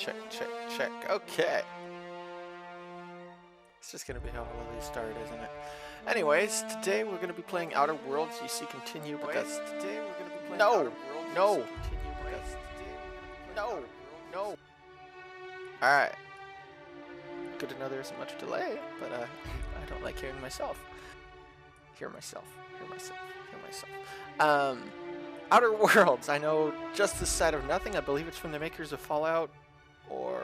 check, check, check. Okay. It's just gonna be how all of these start, isn't it? Anyways, today we're gonna be playing Outer Worlds. You see continue, but that's today we're gonna be playing Outer Worlds. No, continue, but that's today we're gonna be playing no. Alright. Good to know there isn't much delay, but I don't like hearing myself. Hear myself. Outer Worlds. I know just this side of nothing. I believe it's from the makers of Fallout, or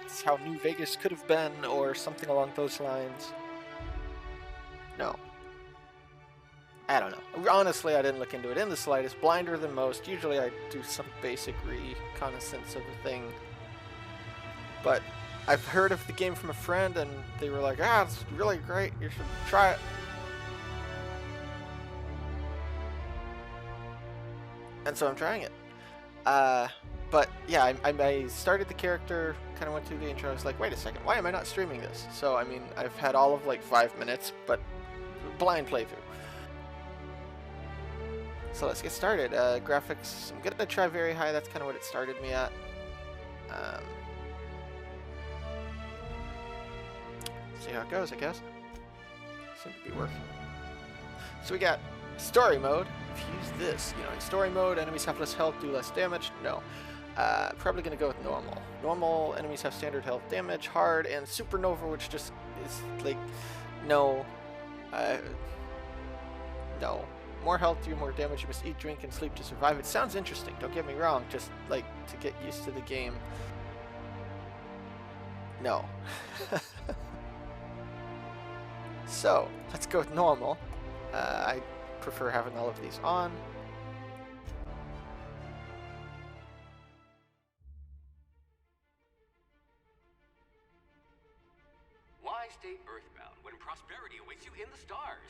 it's how New Vegas could have been, or something along those lines. No. I don't know. Honestly, I didn't look into it in the slightest. Blinder than most. Usually I do some basic reconnaissance of the thing. But I've heard of the game from a friend, and they were like, it's really great. You should try it. And so I'm trying it. But yeah, I started the character, kind of went through the intro. I was like, wait a second, why am I not streaming this? So, I mean, I've had all of like 5 minutes, but blind playthrough. So let's get started. Graphics, I'm gonna try very high. That's kind of what it started me at. See how it goes, I guess. Seems to be working. So we got story mode. If you use this, in story mode, enemies have less health, do less damage. No. Probably going to go with normal. Normal, enemies have standard health, damage, hard, and supernova, which just is like, no. No. More health, do more damage, you must eat, drink, and sleep to survive. It sounds interesting, don't get me wrong, just like to get used to the game. No. So, let's go with normal. I prefer having all of these on. Why stay earthbound when prosperity awaits you in the stars?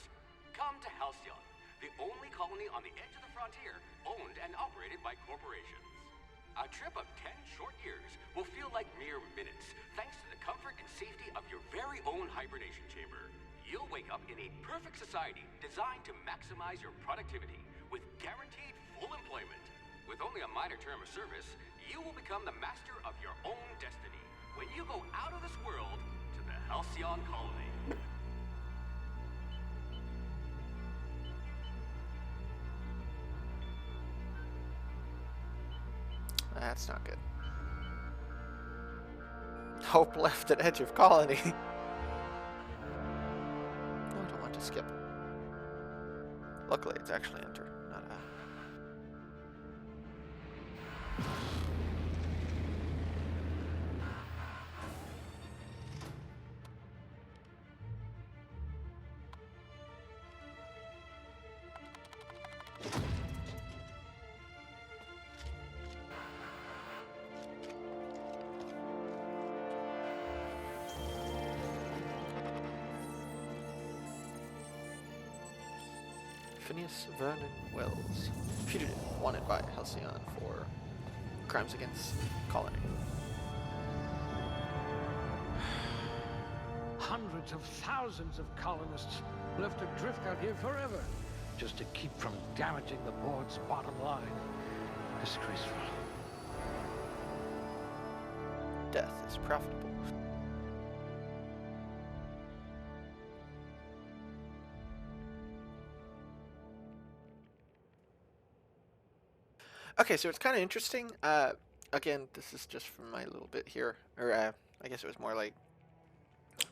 Come to Halcyon, the only colony on the edge of the frontier, owned and operated by corporations. A trip of 10 short years will feel like mere minutes, thanks to the comfort and safety of your very own hibernation chamber. You'll wake up in a perfect society designed to maximize your productivity with guaranteed full employment. With only a minor term of service, you will become the master of your own destiny when you go out of this world to the Halcyon colony. That's not good. Hope left at edge of colony. Skip. Luckily, it's actually enter, not a. Phineas Vernon Wells, fugitive wanted by Halcyon for crimes against colony. Hundreds of thousands of colonists left adrift out here forever, just to keep from damaging the board's bottom line. Disgraceful. Death is profitable. Okay, so it's kind of interesting. Again, this is just from my little bit here, or I guess it was more like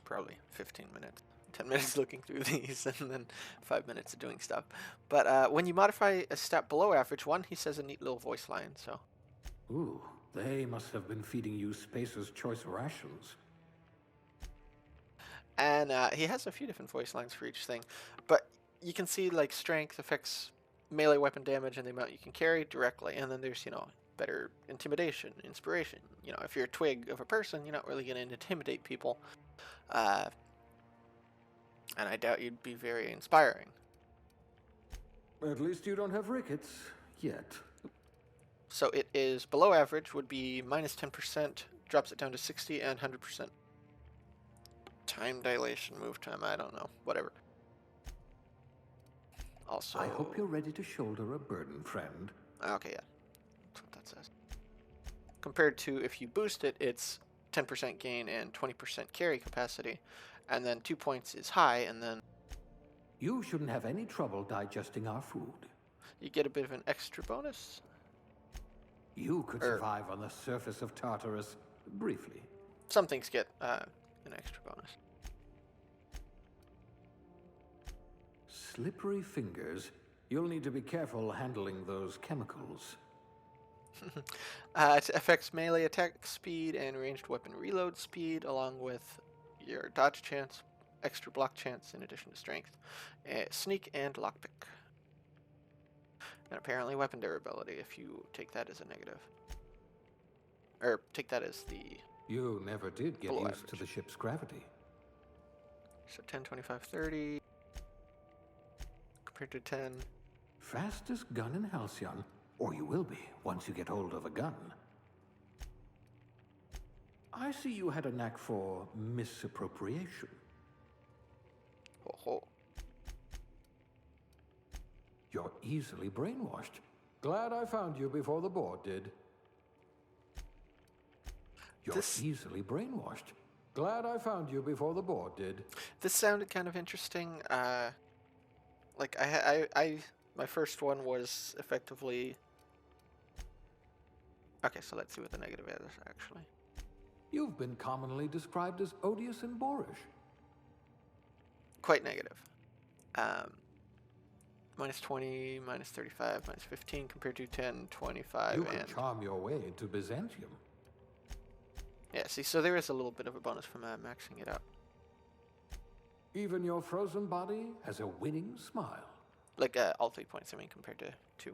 probably 15 minutes, 10 minutes looking through these, and then 5 minutes of doing stuff. But when you modify a stat below average one, he says a neat little voice line. So, Ooh, they must have been feeding you Spacer's Choice rations. and he has a few different voice lines for each thing, but you can see like strength affects melee weapon damage and the amount you can carry directly, and then there's better intimidation, inspiration. If you're a twig of a person, you're not really going to intimidate people, and I doubt you'd be very inspiring. At least you don't have rickets yet. So it is below average would be minus 10%, drops it down to 60 and 100%. Time dilation, move time, I don't know, whatever. Also, I hope you're ready to shoulder a burden, friend. okay, yeah, that's what that says. compared to if you boost it, it's 10% gain and 20% carry capacity, and then 2 points is high, and then You shouldn't have any trouble digesting our food. you get a bit of an extra bonus. You could Er. survive on the surface of Tartarus briefly. Some things get an extra bonus. Slippery fingers. You'll need to be careful handling those chemicals. It affects melee attack speed and ranged weapon reload speed, along with your dodge chance, extra block chance, in addition to strength, sneak, and lockpick. And apparently weapon durability, if you take that as a negative. Or take that as the You never did get below used to average. the ship's gravity. So 10, 25, 30. Compared to 10. Fastest gun in Halcyon, or you will be once you get hold of a gun. I see you had a knack for misappropriation. Ho ho. You're easily brainwashed. Glad I found you before the board did. You're easily brainwashed. Glad I found you before the board did. This sounded kind of interesting. Like my first one was effectively. Okay, so let's see what the negative is actually. You've been commonly described as odious and boorish. Quite negative. Minus 20, minus 35, minus 15 compared to 10, 25, You and could charm your way into Byzantium. yeah. See, so there is a little bit of a bonus from maxing it out. Even your frozen body has a winning smile. Like all 3 points, I mean, compared to 2.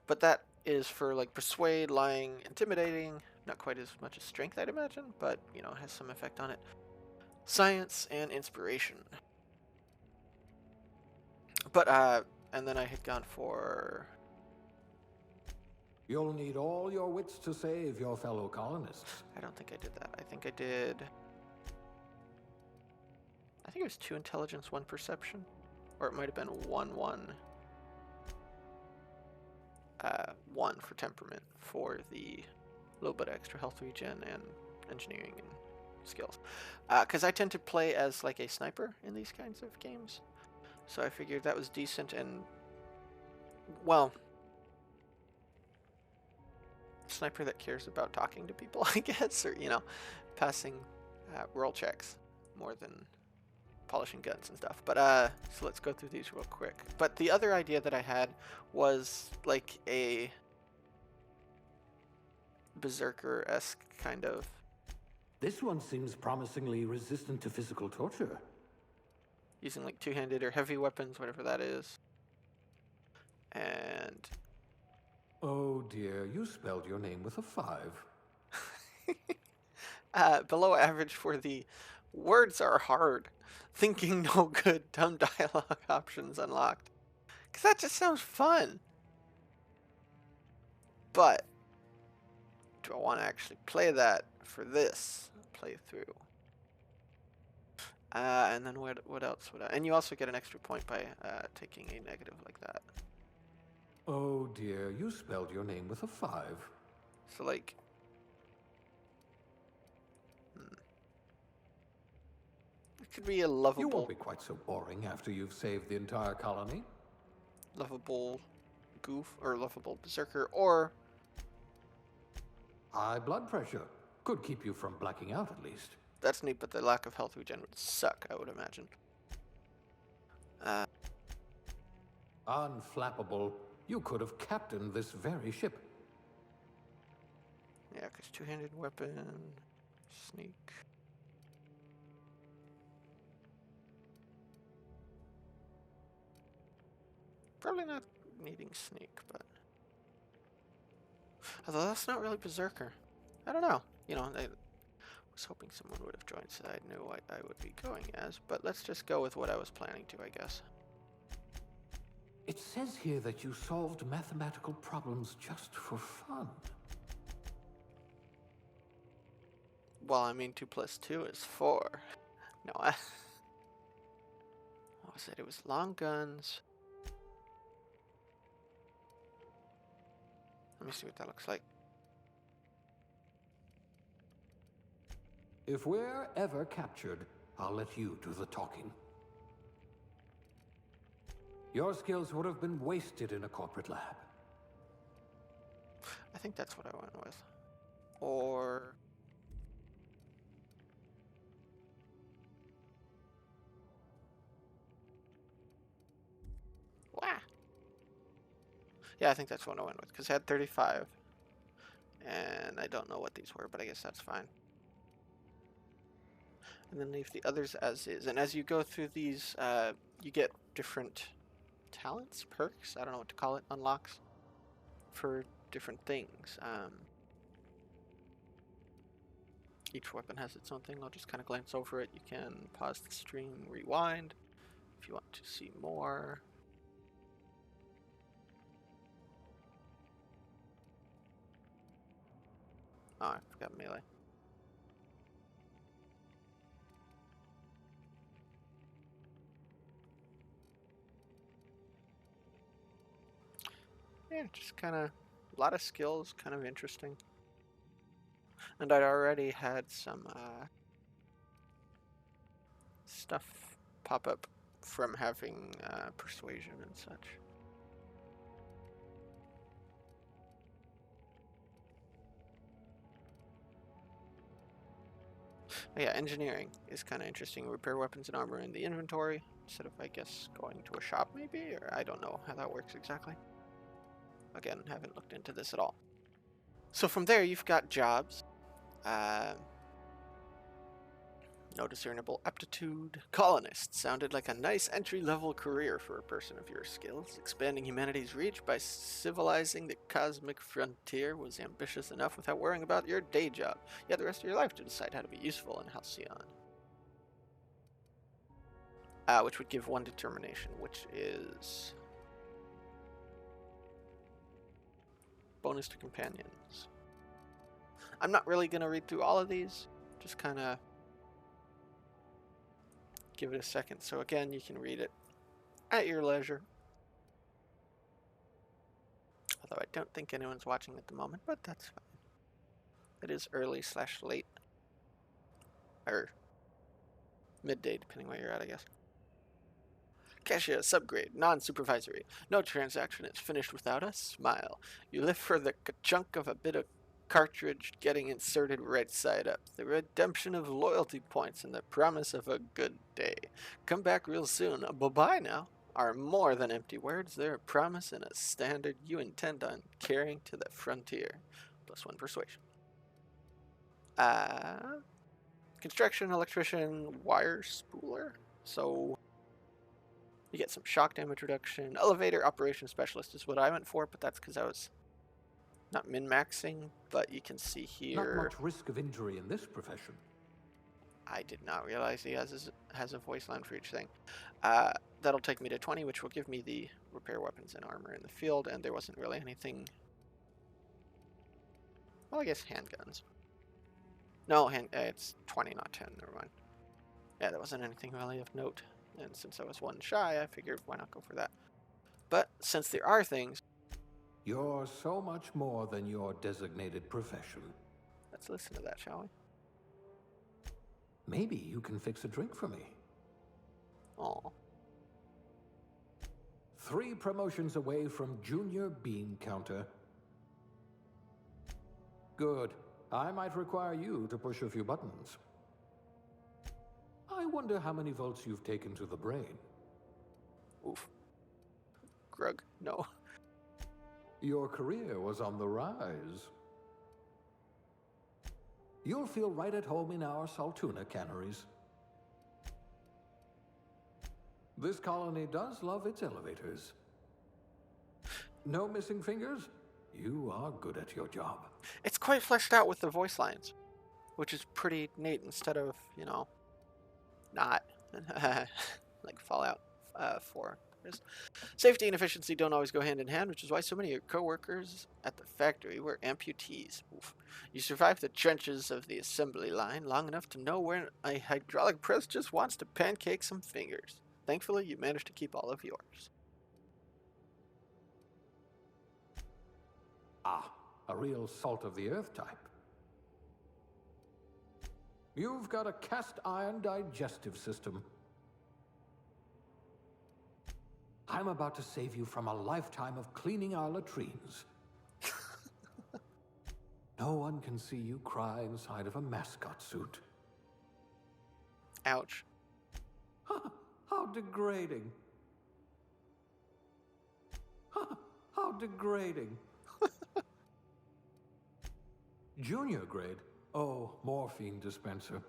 But that is for like persuade, lying, intimidating. Not quite as much as strength, I'd imagine, but you know, has some effect on it. Science and inspiration. But and then I had gone for. You'll need all your wits to save your fellow colonists. I don't think I did that. I think I did. I think it was 2 intelligence, 1 perception, or it might have been 1, 1. 1 for temperament for the little bit of extra health regen and engineering and skills. Because I tend to play as like a sniper in these kinds of games, so I figured that was decent and well, sniper that cares about talking to people, I guess, or you know, passing roll checks more than polishing guns and stuff. But so let's go through these real quick. But the other idea that I had was like a berserker-esque kind of. This one seems promisingly resistant to physical torture. Using like two-handed or heavy weapons, whatever that is. And Oh dear, you spelled your name with a 5. below average for the words are hard. Thinking no good, dumb dialogue options unlocked. Because that just sounds fun. But do I want to actually play that for this playthrough? And then what else would I... And you also get an extra point by taking a negative like that. Oh dear, you spelled your name with a 5. So like... It could be a lovable... You won't be quite so boring after you've saved the entire colony. Lovable goof, or lovable berserker, or... High blood pressure. Could keep you from blacking out at least. That's neat, but the lack of health regen would suck, I would imagine. Unflappable. You could have captained this very ship. Yeah, because two-handed weapon, sneak. Probably not needing sneak, but... Although that's not really berserker. I don't know. You know, I was hoping someone would have joined so I knew what I would be going as, but let's just go with what I was planning to, I guess. It says here that you solved mathematical problems just for fun. Well, I mean, 2 plus 2 is 4. No, what was it? It was long guns. Let me see what that looks like. If we're ever captured, I'll let you do the talking. Your skills would have been wasted in a corporate lab. I think that's what I went with. Or... Wah! Yeah, I think that's what I went with, because I had 35. And I don't know what these were, but I guess that's fine. And then leave the others as is. And as you go through these, you get different talents, perks, I don't know what to call it, unlocks for different things. Each weapon has its own thing. I'll just kind of glance over it. You can pause the stream, rewind if you want to see more. Oh, I forgot melee. Yeah, just kind of a lot of skills, kind of interesting. And I'd already had some stuff pop up from having persuasion and such. Oh yeah, engineering is kind of interesting. Repair weapons and armor in the inventory instead of, I guess, going to a shop maybe, or I don't know how that works exactly. Again, haven't looked into this at all. So from there, you've got jobs. No discernible aptitude. Colonist sounded like a nice entry-level career for a person of your skills. Expanding humanity's reach by civilizing the cosmic frontier was ambitious enough without worrying about your day job. You had the rest of your life to decide how to be useful in Halcyon. Which would give 1 determination, which is... bonus to companions. I'm not really going to read through all of these. Just kind of... give it a second. So again, you can read it at your leisure. Although I don't think anyone's watching at the moment, but that's fine. It is early/late. Or midday, depending where you're at, I guess. Cashier, subgrade, non-supervisory. No transaction is finished without a smile. You live for the chunk of a bit of cartridge getting inserted right side up. The redemption of loyalty points and the promise of a good day. Come back real soon. Bye-bye now are more than empty words. They're a promise and a standard you intend on carrying to the frontier. +1 persuasion. Construction, electrician, wire spooler. So you get some shock damage reduction. Elevator operations specialist is what I went for, but that's because I was not min-maxing, but you can see here... Not much risk of injury in this profession. I did not realize he has a voice line for each thing. That'll take me to 20, which will give me the repair weapons and armor in the field, and there wasn't really anything... Well, I guess handguns. No, it's 20, not 10, never mind. Yeah, there wasn't anything really of note, and since I was 1 shy, I figured why not go for that. But since there are things... You're so much more than your designated profession. Let's listen to that, shall we? Maybe you can fix a drink for me. Aw. 3 promotions away from junior bean counter. Good. I might require you to push a few buttons. I wonder how many volts you've taken to the brain. Oof. Grug, no. Your career was on the rise. You'll feel right at home in our Saltuna canneries. This colony does love its elevators. No missing fingers? You are good at your job. It's quite fleshed out with the voice lines, which is pretty neat instead of, you know, not like Fallout 4. Safety and efficiency don't always go hand in hand, which is why so many of your co-workers at the factory were amputees. Oof. You survived the trenches of the assembly line long enough to know where a hydraulic press just wants to pancake some fingers. Thankfully, you managed to keep all of yours. Ah, a real salt of the earth type. You've got a cast iron digestive system. I'm about to save you from a lifetime of cleaning our latrines. No one can see you cry inside of a mascot suit. Ouch. How degrading. How degrading. Junior grade? Oh, morphine dispenser.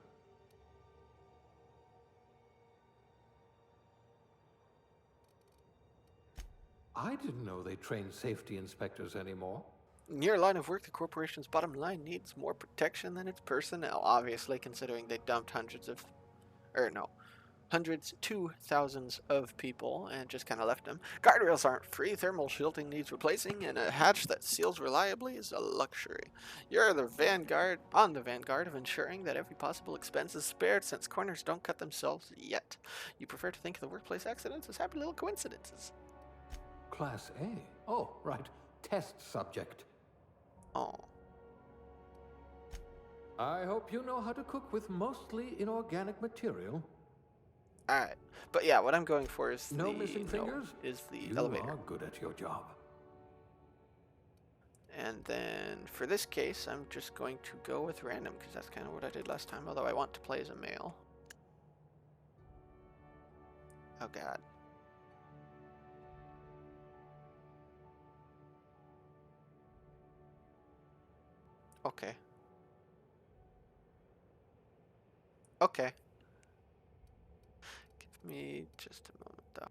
I didn't know they trained safety inspectors anymore. In your line of work, the corporation's bottom line needs more protection than its personnel, obviously, considering they dumped hundreds to thousands of people and just kind of left them. Guardrails aren't free, thermal shielding needs replacing, and a hatch that seals reliably is a luxury. You're the vanguard of ensuring that every possible expense is spared, since corners don't cut themselves yet. You prefer to think of the workplace accidents as happy little coincidences. Class A? Oh, right. Test subject. Oh. I hope you know how to cook with mostly inorganic material. Alright. But yeah, what I'm going for is No missing fingers? Is the You elevator. are good at your job. And then for this case, I'm just going to go with random because that's kind of what I did last time, although I want to play as a male. Oh god. Okay. Okay. Give me just a moment though.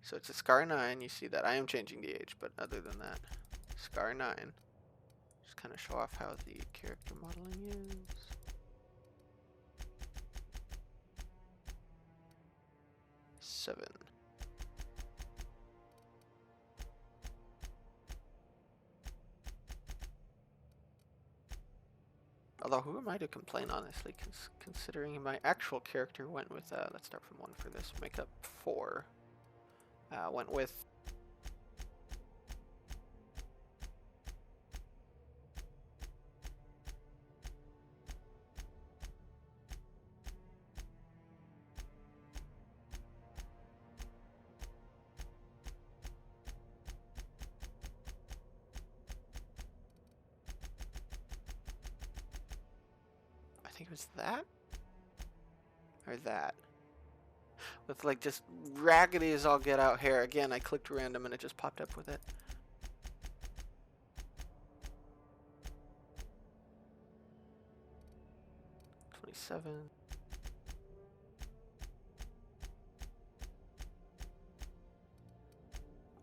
So it's a Scar 9, you see that. I am changing the age, but other than that, Scar 9. Just kind of show off how the character modeling is. Seven. Although, who am I to complain, honestly, considering my actual character went with, let's start from 1 for this, make up 4. Went with... I think it was that? Or that? With like just raggedy as all get out hair. Again, I clicked random and it just popped up with it. $27.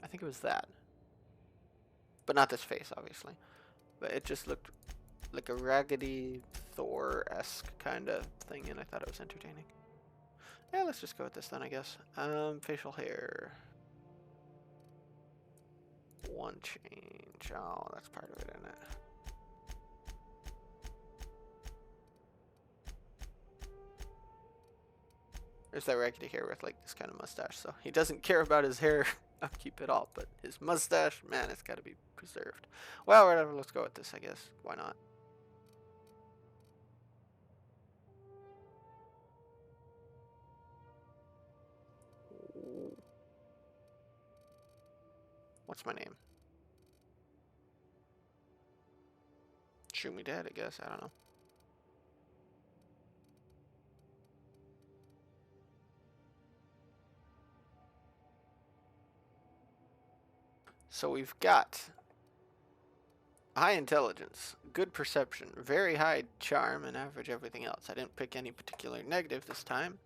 I think it was that. But not this face, obviously. But it just looked like a raggedy Thor-esque kind of thing, and I thought it was entertaining. Yeah, let's just go with this then, I guess. Facial hair. 1 change. Oh, that's part of it, isn't it? There's that raggedy hair with like this kind of mustache, so he doesn't care about his hair upkeep at all, but his mustache, man, it's got to be preserved. Well, whatever, let's go with this, I guess. Why not? What's my name? Shoot me dead, I guess. I don't know. So we've got high intelligence, good perception, very high charm, and average everything else. I didn't pick any particular negative this time.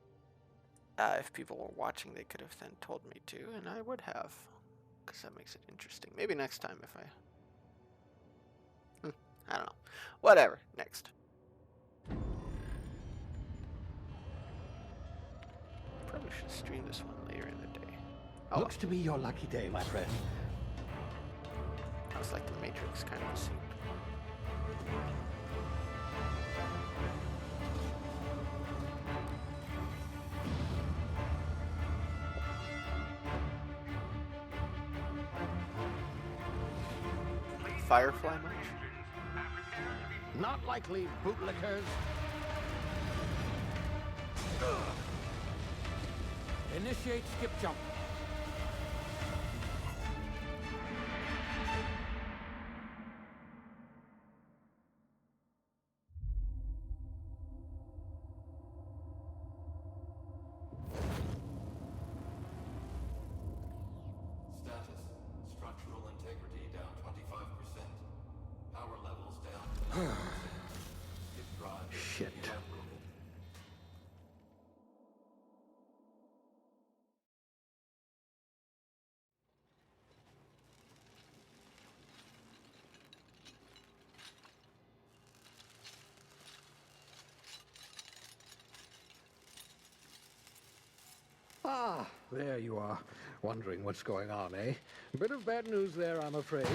If people were watching, they could have then told me to, and I would have. Because that makes it interesting. Maybe next time if I don't know. Whatever. Next. Probably should stream this one later in the day. Oh, Looks to be your lucky day, my friend. that was like the Matrix kind of a scene. Please Firefly much? Not likely, bootlickers. Initiate skip jump. Status. Structural integrity down 25%. Power levels down 11%. Hip drive Shit. evaporated. Ah, there you are. Wondering what's going on, eh? Bit of bad news there, I'm afraid.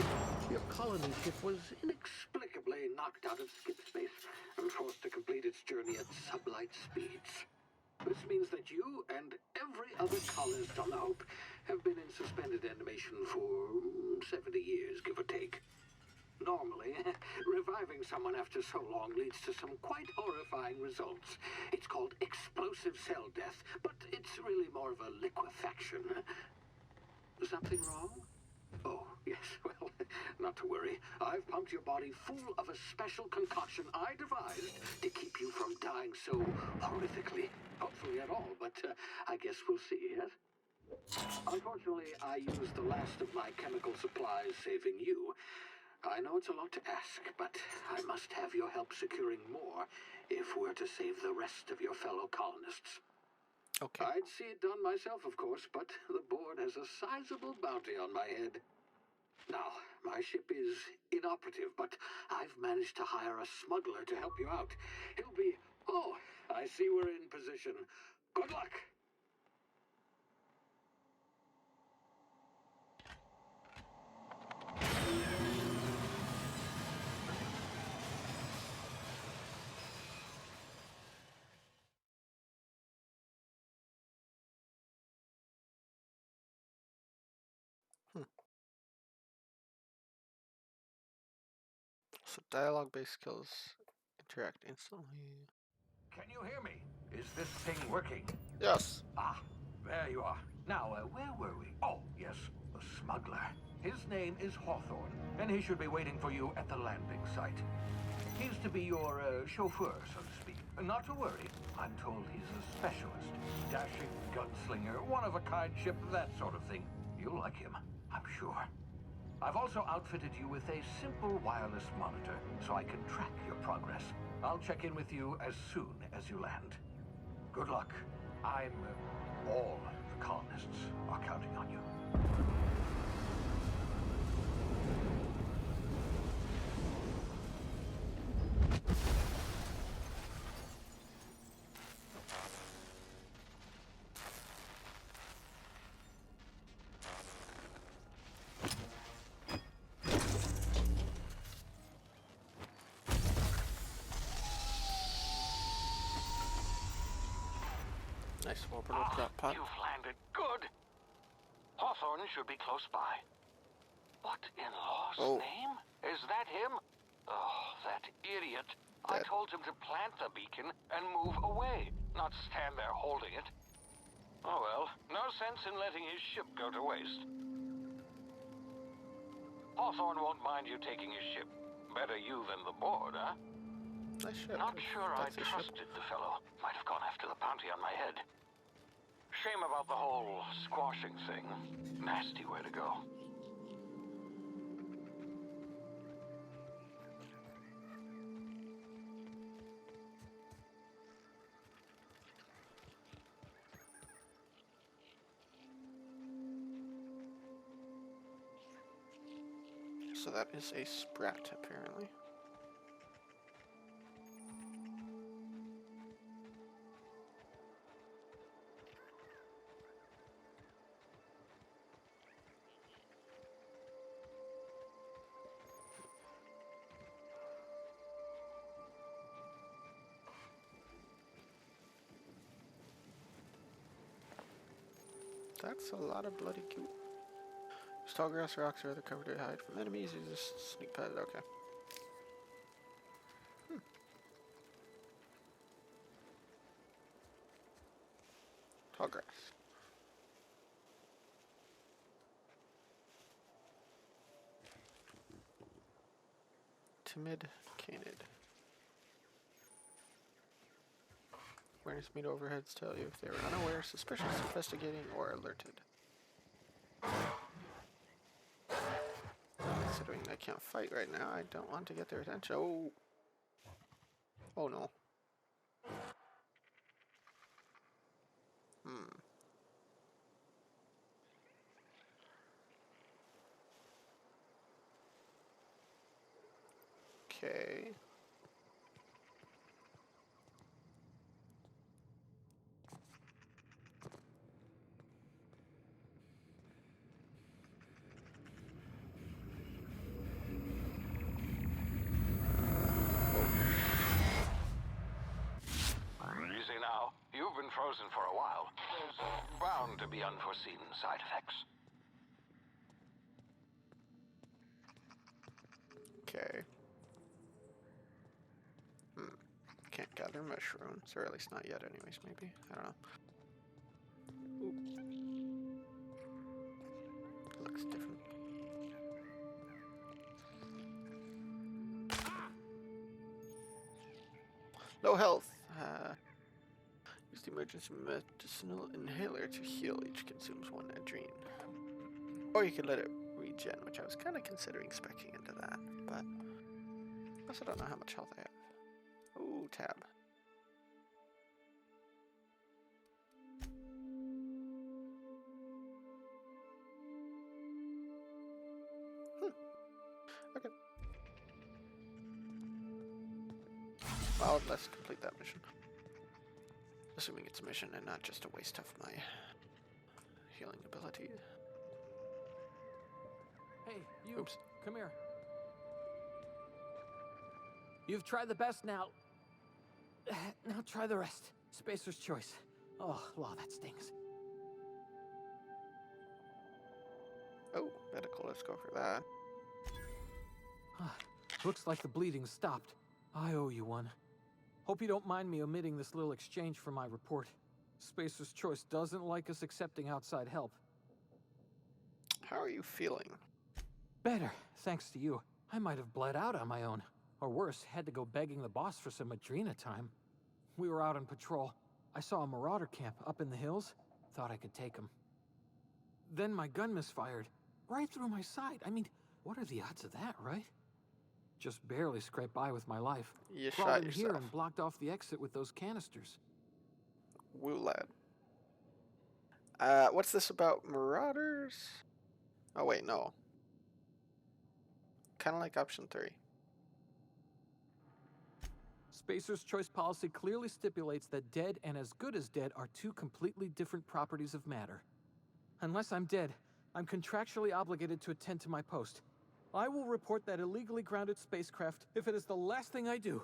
Your colony ship was inexplicably knocked out of skip space and forced to complete its journey at sublight speeds. This means that you and every other colonist on the Hope have been in suspended animation for 70 years, give or take. Normally, reviving someone after so long leads to some quite horrifying results. It's called explosive cell death, but it's really more of a liquefaction. Something wrong? Oh, yes, well, not to worry. I've pumped your body full of a special concoction I devised to keep you from dying so horrifically. Hopefully at all, but I guess we'll see, yes? Unfortunately, I used the last of my chemical supplies saving you. I know it's a lot to ask, but I must have your help securing more if we're to save the rest of your fellow colonists. Okay. I'd see it done myself, of course, but the board has a sizable bounty on my head. Now, my ship is inoperative, but I've managed to hire a smuggler to help you out. He'll be... Oh, I see we're in position. Good luck! So dialogue-based skills interact instantly. Can you hear me? Is this thing working? Yes. Ah, there you are. Now, where were we? Oh, yes, the smuggler. His name is Hawthorne, and he should be waiting for you at the landing site. He's to be your chauffeur, so to speak. Not to worry. I'm told he's a specialist. Dashing gunslinger, one-of-a-kind ship, that sort of thing. You'll like him, I'm sure. I've also outfitted you with a simple wireless monitor, so I can track your progress. I'll check in with you as soon as you land. Good luck. All the colonists are counting on you. Nice orbital drop pod. You've landed good. Hawthorne should be close by. What in law's name? Is that him? Oh, that idiot. I told him to plant the beacon and move away, not stand there holding it. Oh well, no sense in letting his ship go to waste. Hawthorne won't mind you taking his ship. Better you than the board, huh? Nice ship. Not sure I That's a ship. trusted the fellow. Might have gone after the bounty on my head. Shame about the whole squashing thing. Nasty way to go. So that is a sprat, apparently. That's a lot of bloody goo. tall grass, rocks, or other cover to hide from enemies. Use a sneak pad. Okay. Tall grass. Timid canid. Awareness meter overheads tell you if they are unaware, suspicious, investigating, or alerted. Considering I can't fight right now, I don't want to get their attention. Oh. Oh no. Okay. Easy now. You've been frozen for a while. There's bound to be unforeseen side effects. Okay. Can't gather mushrooms, or at least not yet anyways, maybe. I don't know. Ooh. Looks different. Low health. Use the emergency medicinal inhaler to heal. Each consumes 1 adrene. Or you could let it regen, which I was kind of considering speccing into that, but I also don't know how much health I have. Ooh, tab. Okay. Well, let's complete that mission. Assuming it's a mission and not just a waste of my healing ability. Hey, you. Oops. Come here. You've tried the best now. Now try the rest. Spacer's choice. Oh, law, that stings. Oh, medical, let's go for that. Looks like the bleeding stopped. I owe you one. Hope you don't mind me omitting this little exchange for my report. Spacer's choice doesn't like us accepting outside help. How are you feeling? Better, thanks to you. I might have bled out on my own. Or worse, had to go begging the boss for some Adrena time. We were out on patrol. I saw a marauder camp up in the hills. Thought I could take him. Then my gun misfired. Right through my side. I mean, what are the odds of that, right? Just barely scraped by with my life. You Crawled shot in yourself. here and blocked off the exit with those canisters. Woo lad. What's this about marauders? Oh wait, no. Kind of like option 3. Spacer's choice policy clearly stipulates that dead and as good as dead are 2 completely different properties of matter. Unless I'm dead, I'm contractually obligated to attend to my post. I will report that illegally grounded spacecraft if it is the last thing I do.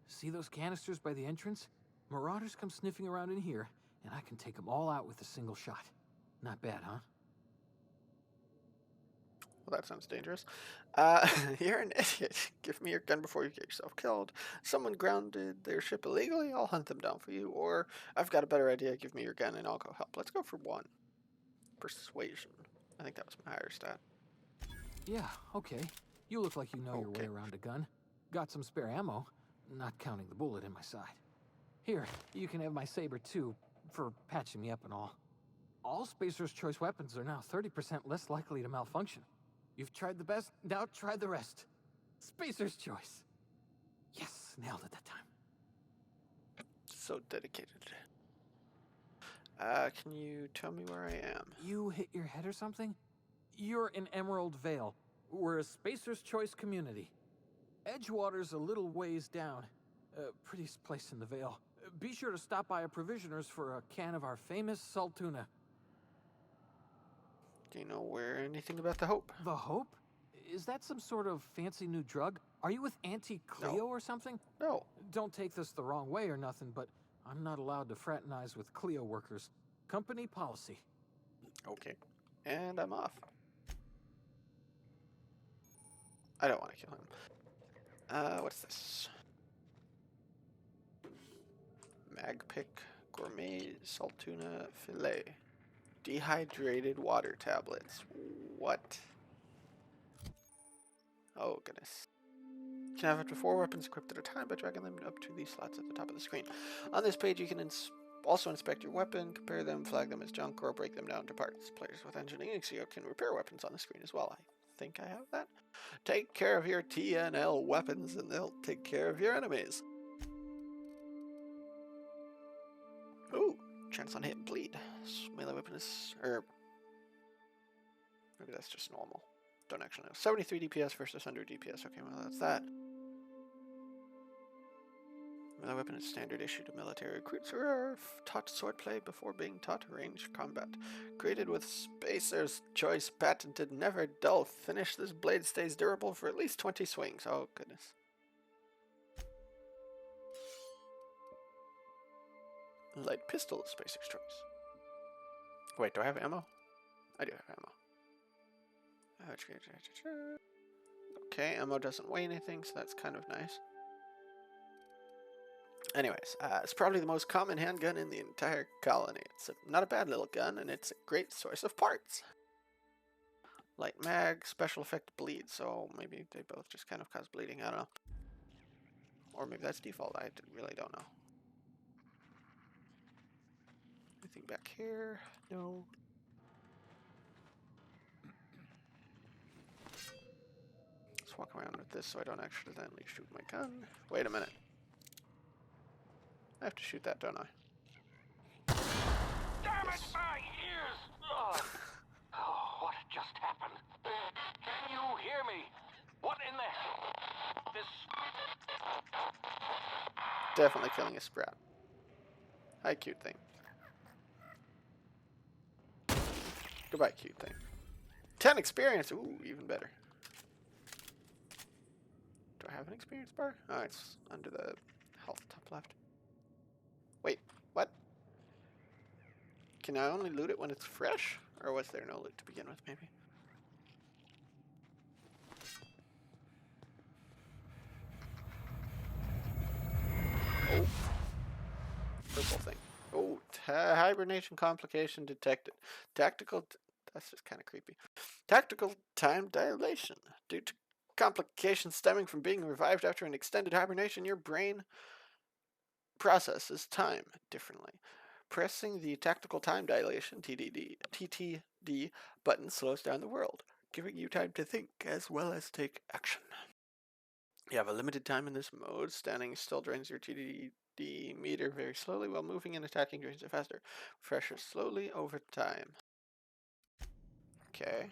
See those canisters by the entrance? Marauders come sniffing around in here, and I can take them all out with a single shot. Not bad, huh? Well, that sounds dangerous. You're an idiot. Give me your gun before you get yourself killed. Someone grounded their ship illegally, I'll hunt them down for you. Or, I've got a better idea, give me your gun and I'll go help. Let's go for 1. Persuasion. I think that was my higher stat. Yeah, okay. You look like you know your way Okay. around a gun. Got some spare ammo, not counting the bullet in my side. Here, you can have my saber too, for patching me up and all. All Spacer's choice weapons are now 30% less likely to malfunction. You've tried the best, now try the rest. Spacer's choice. Yes, nailed it that time. So dedicated. Can you tell me where I am? You hit your head or something? You're in Emerald Vale. We're a Spacer's choice community. Edgewater's a little ways down. Prettiest place in the Vale. Be sure to stop by a provisioner's for a can of our famous salt tuna. Do you know where anything about the Hope? The Hope? Is that some sort of fancy new drug? Are you with Auntie Cleo No. or something? No. Don't take this the wrong way or nothing, but I'm not allowed to fraternize with Cleo workers. Company policy. Okay. And I'm off. I don't want to kill him. What's this? Mag pick, gourmet, salt tuna, filet. Dehydrated water tablets. What? Oh, goodness. You can have up to 4 weapons equipped at a time by dragging them up to these slots at the top of the screen. On this page, you can also inspect your weapon, compare them, flag them as junk, or break them down to parts. Players with engineering skill can repair weapons on the screen as well. I think I have that. Take care of your TNL weapons, and they'll take care of your enemies. Ooh, chance on hit and bleed. Melee weapon is, or maybe that's just normal. Don't actually know. 73 DPS versus 100 DPS. Okay, well that's that. Melee weapon is standard issue to military recruits who are taught swordplay before being taught ranged combat. Created with Spacer's Choice patented never dull finish, this blade stays durable for at least 20 swings. Oh goodness. Light pistol is Spacer's Choice. Wait, do I have ammo? I do have ammo. Okay, ammo doesn't weigh anything, so that's kind of nice. Anyways, it's probably the most common handgun in the entire colony. It's not a bad little gun, and it's a great source of parts. Light mag, special effect bleed, so maybe they both just kind of cause bleeding, I don't know. Or maybe that's default, I really don't know. Anything back here? No. Let's walk around with this so I don't accidentally shoot my gun. Wait a minute. I have to shoot that, don't I? Damn it, my ears! Oh, what just happened? Can you hear me? What in the... This... Definitely killing a sprout. Hi, cute thing. Goodbye, cute thing. 10 experience! Ooh, even better. Do I have an experience bar? Oh, it's under the health top left. Wait, what? Can I only loot it when it's fresh? Or was there no loot to begin with, maybe? Oh. Purple thing. Oh, hibernation complication detected. Tactical... that's just kind of creepy. Tactical time dilation. Due to complications stemming from being revived after an extended hibernation, your brain processes time differently. Pressing the tactical time dilation TTD button slows down the world, giving you time to think as well as take action. You have a limited time in this mode. Standing still drains your TTD meter very slowly, while moving and attacking drains it faster. Refreshes slowly over time. Okay.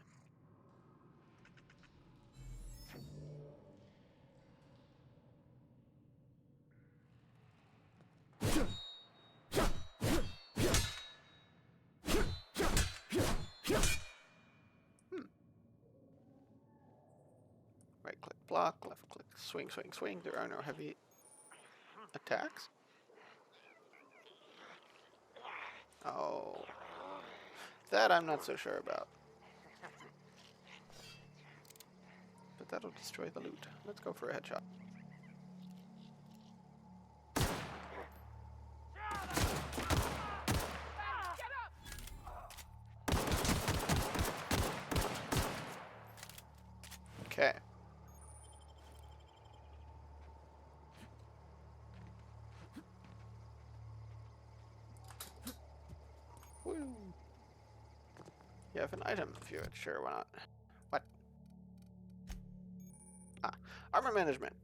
Right click block, left click swing, swing, swing. There are no heavy attacks. Oh. That I'm not so sure about. But that'll destroy the loot. Let's go for a headshot. Okay. Woo. You have an item if you would. Sure, why not? What? Ah, armor management.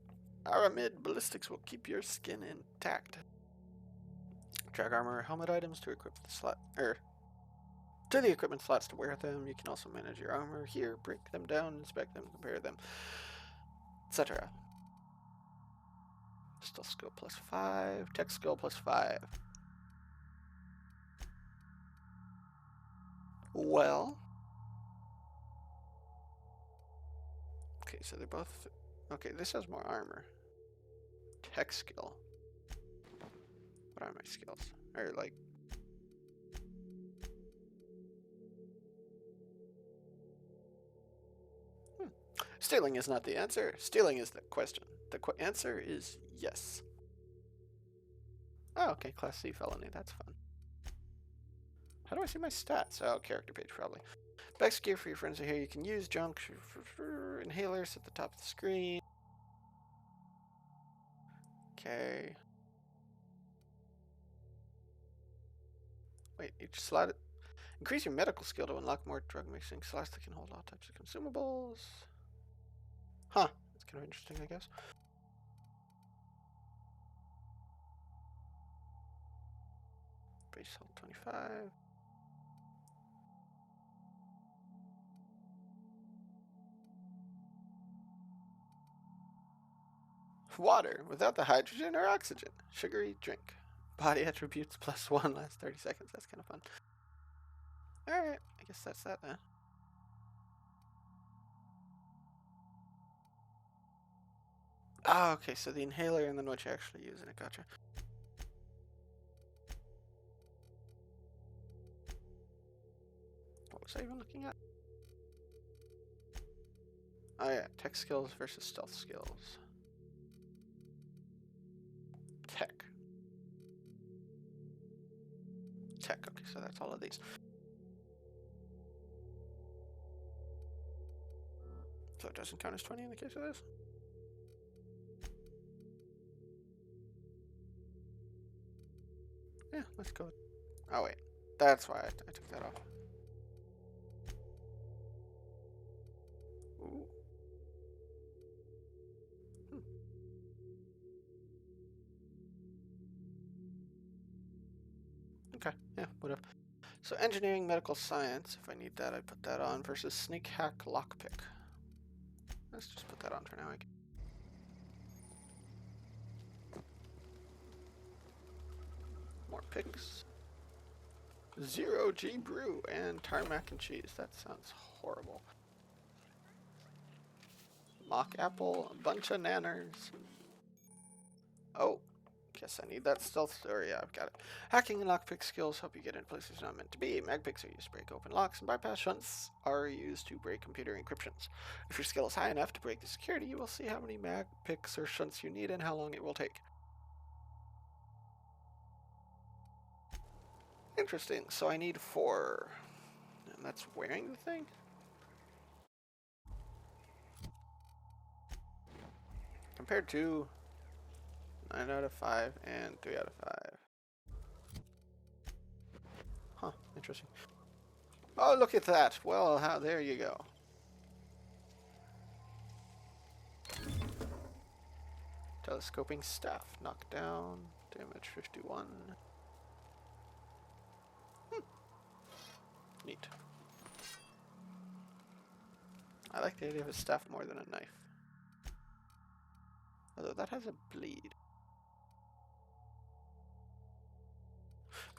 Aramid ballistics will keep your skin intact. Drag armor helmet items to equip the slot, to the equipment slots to wear them. You can also manage your armor here, break them down, inspect them, compare them, etc. Pistol skill plus 5, tech skill plus 5. Well, okay, so they're both. Okay, this has more armor. Tech skill. What are my skills? Or like. Stealing is not the answer. Stealing is the question. The answer is yes. Oh, okay, Class C felony. That's fun. How do I see my stats? Oh, character page, probably. Best gear for your friends are here. You can use junk inhalers at the top of the screen. Okay. Wait, each slot. Increase your medical skill to unlock more drug mixing slots that can hold all types of consumables. Huh. That's kind of interesting, I guess. Base hold 25. Water without the hydrogen or oxygen. Sugary drink. Body attributes +1 last 30 seconds. That's kind of fun. Alright, I guess that's that then. Oh, okay, so the inhaler and then what you actually use in it. Gotcha. What was I even looking at? Oh yeah, tech skills versus stealth skills. Tech. Tech, okay, so that's all of these. So it doesn't count as 20 in the case of this? Yeah, let's go. Oh wait, that's why I took that off. Ooh. Okay, yeah, whatever. So engineering, medical science, if I need that, I put that on, versus sneak hack lockpick. Let's just put that on for now. More picks. 0G brew and tarmac and cheese. That sounds horrible. Mock apple, a bunch of nanners. Oh, guess I need that stealth story. Yeah, I've got it. Hacking and lockpick skills help you get in places you're not meant to be. Mag picks are used to break open locks, and bypass shunts are used to break computer encryptions. If your skill is high enough to break the security, you will see how many mag picks or shunts you need and how long it will take. Interesting. So I need 4. And that's wearing the thing? Compared to 9 out of 5 and 3 out of 5. Huh, interesting. Oh, look at that. Well, there you go. Telescoping staff. Knockdown. Damage 51. Neat. I like the idea of a staff more than a knife. Although that has a bleed.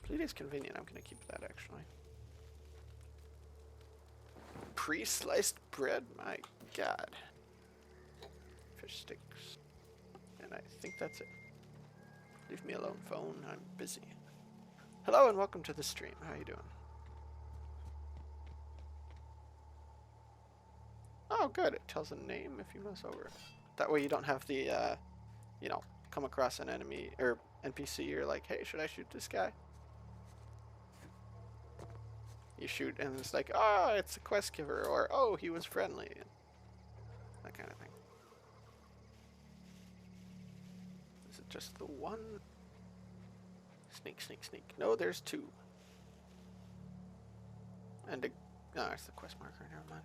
Bleed is convenient. I'm going to keep that actually. Pre-sliced bread? My god. Fish sticks. And I think that's it. Leave me alone, phone. I'm busy. Hello and welcome to the stream. How you doing? Oh, good. It tells a name if you mouse over it. That way you don't have the, you know, come across an enemy or NPC. You're like, hey, should I shoot this guy? You shoot and it's like, oh, it's a quest giver, or oh, he was friendly. That kind of thing. Is it just the one? Sneak, sneak, sneak. No, there's 2. And no, it's the quest marker. Never mind.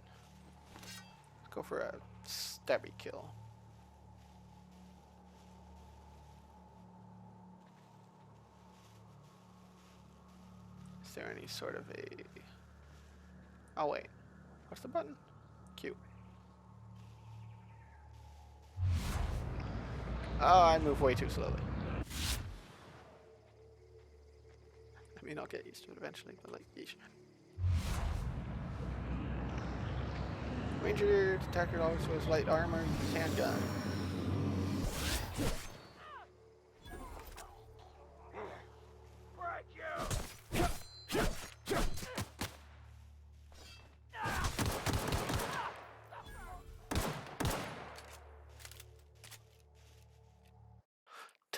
Let's go for a stabby kill. Is there any sort of a... Oh wait, what's the button? Q. Oh, I move way too slowly. I mean, I'll get used to it eventually, but like, yeesh. Ranger attacker always wears light armor and handgun.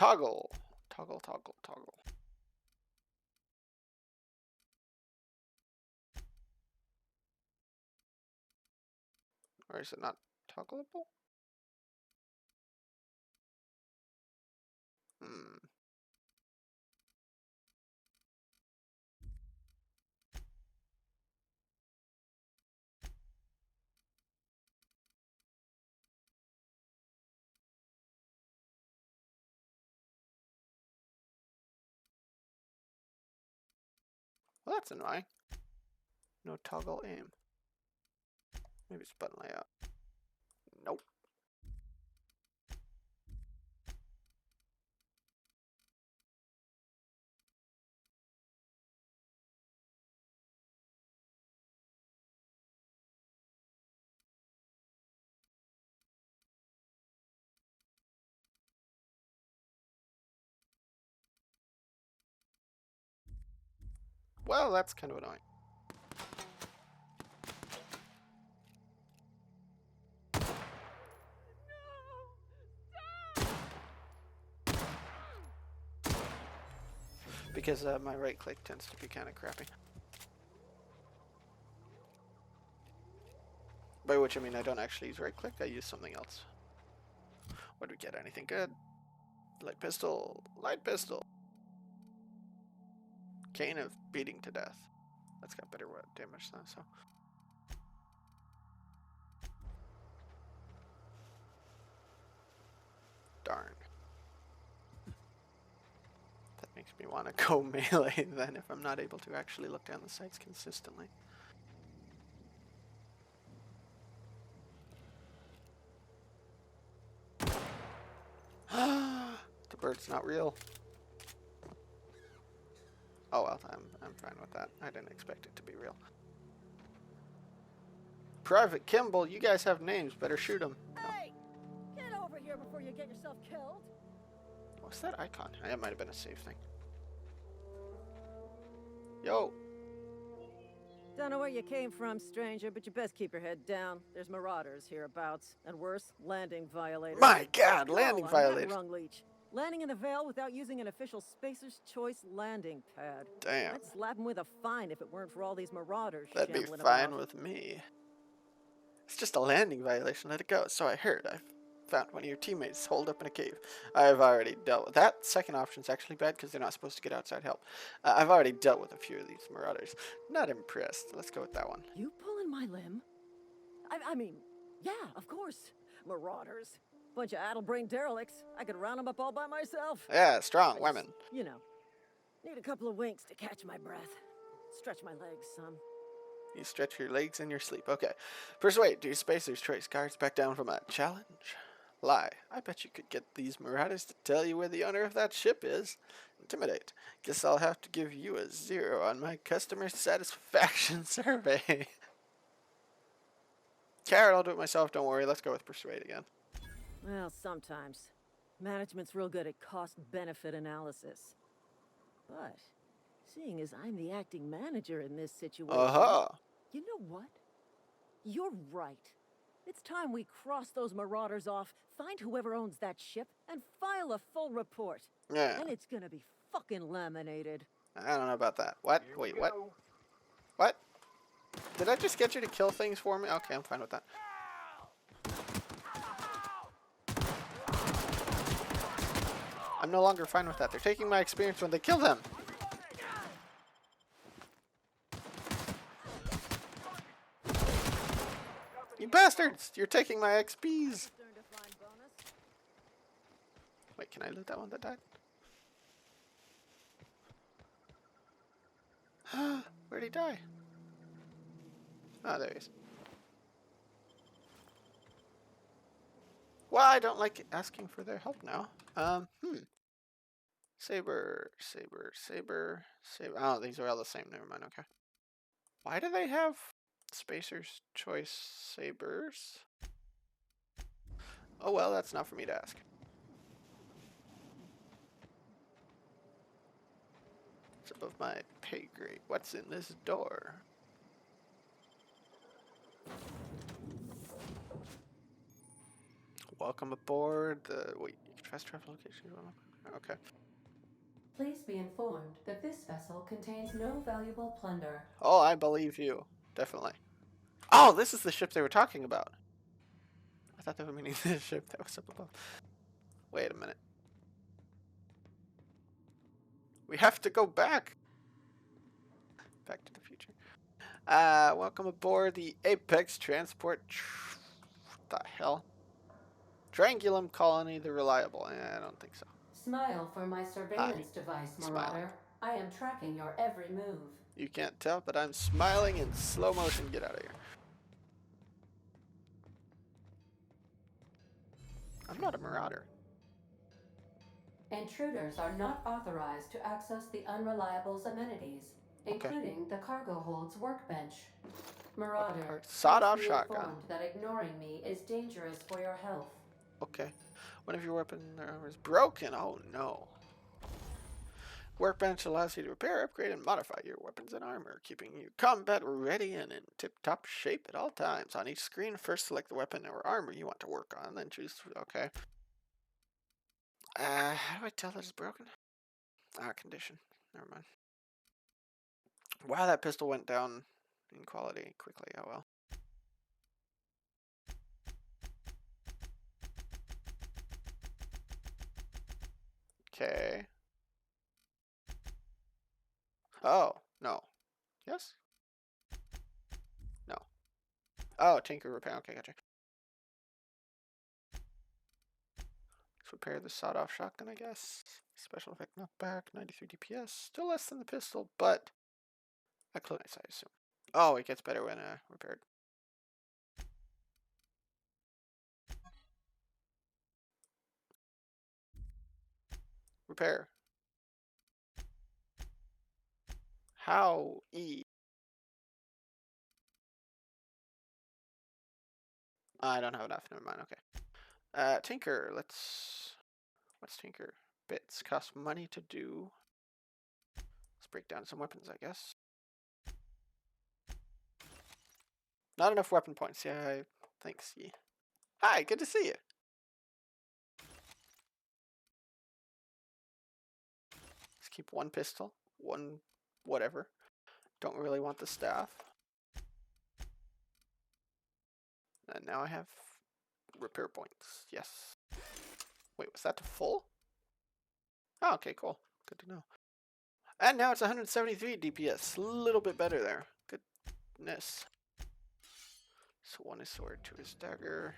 Toggle. Toggle, toggle, toggle. Or is it not toggleable? Hmm. Well, that's annoying. No toggle aim. Maybe it's button layout. Nope. Well, that's kind of annoying. Because my right click tends to be kind of crappy. By which I mean I don't actually use right click, I use something else. What do we get? Anything good? Light pistol. Light pistol. Cane of beating to death. That's got better damage though, so. Darn. That makes me want to go melee then if I'm not able to actually look down the sights consistently. The bird's not real. Oh well, I'm fine with that. I didn't expect it to be real. Private Kimball, you guys have names. Better shoot him. Hey! Get over here before you get yourself killed. What's that icon? It might have been a save thing. Yo. Don't know where you came from, stranger, but you best keep your head down. There's marauders hereabouts, and worse, landing violators. My God, landing violators. Rung leech. Landing in the Vale without using an official Spacer's Choice landing pad. Damn. I'd slap him with a fine if it weren't for all these marauders. That'd be fine with me. It's just a landing violation. Let it go. So I heard. I've found one of your teammates holed up in a cave. I've already dealt with that. Second option's actually bad because they're not supposed to get outside help. I've already dealt with a few of these marauders. Not impressed. Let's go with that one. You pulling my limb? I mean, yeah, of course. Marauders. Bunch of addle-brained derelicts. I could round them up all by myself. Yeah, strong women. You know, need a couple of winks to catch my breath. Stretch my legs some. You stretch your legs in your sleep. Okay. Persuade. Do Spacer's Choice guards back down from a challenge? Lie. I bet you could get these marauders to tell you where the owner of that ship is. Intimidate. Guess I'll have to give you a 0 on my customer satisfaction survey. Carrot, I'll do it myself. Don't worry. Let's go with Persuade again. Well, sometimes. Management's real good at cost-benefit analysis. But, seeing as I'm the acting manager in this situation... You know what? You're right. It's time we cross those marauders off, find whoever owns that ship, and file a full report. Yeah. And it's gonna be fucking laminated. I don't know about that. What? Wait, what? What? Did I just get you to kill things for me? Okay, I'm fine with that. I'm no longer fine with that. They're taking my experience when they kill them. You bastards! You're taking my XPs! Wait, can I loot that one that died? Where'd he die? Oh, there he is. Well, I don't like asking for their help now. Saber, saber, saber, saber. Oh, these are all the same. Never mind. Okay. Why do they have Spacer's Choice sabers? Oh well, that's not for me to ask. It's above my pay grade. What's in this door? Welcome aboard. Wait, you can fast travel location. Okay. Please be informed that this vessel contains no valuable plunder. Oh, I believe you. Definitely. Oh, this is the ship they were talking about. I thought they were meaning the ship that was up above. Wait a minute. We have to go back. Back to the future. Welcome aboard the Apex Transport. What the hell? Triangulum Colony the Reliable. I don't think so. Smile for my surveillance device, Smiling. Marauder. I am tracking your every move. You can't tell, but I'm smiling in slow motion. Get out of here. I'm not a marauder. Intruders are not authorized to access the Unreliable's amenities, including the cargo hold's workbench. Marauder, Sawed-off please be shotgun. informed that ignoring me is dangerous for your health. Okay. One of your weapon armor is broken. Oh no. Workbench allows you to repair, upgrade, and modify your weapons and armor, keeping you combat ready and in tip-top shape at all times. On each screen, first select the weapon or armor you want to work on, then choose. Okay. How do I tell that it's broken? Condition. Never mind. Wow, that pistol went down in quality quickly. Oh well. Okay. Oh, no. Yes? No. Oh, Tinker repair. Okay, gotcha. Let's repair the sawed-off shotgun, I guess. Special effect knockback, 93 DPS. Still less than the pistol, but a close, I assume. Oh, it gets better when repaired. Repair. How? E. I don't have enough. Never mind. Okay. Tinker. What's Tinker? Bits cost money to do. Let's break down some weapons, I guess. Not enough weapon points. Yeah, thanks. Yeah. Hi, good to see you. Let's keep one pistol, one whatever. Don't really want the staff. And now I have repair points. Yes. Wait, was that to full? Oh, okay, cool. Good to know. And now it's 173 DPS. A little bit better there. Goodness. So 1 is sword, 2 is dagger,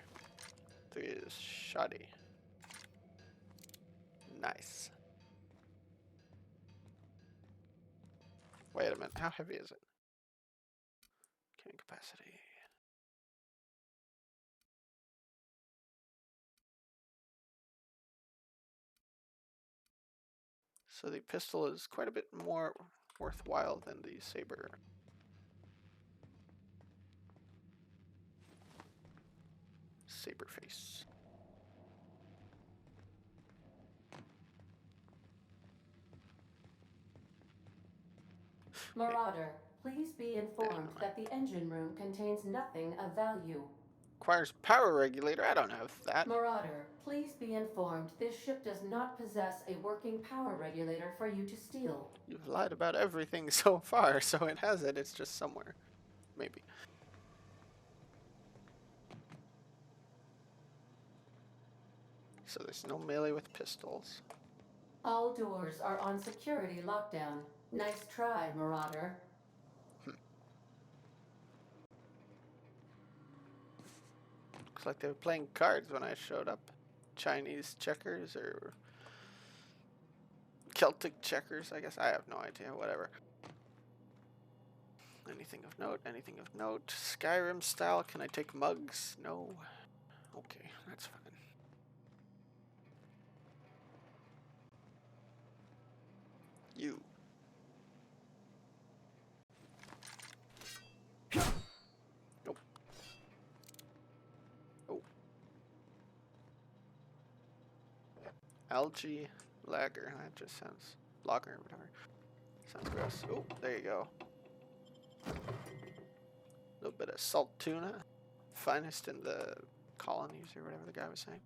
3 is shoddy. Nice. Wait a minute, how heavy is it? Carrying capacity. So the pistol is quite a bit more worthwhile than the saber. Saber face. Marauder, please be informed that the engine room contains nothing of value. Requires power regulator. I don't have that. Marauder, please be informed this ship does not possess a working power regulator for you to steal. You've lied about everything so far, so it has it. It's just somewhere. Maybe. So there's no melee with pistols. All doors are on security lockdown. Nice try, Marauder. Looks like they were playing cards when I showed up. Chinese checkers or Celtic checkers, I guess. I have no idea. Whatever. Anything of note? Anything of note? Skyrim style. Can I take mugs? No. Okay, that's fine. You. Nope. Oh. Algae lager. That just sounds lager, whatever. Sounds gross. Oh, there you go. A little bit of salt tuna. Finest in the colonies or whatever the guy was saying.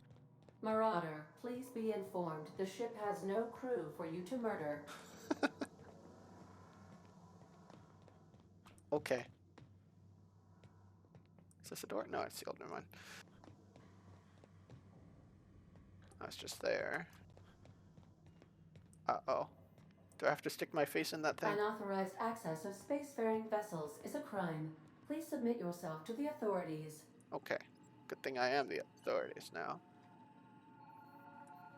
Marauder, please be informed the ship has no crew for you to murder. Okay. Is this a door? No, it's sealed. Never mind. I was just there. Uh-oh. Do I have to stick my face in that thing? Unauthorized access of spacefaring vessels is a crime. Please submit yourself to the authorities. Okay. Good thing I am the authorities now.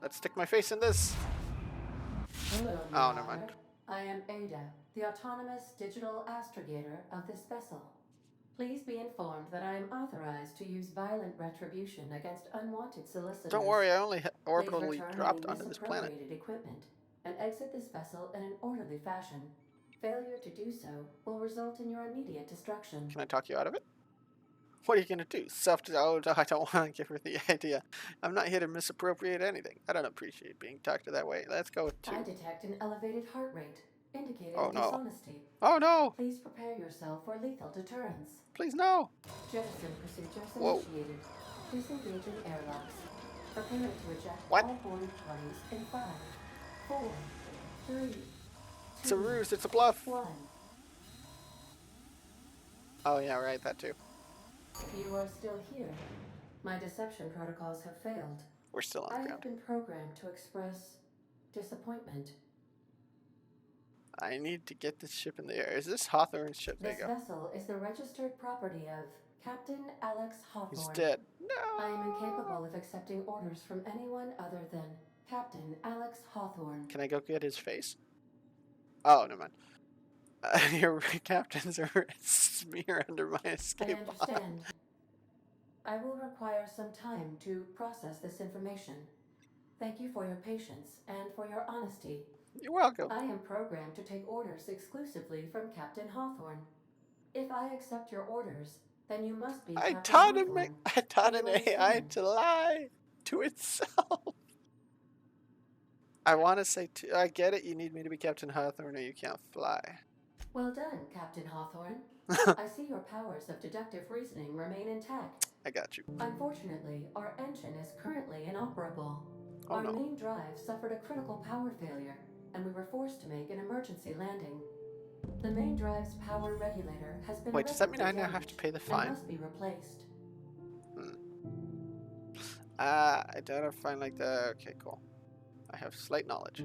Let's stick my face in this. Hello, Oh, never mind. Marauder. I am Ada, the autonomous digital astrogator of this vessel. Please be informed that I am authorized to use violent retribution against unwanted solicitors. Don't worry, I only Please orbitally return dropped any onto this planet. misappropriated equipment and exit this vessel in an orderly fashion. Failure to do so will result in your immediate destruction. Can I talk you out of it? What are you going to do? Oh, I don't want to give her the idea. I'm not here to misappropriate anything. I don't appreciate being talked to that way. Let's go with 2. I detect an elevated heart rate, indicating Oh, no. dishonesty. Oh, no! Please prepare yourself for lethal deterrence. Please, no! Jettison procedures Whoa. initiated. Disengaging airlocks. Prepare to eject What? all boarding parties in 5, 4, 3, 2, It's a ruse. It's a bluff. 1. Oh, yeah, right. That too. You are still here. My deception protocols have failed. We're still on I the have ground. been programmed to express disappointment. I need to get this ship in the air. Is this Hawthorne's ship? There This you go. vessel is the registered property of Captain Alex Hawthorne. He's dead. No! I am incapable of accepting orders from anyone other than Captain Alex Hawthorne. Can I go get his face? Oh, never mind. Your captains are a smear under my I escape pod. understand. I will require some time to process this information. Thank you for your patience and for your honesty. You're welcome. I am programmed to take orders exclusively from Captain Hawthorne. If I accept your orders, then you must be I Captain taught Hawthorne. I taught Do an you AI understand? to lie to itself. I want to say, I get it. You need me to be Captain Hawthorne or you can't fly. Well done, Captain Hawthorne. I see your powers of deductive reasoning remain intact. I got you. Unfortunately, our engine is currently inoperable. Oh, Our no. main drive suffered a critical power failure, and we were forced to make an emergency landing. The main drive's power regulator has been Wait, does that mean I now irreparably have to damaged pay the and fine? must be replaced. Identifying like the... Okay, cool. I have slight knowledge.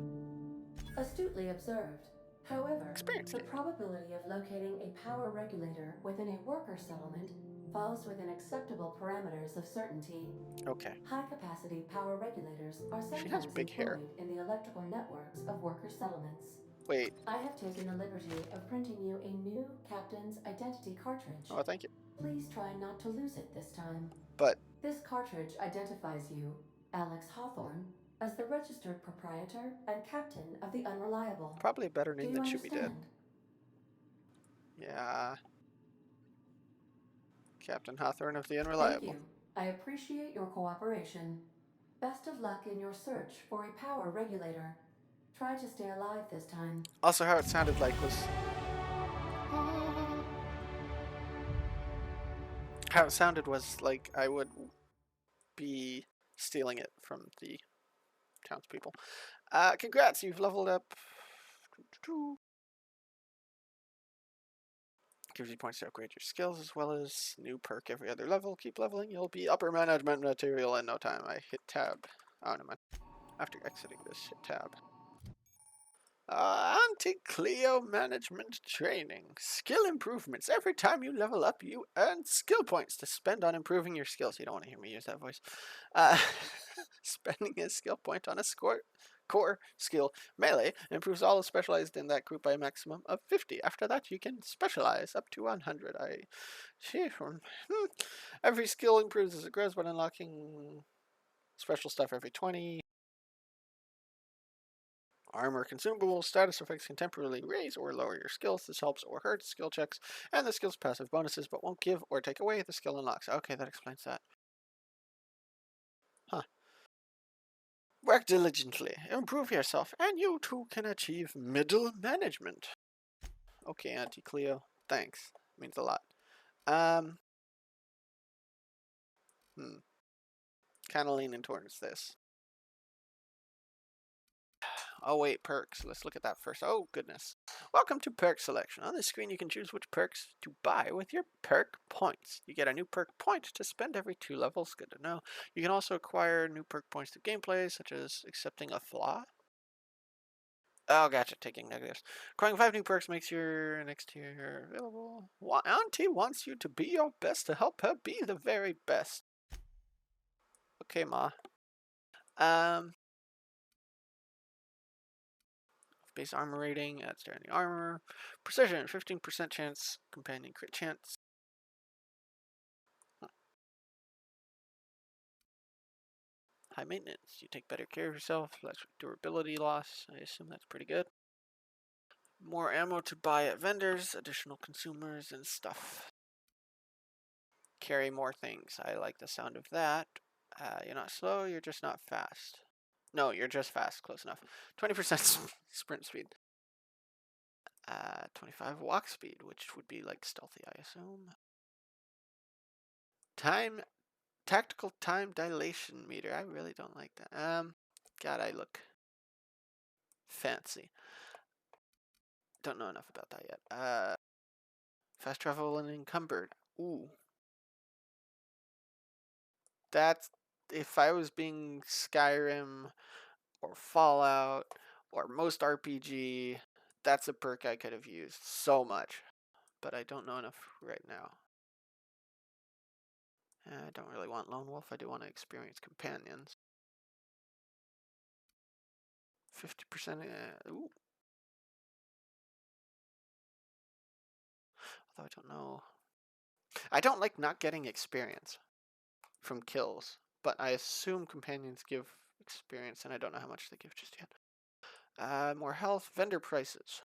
Astutely observed. However, Experience the gain. probability of locating a power regulator within a worker settlement falls within acceptable parameters of certainty. Okay. High-capacity power regulators are She has sometimes big hair. employed in the electrical networks of worker settlements. Wait. I have taken the liberty of printing you a new Captain's Identity cartridge. Oh, thank you. Please try not to lose it this time. But This cartridge identifies you, Alex Hawthorne, as the registered proprietor and captain of the Unreliable. probably a better Do name you than Shoot Me Dead. understand? Yeah. Captain Hawthorne of the Thank Unreliable. you. I appreciate your cooperation. Best of luck in your search for a power regulator. Try to stay alive this time. Also, how it sounded like was... How it sounded was like I would be stealing it from the townspeople. Congrats, you've leveled up. Gives you points to upgrade your skills as well as new perk every other level. Keep leveling, you'll be upper management material in no time. I hit tab. Oh, no, man. After exiting this, hit tab. Anti-Cleo management training. Skill improvements. Every time you level up, you earn skill points to spend on improving your skills. You don't want to hear me use that voice. Spending a skill point on a core skill melee improves all specialized in that group by a maximum of 50. After that, you can specialize up to 100. Every skill improves as it grows, but unlocking special stuff every 20. Armor consumables, status effects can temporarily raise or lower your skills. This helps or hurts skill checks and the skill's passive bonuses, but won't give or take away the skill unlocks. Okay, that explains that. Huh. Work diligently, improve yourself, and you too can achieve middle management. Okay, Auntie Cleo, thanks. Means a lot. Kind of leaning towards this. Oh wait, perks. Let's look at that first. Oh goodness. Welcome to perk selection. On this screen you can choose which perks to buy with your perk points. You get a new perk point to spend every 2 levels. Good to know. You can also acquire new perk points to gameplay, such as accepting a flaw. Oh, gotcha. Taking negatives. Acquiring 5 new perks makes your next tier available. Auntie wants you to be your best to help her be the very best. Okay, Ma. Base armor rating, adds to any armor. Precision, 15% chance, companion crit chance. High maintenance, you take better care of yourself, less durability loss. I assume that's pretty good. More ammo to buy at vendors, additional consumers and stuff. Carry more things. I like the sound of that. You're not slow, you're just not fast. No, you're just fast, close enough. 20% sprint speed. 25 walk speed, which would be like stealthy, I assume. Tactical time dilation meter. I really don't like that. God, I look fancy. Don't know enough about that yet. Fast travel and encumbered. Ooh. That's, if I was being Skyrim or Fallout or most RPG, that's a perk I could have used so much. But I don't know enough right now. I don't really want Lone Wolf. I do want to experience companions. 50%. Ooh. Although I don't know. I don't like not getting experience from kills, but I assume companions give experience, and I don't know how much they give just yet. More health, vendor prices.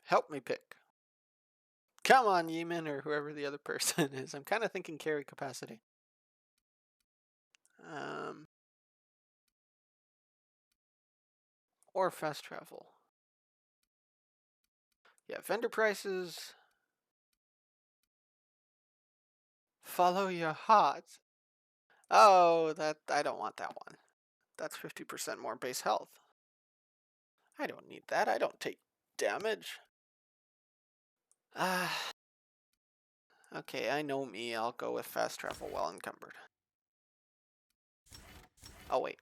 Help me pick. Come on, Yeeman, or whoever the other person is. I'm kind of thinking carry capacity. Or fast travel. Yeah, vendor prices. Follow your heart. Oh, that I don't want that one. That's 50% more base health. I don't need that. I don't take damage. Okay, I know me. I'll go with fast travel while encumbered. Oh, wait.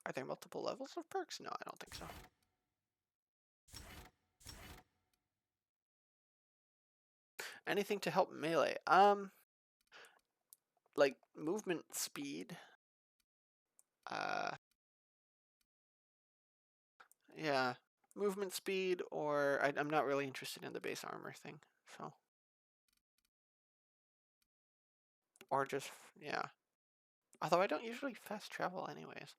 Are there multiple levels of perks? No, I don't think so. Anything to help melee? Like movement speed. Yeah. Movement speed, or I'm not really interested in the base armor thing, so. Or just, yeah. Although I don't usually fast travel anyways.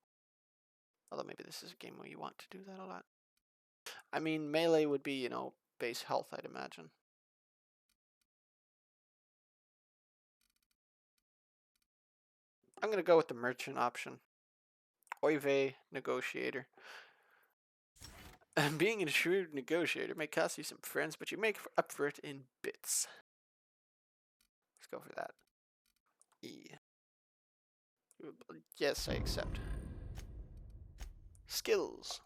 Although maybe this is a game where you want to do that a lot. I mean, melee would be, base health, I'd imagine. I'm going to go with the merchant option. Oive negotiator. Being a shrewd negotiator may cost you some friends, but you make up for it in bits. Let's go for that. E. Yes, I accept. Skills.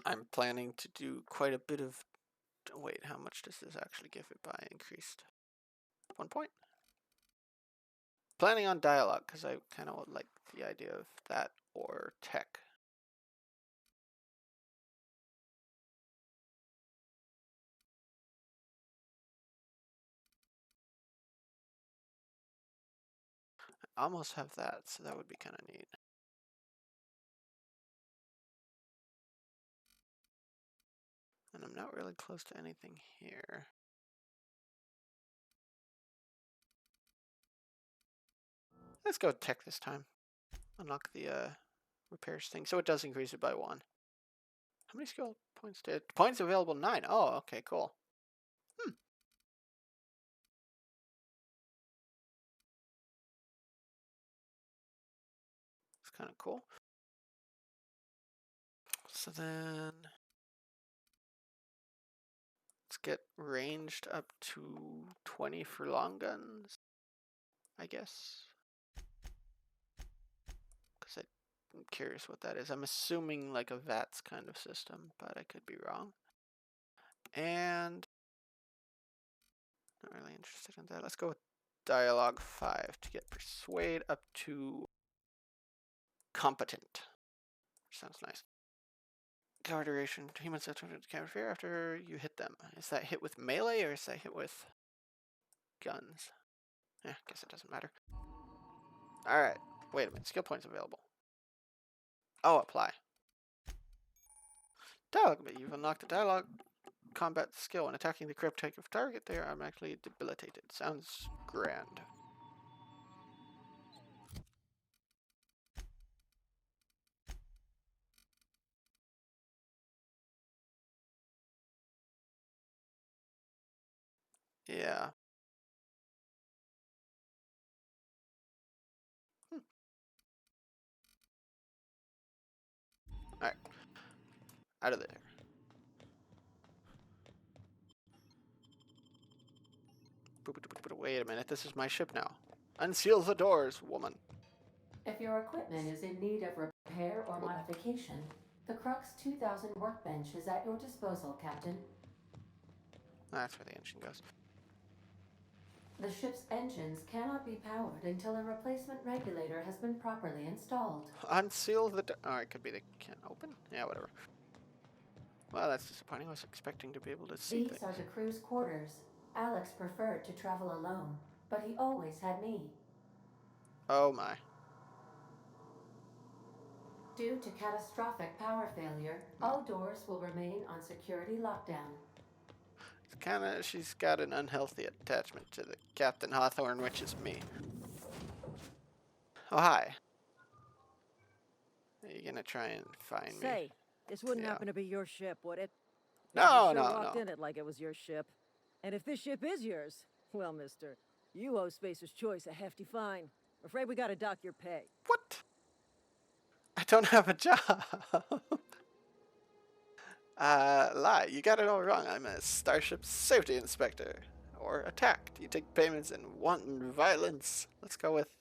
I'm planning to do quite a bit of... Wait, how much does this actually give it by increased? 1 point. Planning on dialogue, because I kind of like the idea of that, or tech. I almost have that, so that would be kind of neat. And I'm not really close to anything here. Let's go tech this time. Unlock the repairs thing. So it does increase it by 1. How many skill points did... Points available 9. Oh, okay, cool. It's kind of cool. So then... Let's get ranged up to 20 for long guns, I guess. Because I'm curious what that is. I'm assuming like a VATS kind of system, but I could be wrong. And not really interested in that. Let's go with dialogue 5 to get persuade up to competent. Sounds nice. Cover duration. Humans have to counter fear after you hit them. Is that hit with melee or is that hit with guns? Yeah, guess it doesn't matter. Alright. Wait a minute. Skill points available. Oh, apply. Dialogue. But you've unlocked a dialogue combat skill. When attacking the crypt type of target, they are automatically debilitated. Sounds grand. Yeah. Alright. Out of there. Wait a minute. This is my ship now. Unseal the doors, woman. If your equipment is in need of repair or modification, the Crux 2000 workbench is at your disposal, Captain. That's where the engine goes. The ship's engines cannot be powered until a replacement regulator has been properly installed. Unseal the door. Oh, it could be they can't open? Yeah, whatever. Well, that's disappointing. I was expecting to be able to see These things. are the crew's quarters. Alex preferred to travel alone, but he always had me. Oh my. Due to catastrophic power failure, all doors will remain on security lockdown. It's kinda, she's got an unhealthy attachment to the Captain Hawthorne, which is me. Oh, hi. Are you gonna try and find me? Say, this wouldn't Yeah. happen to be your ship, would it? No, You sure no, walked no. in it like it was your ship. And if this ship is yours, well, mister, you owe Spacer's Choice a hefty fine. I'm afraid we gotta dock your pay. What? I don't have a job. Lie. You got it all wrong. I'm a Starship Safety Inspector. Or attacked. You take payments in wanton violence. Let's go with...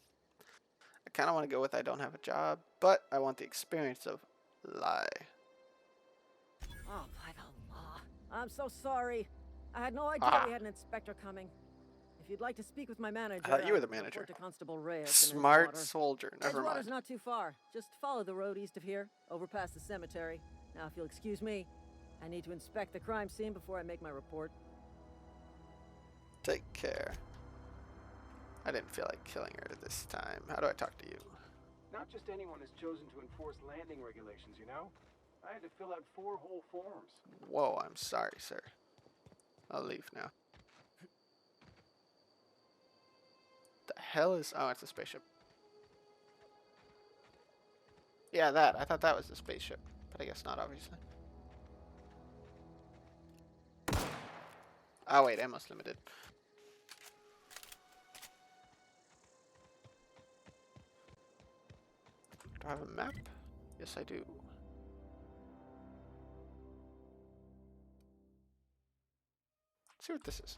I kind of want to go with I don't have a job, but I want the experience of lie. Oh, by the law. I'm so sorry. I had no idea we had an inspector coming. If you'd like to speak with my manager, I thought you were the I'd manager. report to Constable Reyes in Smart Edgewater. soldier. Never Edgewater's mind. not too far. Just follow the road east of here, over past the cemetery. Now, if you'll excuse me, I need to inspect the crime scene before I make my report. Take care. I didn't feel like killing her this time. How do I talk to you? Not just anyone has chosen to enforce landing regulations, you know? I had to fill out 4 whole forms. Whoa, I'm sorry, sir. I'll leave now. The hell is... Oh, it's a spaceship. Yeah, that. I thought that was a spaceship. But I guess not, obviously. Oh, wait, ammo's limited. Do I have a map? Yes, I do. Let's see what this is.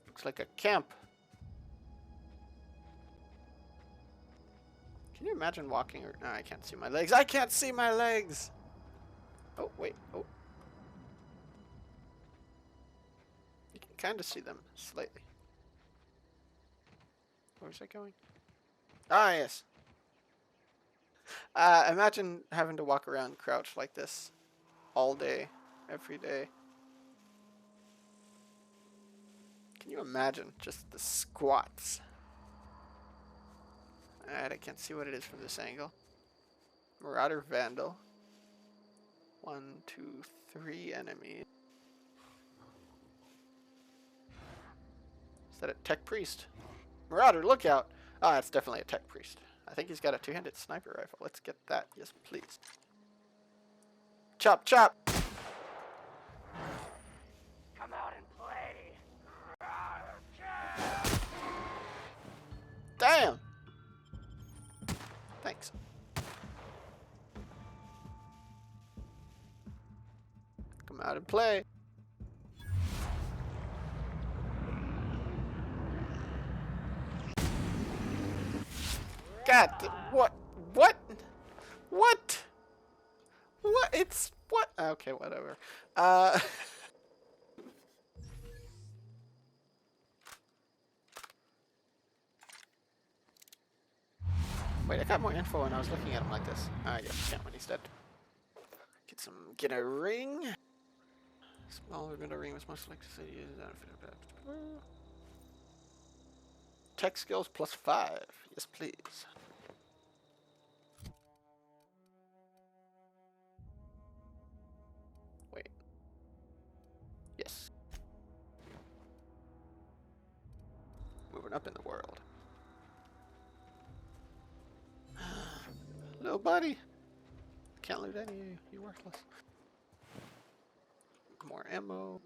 Looks like a camp. Can you imagine walking or... No, I can't see my legs. I can't see my legs! Oh, wait. Oh. You can kind of see them slightly. Where's that going? Ah, yes. Imagine having to walk around crouched like this all day, every day. Can you imagine just the squats? Alright, I can't see what it is from this angle. Marauder Vandal. 1, 2, 3 enemies. Is that a tech priest? Marauder, look out! Ah, it's definitely a tech priest. I think he's got a 2-handed sniper rifle. Let's get that. Yes, please. Chop, chop! Come out and play. Damn! Thanks. out and play. God, what? What? What? What? It's what? Okay, whatever. Wait, I got more info when I was looking at him like this. I guess I can't when he's dead. Get a ring. Smaller middle ring was most likely to use that. Tech skills +5. Yes, please. Wait. Yes. Moving up in the world. Little buddy. Can't loot any of you. You're worthless. More ammo.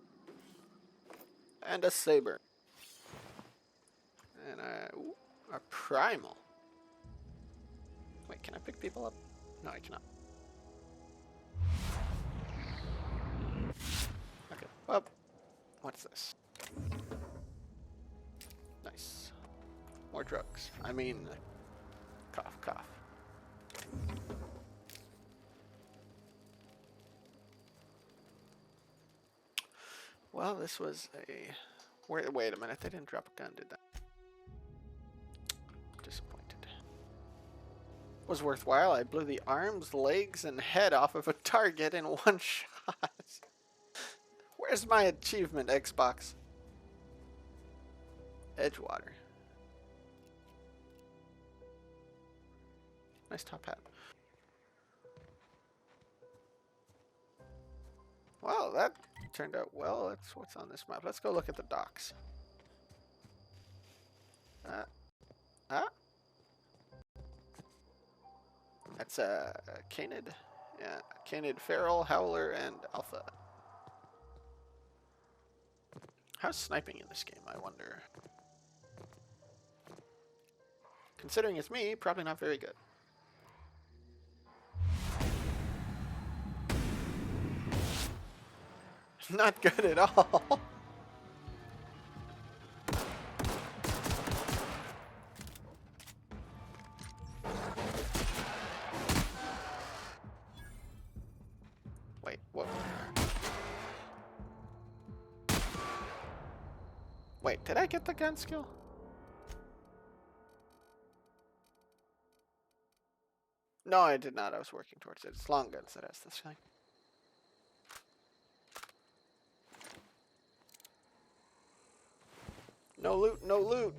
And a saber. And a primal. Wait, can I pick people up? No, I cannot. Okay. Well, what's this? Nice. More drugs. I mean, cough, cough. Well, this was a... Wait a minute, they didn't drop a gun, did they? Disappointed. Was worthwhile. I blew the arms, legs, and head off of a target in one shot. Where's my achievement, Xbox? Edgewater. Nice top hat. Well, that turned out well. That's what's on this map. Let's go look at the docks. That's Canid. Yeah, Canid, Feral, Howler, and Alpha. How's sniping in this game, I wonder? Considering it's me, probably not very good. Not good at all. Wait, what? Wait, did I get the gun skill? No, I did not. I was working towards it. It's long guns that has this thing. No loot, no loot.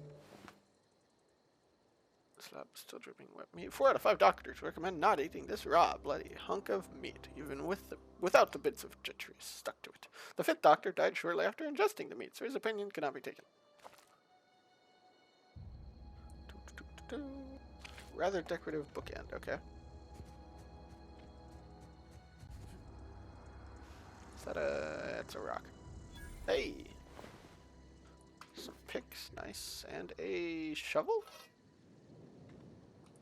Slab still dripping wet meat. 4 out of 5 doctors recommend not eating this raw, bloody hunk of meat, even without the bits of treachery stuck to it. The 5th doctor died shortly after ingesting the meat, so his opinion cannot be taken. Rather decorative bookend, okay. Is that it's a rock. Hey! Some picks, nice. And a shovel?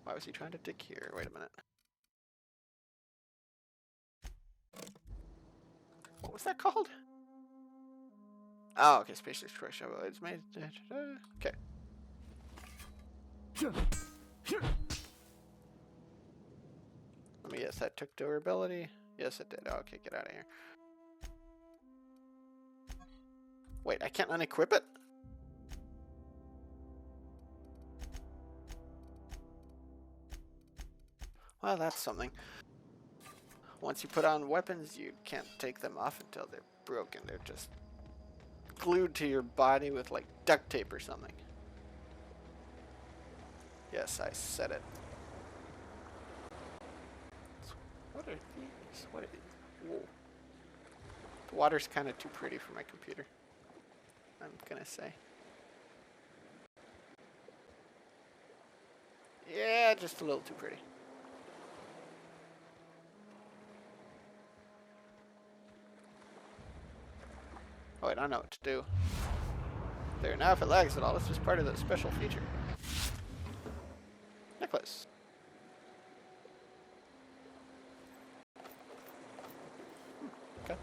Why was he trying to dig here? Wait a minute. What was that called? Oh, okay, Space Destroyer shovel. It's made... Okay. Let me guess, that took durability? Yes, it did. Oh, okay, get out of here. Wait, I can't unequip it? Well, that's something. Once you put on weapons, you can't take them off until they're broken. They're just glued to your body with, like, duct tape or something. Yes, I said it. What are these? What are these? Whoa. The water's kind of too pretty for my computer, I'm gonna say. Yeah, just a little too pretty. Oh, wait, I know what to do. There, now if it lags at all, it's just part of the special feature. Necklace. Okay.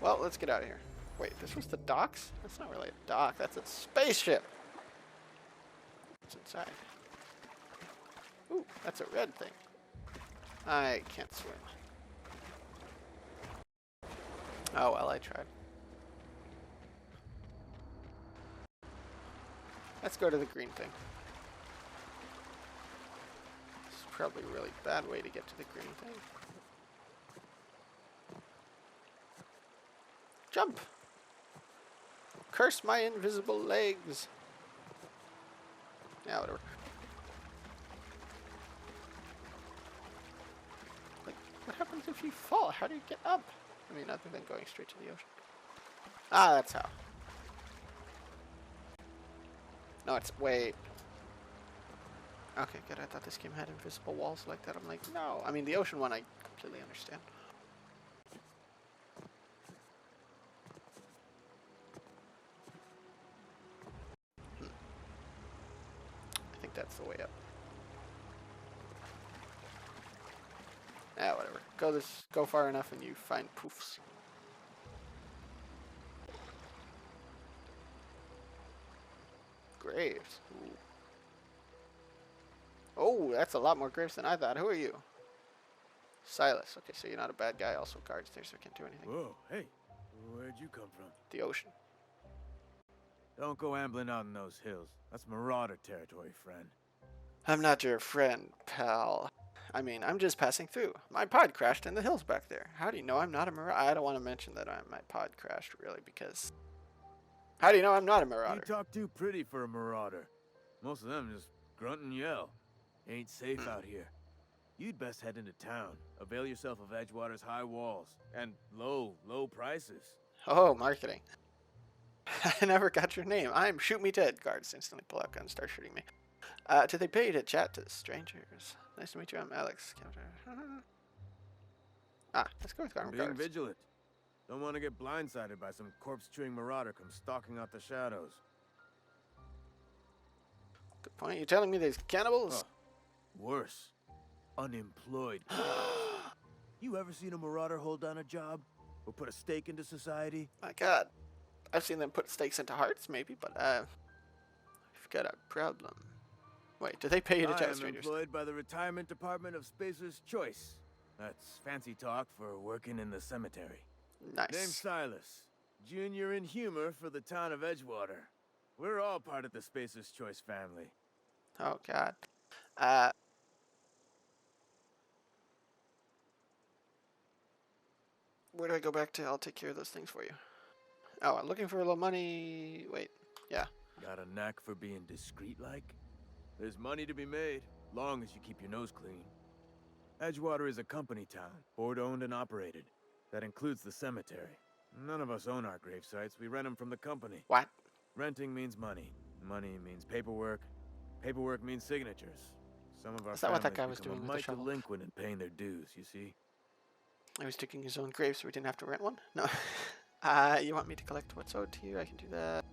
Well, let's get out of here. Wait, this was the docks? That's not really a dock. That's a spaceship. What's inside? Ooh, that's a red thing. I can't swim. Oh, well, I tried. Let's go to the green thing. This is probably a really bad way to get to the green thing. Jump! Curse my invisible legs! Yeah, whatever. Like, what happens if you fall? How do you get up? I mean, other than going straight to the ocean. Ah, that's how. No, it's... wait. Okay, good. I thought this game had invisible walls like that. I'm like, no. I mean, the ocean one I completely understand. I think that's the way up. Ah, whatever. Go far enough and you find poofs. Graves. Ooh. Oh, that's a lot more graves than I thought. Who are you? Silas. Okay, so you're not a bad guy. Also guards there, so I can't do anything. Whoa, hey. Where'd you come from? The ocean. Don't go ambling out in those hills. That's marauder territory, friend. I'm not your friend, pal. I mean, I'm just passing through. My pod crashed in the hills back there. How do you know I'm not a marauder? I don't want to mention that my pod crashed, really, because... How do you know I'm not a marauder? You talk too pretty for a marauder. Most of them just grunt and yell. Ain't safe out here. You'd best head into town. Avail yourself of Edgewater's high walls. And low prices. Oh, marketing. I never got your name. I'm Shoot Me Dead. Guards instantly pull out guns and start shooting me. Did they pay you to chat to strangers? Nice to meet you. I'm Alex. Let's go with armed Being guards. vigilant. Don't want to get blindsided by some corpse-chewing marauder come stalking out the shadows. Good point. You telling me there's cannibals? Worse. Unemployed. You ever seen a marauder hold down a job? Or put a stake into society? My God. I've seen them put stakes into hearts, maybe, but I've got a problem. Wait, do they pay you to chat with strangers? I am employed by the Retirement Department of Spacer's Choice. That's fancy talk for working in the cemetery. Nice. Name's Silas. Junior in humor for the town of Edgewater. We're all part of the Spacer's Choice family. Oh, God. Where do I go back to? I'll take care of those things for you. Oh, I'm looking for a little money. Wait. Yeah. Got a knack for being discreet-like? There's money to be made, long as you keep your nose clean. Edgewater is a company town, board-owned and operated. That includes the cemetery. None of us own our grave sites. We rent them from the company. What? Renting means money. Money means paperwork. Paperwork means signatures. Some of our Is that what that guy families was doing become with the shovel? delinquent in paying their dues, you see? He was digging his own grave so we didn't have to rent one? No. You want me to collect what's owed to you? I can do that.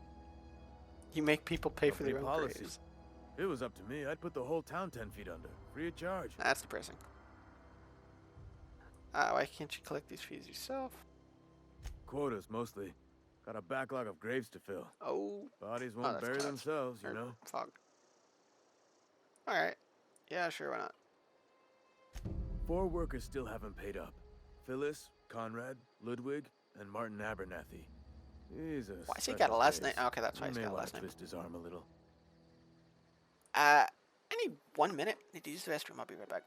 You make people pay for their own graves. If it was up to me, I'd put the whole town 10 feet under, free of charge. That's depressing. Why can't you collect these fees yourself? Quotas, mostly. Got a backlog of graves to fill. Oh. Bodies won't bury themselves, you know? Fog. Alright. Yeah, sure, why not? 4 workers still haven't paid up. Phyllis, Conrad, Ludwig, and Martin Abernathy. He's a Why's he got a last name? Okay, that's why he's got a last name. Twist his arm a little. I need 1 minute. I need to use the restroom. I'll be right back.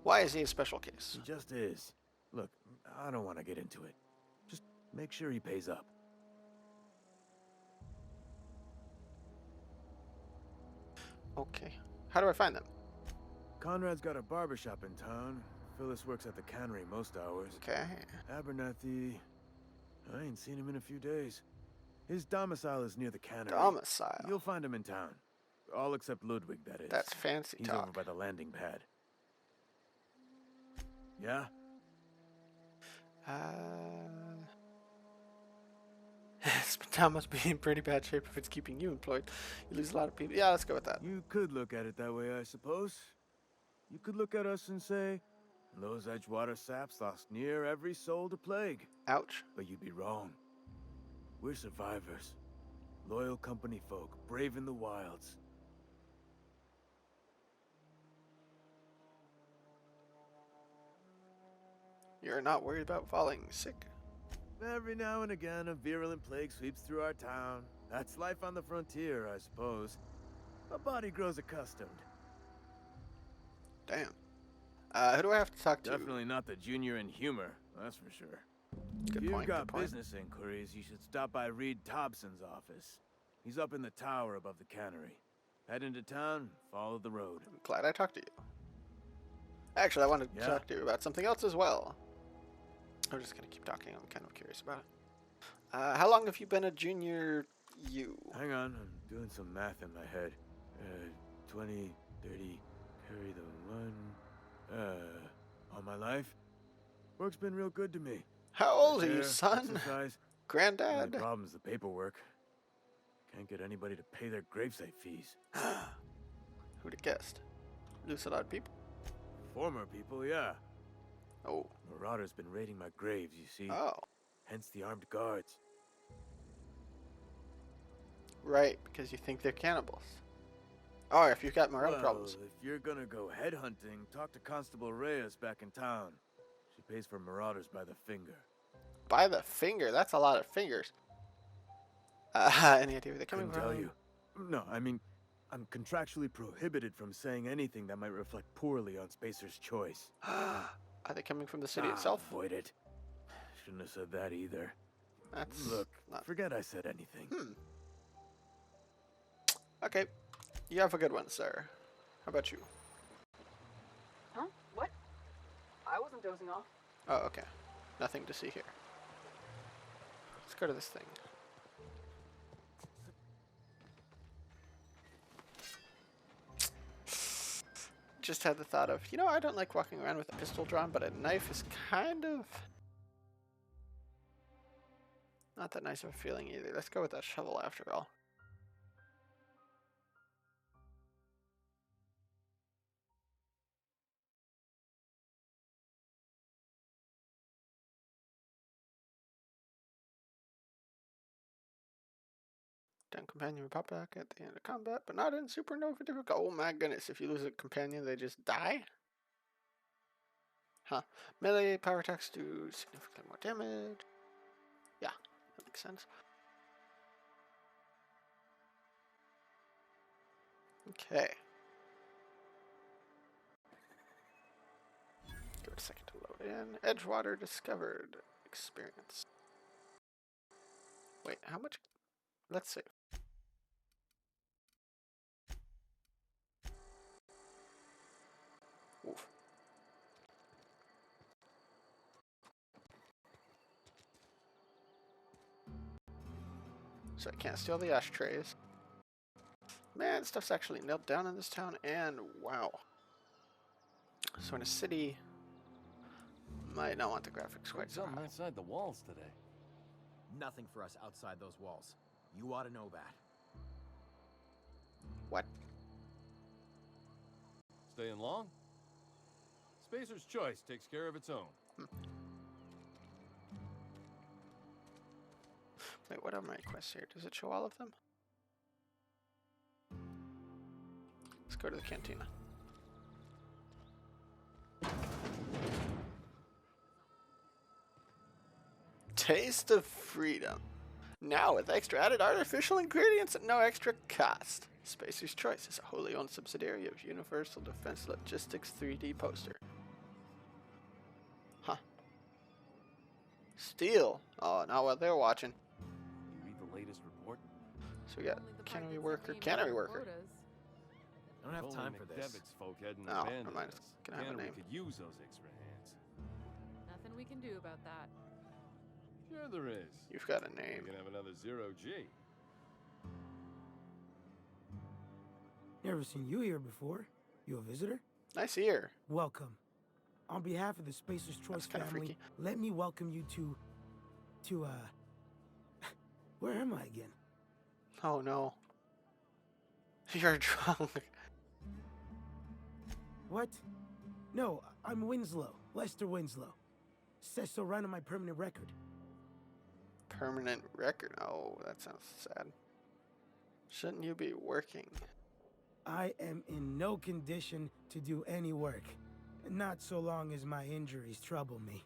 Why is he a special case? He just is. Look, I don't want to get into it. Just make sure he pays up. Okay. How do I find them? Conrad's got a barbershop in town. Phyllis works at the cannery most hours. Okay. Abernathy... I ain't seen him in a few days. His domicile is near the cannery. Domicile? You'll find him in town. All except Ludwig, that is. That's fancy He's talk. over by the landing pad. Yeah? This town must be in pretty bad shape if it's keeping you employed. You lose a lot of people. Yeah, let's go with that. You could look at it that way, I suppose. You could look at us and say, those Edgewater saps lost near every soul to plague. Ouch. But you'd be wrong. We're survivors. Loyal company folk, brave in the wilds. You're not worried about falling sick? Every now and again, a virulent plague sweeps through our town. That's life on the frontier, I suppose. A body grows accustomed. Damn. Who do I have to talk to? Definitely not the junior in humor, that's for sure. Good If you've point, got good point. business inquiries, you should stop by Reed Thompson's office. He's up in the tower above the cannery. Head into town, follow the road. I'm glad I talked to you. Actually, I wanted to Yeah? talk to you about something else as well. I'm just going to keep talking. I'm kind of curious about it. How long have you been a junior you? Hang on, I'm doing some math in my head. 20, 30, carry the 1. All my life. Work's been real good to me. How old are you, Hair, son? exercise. Granddad? Only problem's the paperwork. Can't get anybody to pay their gravesite fees. Who'd have guessed? Lose a lot of people? Former people, yeah. Oh. Marauders been raiding my graves, you see. Oh. Hence the armed guards. Right, because you think they're cannibals. Oh, if you've got morale Well, problems. if you're gonna go headhunting, talk to Constable Reyes back in town. She pays for marauders by the finger. By the finger? That's a lot of fingers. Any idea where they're coming Couldn't from? tell you. No, I mean, I'm contractually prohibited from saying anything that might reflect poorly on Spacer's choice. Are they coming from the city itself? Avoid it. Shouldn't have said that either. That's Look, not... forget I said anything. Okay. You have a good one, sir. How about you? Huh? What? I wasn't dozing off. Oh, okay. Nothing to see here. Let's go to this thing. Just had the thought of, you know, I don't like walking around with a pistol drawn, but a knife is kind of not that nice of a feeling either. Let's go with that shovel after all. Down companion will pop back at the end of combat, but not in supernova difficult. Oh my goodness, if you lose a companion, they just die? Huh. Melee power attacks do significantly more damage. Yeah, that makes sense. Okay. Give it a second to load in. Edgewater discovered. Experience. Wait, how much? Let's see. Oof. So I can't steal the ashtrays. Man, stuff's actually nailed down in this town, and wow. So in a city, might not want the graphics quite so Something high. outside the walls today. Nothing for us outside those walls. You ought to know that. What? Staying long? Spacer's choice takes care of its own. Wait, what are my quests here? Does it show all of them? Let's go to the cantina. Taste of freedom. Now with extra added artificial ingredients at no extra cost. Spacer's Choice is a wholly owned subsidiary of Universal Defense Logistics 3D Poster. Steal. Oh, not what they're watching. You read the latest report? So we got cannery worker, cannery worker. I don't have time for this. McDevitt's folk hadn't Oh, abandoned never mind. us. It's gonna have a Cannery name. could use those extra hands. Nothing we can do about that. Sure there is. You've got a We name. can have another 0G. Never seen you here before. You a visitor? Nice ear. Welcome. On behalf of the Spacer's Choice kinda family, freaky. let me welcome you to where am I again? Oh no. You're drunk. What? No, I'm Winslow. Lester Winslow. Says so right on my permanent record. Permanent record. Oh, that sounds sad. Shouldn't you be working? I am in no condition to do any work. Not so long as my injuries trouble me.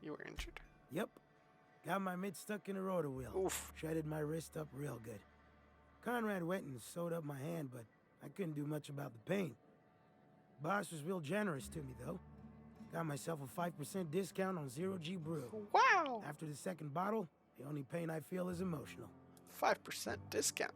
You were injured? Yep. Got my mid stuck in a rotor wheel. Oof. Shredded my wrist up real good. Conrad went and sewed up my hand, but I couldn't do much about the pain. Boss was real generous to me, though. Got myself a 5% discount on 0G brew. Wow! After the second bottle, the only pain I feel is emotional. 5% discount.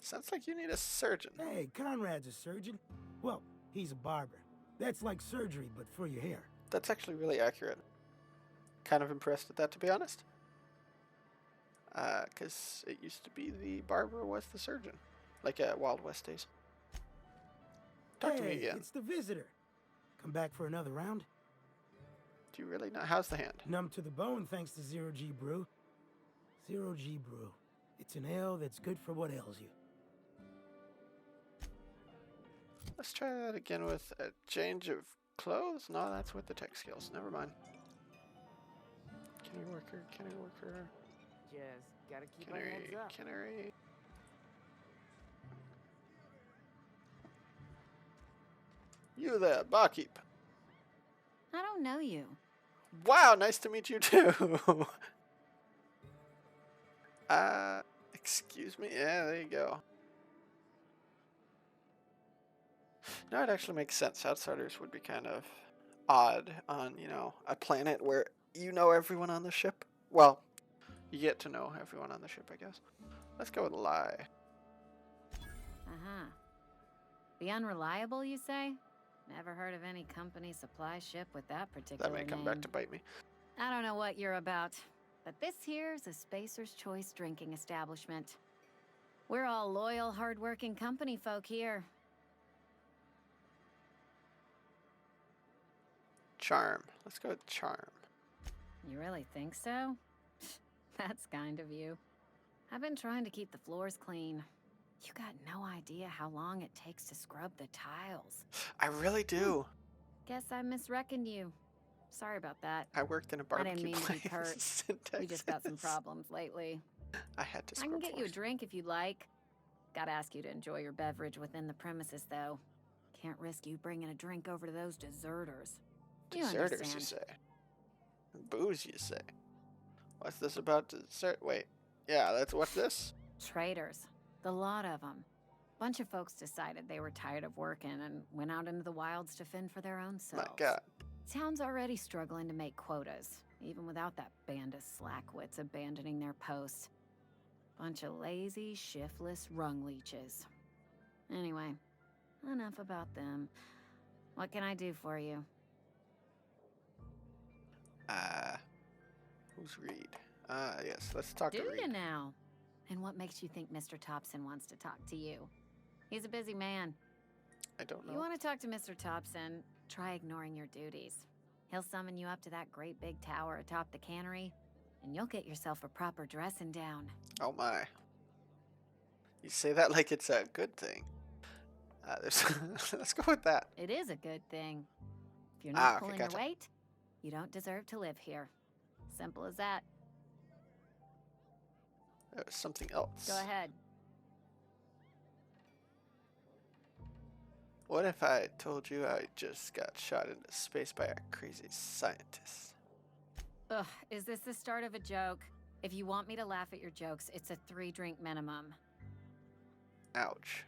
Sounds like you need a surgeon. Hey, Conrad's a surgeon. Well, he's a barber. That's like surgery, but for your hair. That's actually really accurate. Kind of impressed at that, to be honest. Because it used to be the barber was the surgeon. Like at Wild West days. Talk to me again. It's the visitor. Come back for another round? Do you really know? How's the hand? Numb to the bone thanks to 0G brew. 0G brew. It's an ale that's good for what ails you. Let's try that again with a change of clothes. No, that's with the tech skills. Never mind. Cannery worker, cannery worker. Just gotta keep our heads Cannery, up. cannery. You there, barkeep. I don't know you. Wow, nice to meet you too. Excuse me? Yeah, there you go. No, it actually makes sense. Outsiders would be kind of odd on, you know, a planet where you know everyone on the ship. Well, you get to know everyone on the ship, I guess. Let's go with lie. Uh-huh. Be unreliable, you say? Never heard of any company supply ship with that particular That may come name. back to bite me. I don't know what you're about, but this here's a Spacer's Choice drinking establishment. We're all loyal, hard-working company folk here. Charm. Let's go with charm. You really think so? That's kind of you. I've been trying to keep the floors clean. You got no idea how long it takes to scrub the tiles. I really do. Guess I misreckoned you. Sorry about that. I worked in a I didn't barbecue mean to be pert. place in Texas. We just got some problems lately. I had to I can scrub get you a floors. drink if you'd like. Gotta ask you to enjoy your beverage within the premises, though. Can't risk you bringing a drink over to those deserters. You Deserters, you understand. say. Booze, you say. What's this about dessert? Wait. Yeah, what's this? Traitors. The lot of them. Bunch of folks decided they were tired of working and went out into the wilds to fend for their own selves. My God. Town's already struggling to make quotas, even without that band of slackwits abandoning their posts. Bunch of lazy, shiftless rung leeches. Anyway, enough about them. What can I do for you? Who's Reed? Yes, let's talk Do to Reed. you now? And what makes you think Mr. Thompson wants to talk to you? He's a busy man. I don't know. You want to talk to Mr. Thompson, try ignoring your duties. He'll summon you up to that great big tower atop the cannery, and you'll get yourself a proper dressing down. Oh my. You say that like it's a good thing. Let's go with that. It is a good thing. If you're not Okay, pulling gotcha. your weight, you don't deserve to live here. Simple as that. Something else. Go ahead. What if I told you I just got shot into space by a crazy scientist? Ugh, is this the start of a joke? If you want me to laugh at your jokes, it's a 3-drink minimum. Ouch.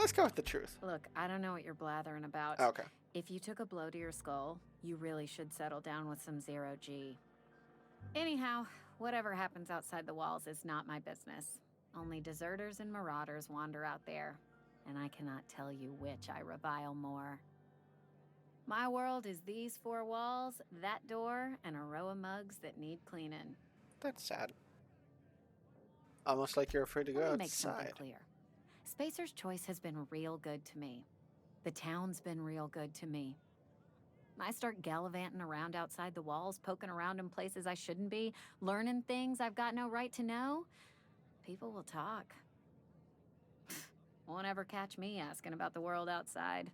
Let's go with the truth. Look, I don't know what you're blathering about. Okay. If you took a blow to your skull, you really should settle down with some zero-G. Anyhow, whatever happens outside the walls is not my business. Only deserters and marauders wander out there, and I cannot tell you which I revile more. My world is these four walls, that door, and a row of mugs that need cleaning. That's sad. Almost like you're afraid to go Let me make something outside. clear. Spacer's Choice has been real good to me. The town's been real good to me. I start gallivanting around outside the walls, poking around in places I shouldn't be, learning things I've got no right to know. People will talk. Won't ever catch me asking about the world outside.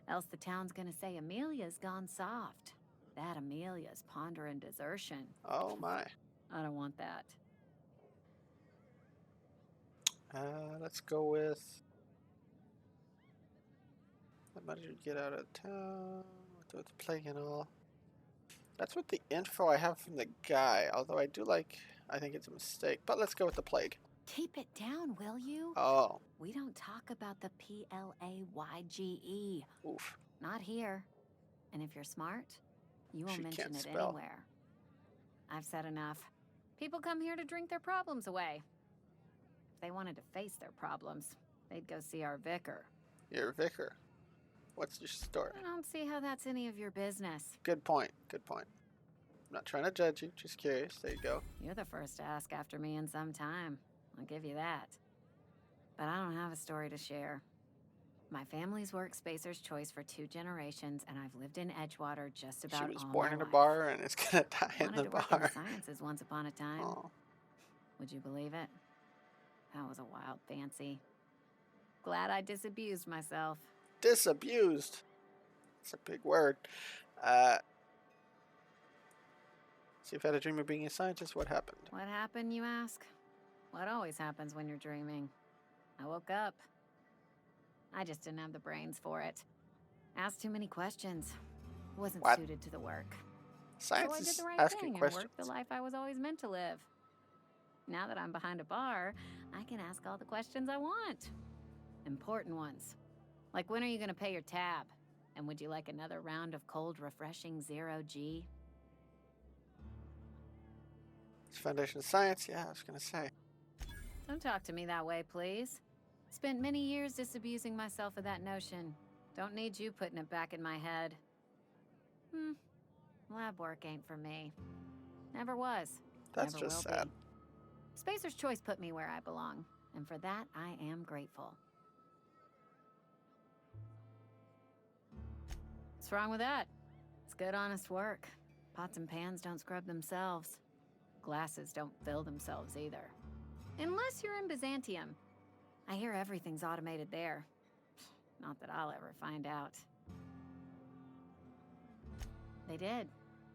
Else the town's gonna say Amelia's gone soft. That Amelia's pondering desertion. Oh my. I don't want that. Let's go with... How much did you get out of town? With the plague and all. That's what the info I have from the guy. Although I do like... I think it's a mistake. But let's go with the plague. Keep it down, will you? Oh. We don't talk about the PLAYGE. Oof. Not here. And if you're smart, you won't She mention can't it spell. anywhere. I've said enough. People come here to drink their problems away. If they wanted to face their problems, they'd go see our vicar. Your vicar. What's your story? I don't see how that's any of your business. Good point. Good point. I'm not trying to judge you. Just curious. There you go. You're the first to ask after me in some time. I'll give you that. But I don't have a story to share. My family's worked Spacer's Choice for 2 generations, and I've lived in Edgewater just about all my life. She was born in a bar and is gonna die in the Wanted to work in the bar. sciences once upon a time. Oh. Would you believe it? That was a wild fancy. Glad I disabused myself. Disabused. It's a big word. See, if I had a dream of being a scientist, what happened? What happened, you ask? What always happens when you're dreaming? I woke up. I just didn't have the brains for it. Asked too many questions. Wasn't What? suited to the work. Science So I did is the right asking thing and questions. worked the life I was always meant to live. Now that I'm behind a bar, I can ask all the questions I want. Important ones. Like, when are you gonna pay your tab? And would you like another round of cold, refreshing zero-G? It's foundation of science. Yeah, I was gonna say. Don't talk to me that way, please. Spent many years disabusing myself of that notion. Don't need you putting it back in my head. Lab work ain't for me. Never was. That's Never just will sad. be. Spacer's Choice put me where I belong, and for that I am grateful. What's wrong with that? It's good, honest work. Pots and pans don't scrub themselves. Glasses don't fill themselves either. Unless you're in Byzantium. I hear everything's automated there. Not that I'll ever find out. They did.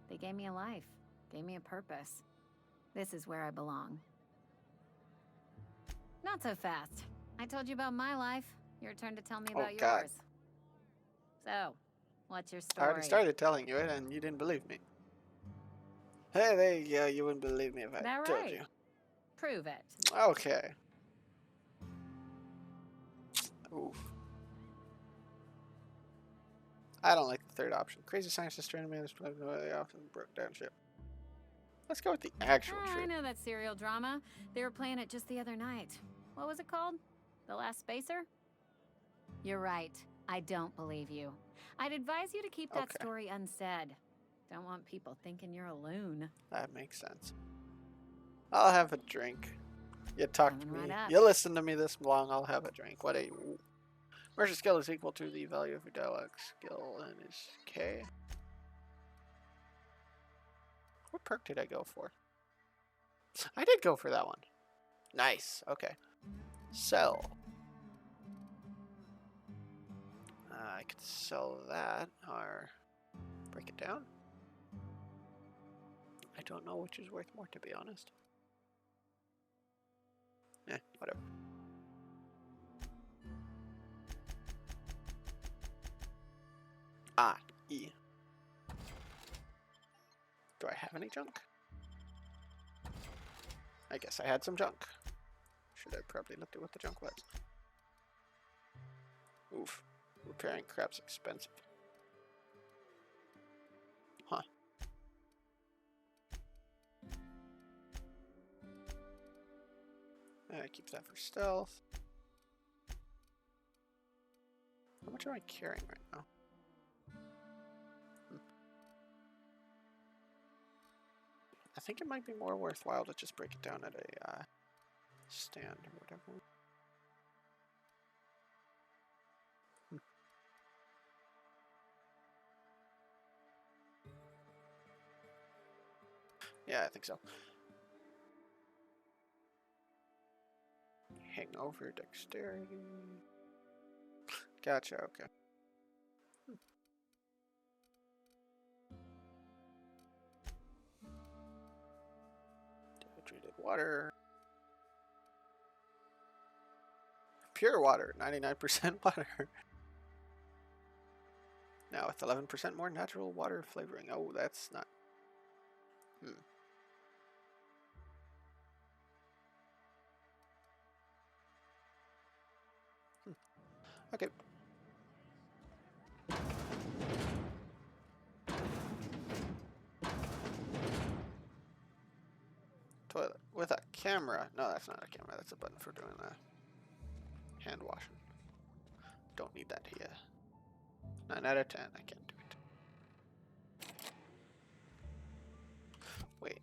They gave me a life. Gave me a purpose. This is where I belong. Not so fast. I told you about my life. Your turn to tell me about God. yours. So, what's your I story? already started telling you it, and you didn't believe me. Hey, there you go. You wouldn't believe me if I That told right? you. Prove it. Okay. Oof. I don't like the third option. Crazy scientist stranded man is often broke down ship. Let's go with the actual I ship. know that serial drama. They were playing it just the other night. What was it called? The Last Spacer? You're right. I don't believe you. I'd advise you to keep that Okay. story unsaid. Don't want people thinking you're a loon. That makes sense. I'll have a drink. You talk to Coming me. right up. You listen to me this long, I'll have a drink. What a... Merger skill is equal to the value of your dialogue skill and is K. What perk did I go for? I did go for that one. Nice. Okay. Sell. I could sell that or break it down. I don't know which is worth more, to be honest. Whatever. E. Do I have any junk? I guess I had some junk. Should have probably looked at what the junk was. Oof. Repairing crap's expensive. Huh. And I keep that for stealth. How much am I carrying right now? I think it might be more worthwhile to just break it down at a stand or whatever. Yeah, I think so. Hangover, dexterity. Gotcha, okay. Treated water. Pure water, 99% water. Now with 11% more natural water flavoring. Oh, that's not... Okay. Toilet with a camera. No, that's not a camera. That's a button for doing hand washing. Don't need that here. 9 out of 10. I can't do it. Wait.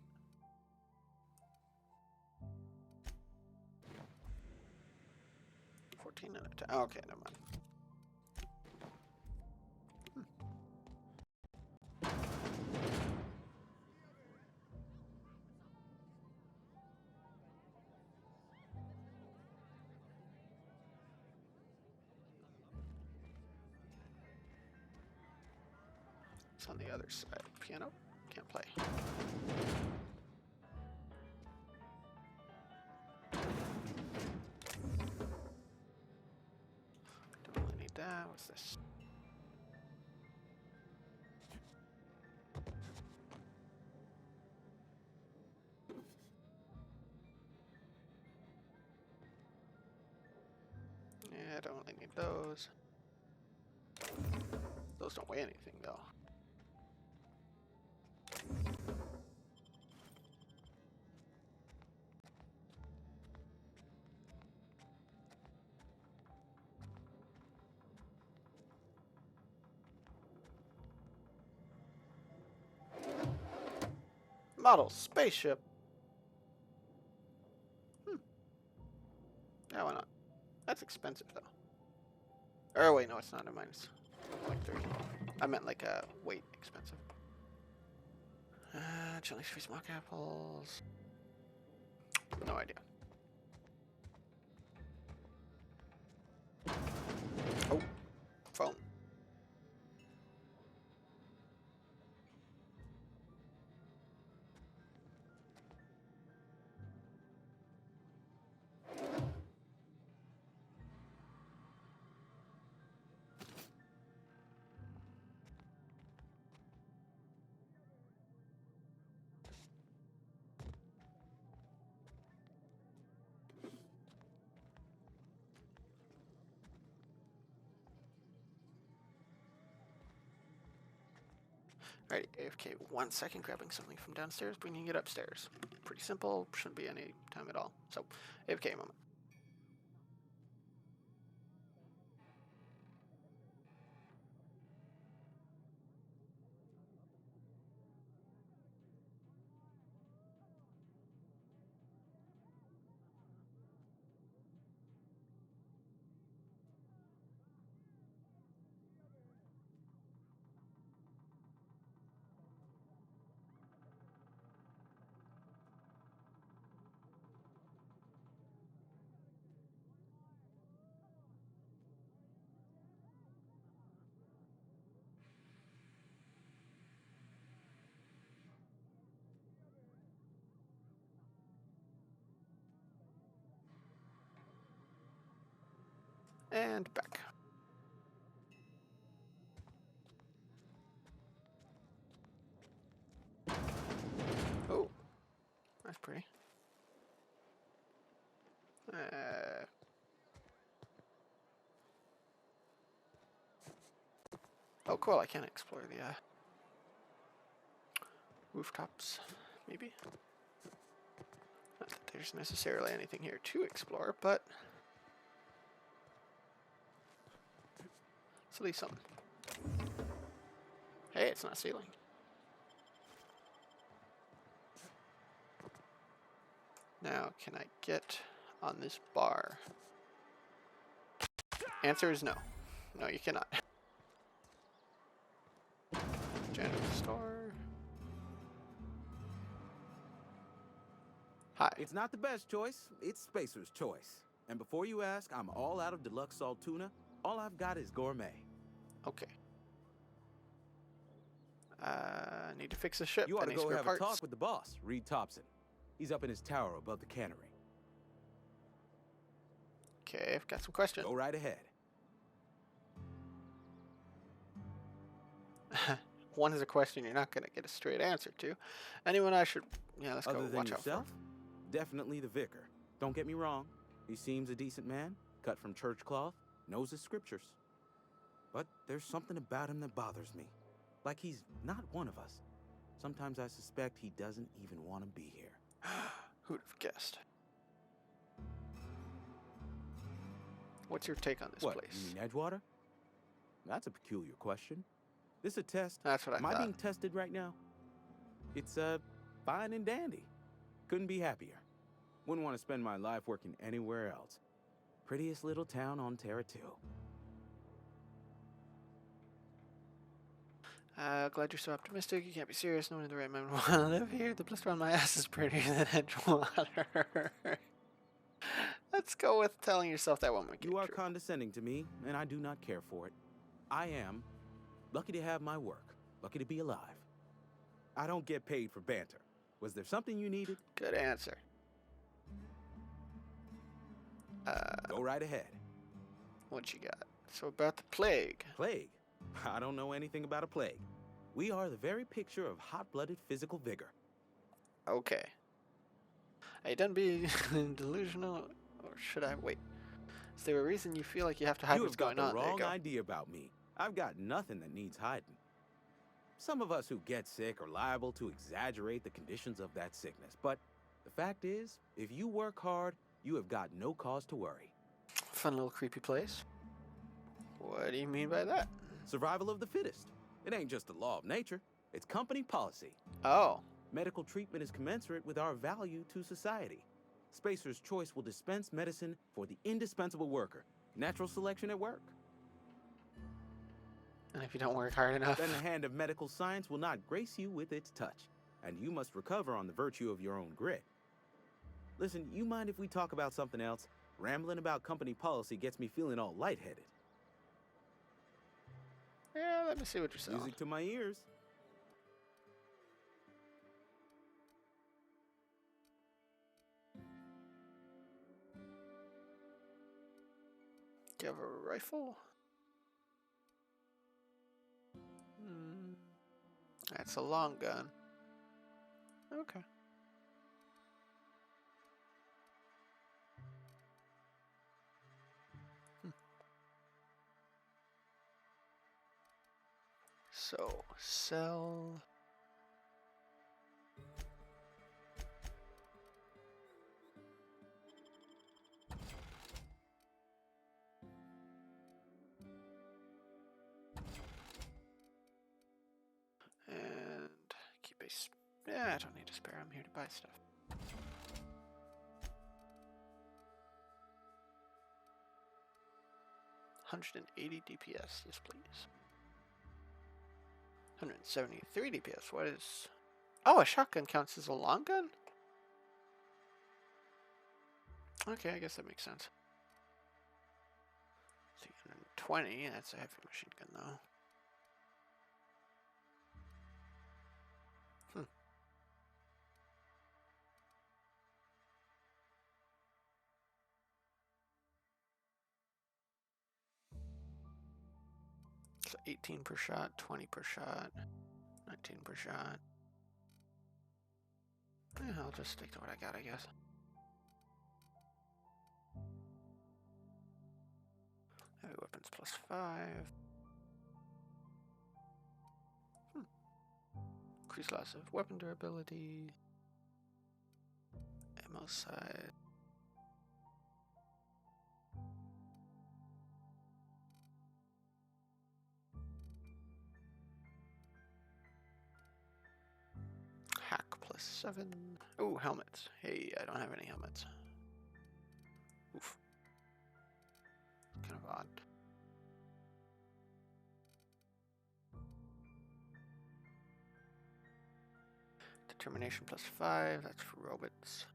Out of 10. Oh, okay, never mind. It's on the other side. Piano? Can't play. Don't really need that. What's this? Yeah, I don't really need those. Those don't weigh anything, though. Model spaceship. Yeah, why not? That's expensive, though. Or wait, no, it's not. A minus like 30. I meant like weight expensive. Chili sweet mock apples. No idea. Oh, phone. Alright, AFK 1 second, grabbing something from downstairs, bringing it upstairs. Pretty simple, shouldn't be any time at all. So, AFK moment. And back. Oh, that's pretty. cool. I can explore the rooftops, maybe. Not that there's necessarily anything here to explore, but it's at least something. Hey, it's not ceiling. Now, can I get on this bar? Answer is no. No, you cannot. Janitor store. Hi. It's not the best choice. It's Spacer's choice. And before you ask, I'm all out of deluxe salt tuna. All I've got is gourmet. Okay. Need to fix the ship. You ought to go have parts. a talk with the boss, Reed Thompson. He's up in his tower above the cannery. Okay, I've got some questions. Go right ahead. One is a question you're not going to get a straight answer to. Anyone I should... Yeah, let's Other go than watch yourself, out for. definitely the vicar. Don't get me wrong. He seems a decent man, cut from church cloth, knows his scriptures. But there's something about him that bothers me. Like he's not one of us. Sometimes I suspect he doesn't even want to be here. Who'd have guessed? What's your take on this What, place? you mean Edgewater? That's a peculiar question. This a test? That's what I thought. Am I being tested right now? It's, fine and dandy. Couldn't be happier. Wouldn't want to spend my life working anywhere else. Prettiest little town on Terra 2. Glad you're so optimistic. You can't be serious. No one in the right mind would want to live here. The blister on my ass is prettier than Edgewater. Let's go with telling yourself that one. You are condescending to me, and I do not care for it. I am lucky to have my work. Lucky to be alive. I don't get paid for banter. Was there something you needed? Good answer. Go right ahead. What you got? So about the plague. Plague? I don't know anything about a plague. We are the very picture of hot-blooded physical vigor. Okay. Are you done being delusional, or should I wait? Is there a reason you feel like you have to hide what's going on? You have got the wrong idea about me. I've got nothing that needs hiding. Some of us who get sick are liable to exaggerate the conditions of that sickness, but the fact is, if you work hard, you have got no cause to worry. Fun little creepy place. What do you mean by that? Survival of the fittest. It ain't just a law of nature, it's company policy. Oh. Medical treatment is commensurate with our value to society. Spacer's Choice will dispense medicine for the indispensable worker. Natural selection at work. And if you don't work hard enough? Then the hand of medical science will not grace you with its touch, and you must recover on the virtue of your own grit. Listen, you mind if we talk about something else? Rambling about company policy gets me feeling all lightheaded. Yeah, let me see what you're saying. Music to my ears. Do you have a rifle? That's a long gun. Okay. So, sell. And keep a... Yeah, I don't need a spare. I'm here to buy stuff. $180 DPS. Yes, please. 173 DPS. What is... Oh, a shotgun counts as a long gun? Okay, I guess that makes sense. 320. That's a heavy machine gun, though. So 18 per shot, 20 per shot, 19 per shot. Yeah, I'll just stick to what I got, I guess. Heavy weapons plus 5. Increase loss of weapon durability. Ammo size. Hack +7. Oh, helmets. Hey, I don't have any helmets. Oof. Kind of odd. Determination +5. That's for robots.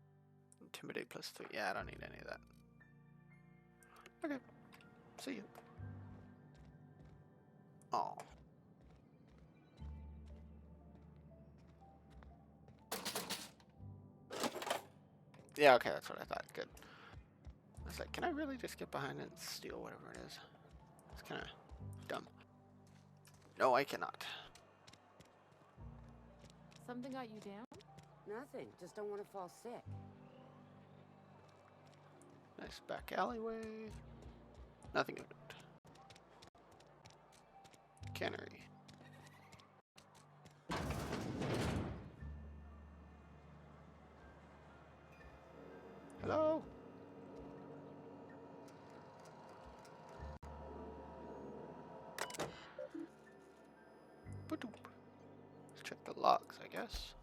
Intimidate +3. Yeah, I don't need any of that. Okay. See you. Oh. Yeah, okay, that's what I thought. Good. I was like, can I really just get behind it and steal whatever it is? It's kind of dumb. No, I cannot. Something got you down? Nothing. Just don't want to fall sick. Nice back alleyway. Nothing of note. Cannery. Hello? Let's check the logs, I guess.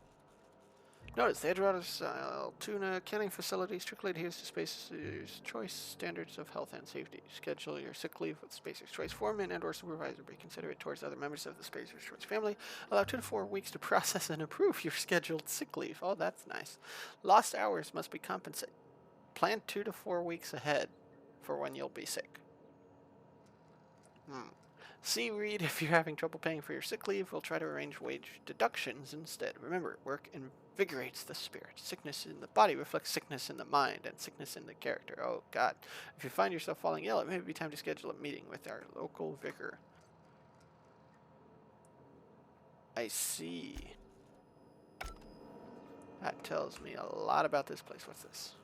Notice the Edgewater style tuna canning facility strictly adheres to Spacer's Choice standards of health and safety. Schedule your sick leave with Spacer's Choice foreman and/or supervisor. Be considerate towards other members of the Spacer's Choice family. Allow 2 to 4 weeks to process and approve your scheduled sick leave. Oh, that's nice. Lost hours must be compensated. Plan 2 to 4 weeks ahead for when you'll be sick. See Reed if you're having trouble paying for your sick leave. We'll try to arrange wage deductions instead. Remember, work invigorates the spirit. Sickness in the body reflects sickness in the mind and sickness in the character. Oh, God. If you find yourself falling ill, it may be time to schedule a meeting with our local vicar. I see. That tells me a lot about this place. What's this?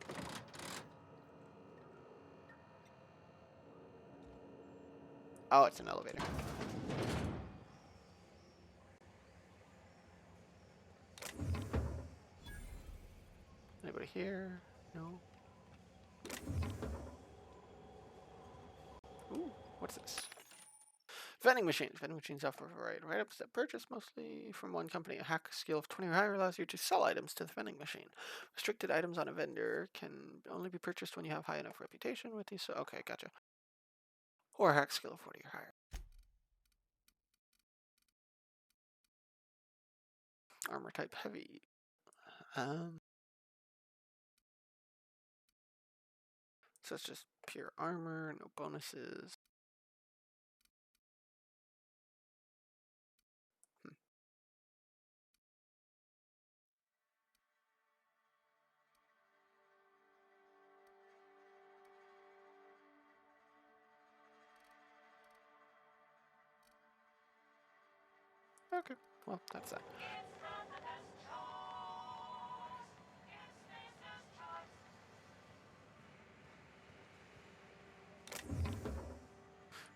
Oh, it's an elevator. Anybody here? No. Ooh, what's this? Vending machines. Vending machines offer a variety of items that purchase mostly from one company. A hack skill of 20 or higher allows you to sell items to the vending machine. Restricted items on a vendor can only be purchased when you have high enough reputation with these. So, okay, gotcha. Or a hack skill of 40 or higher. Armor type heavy. So it's just pure armor, no bonuses. Okay, well, that's that.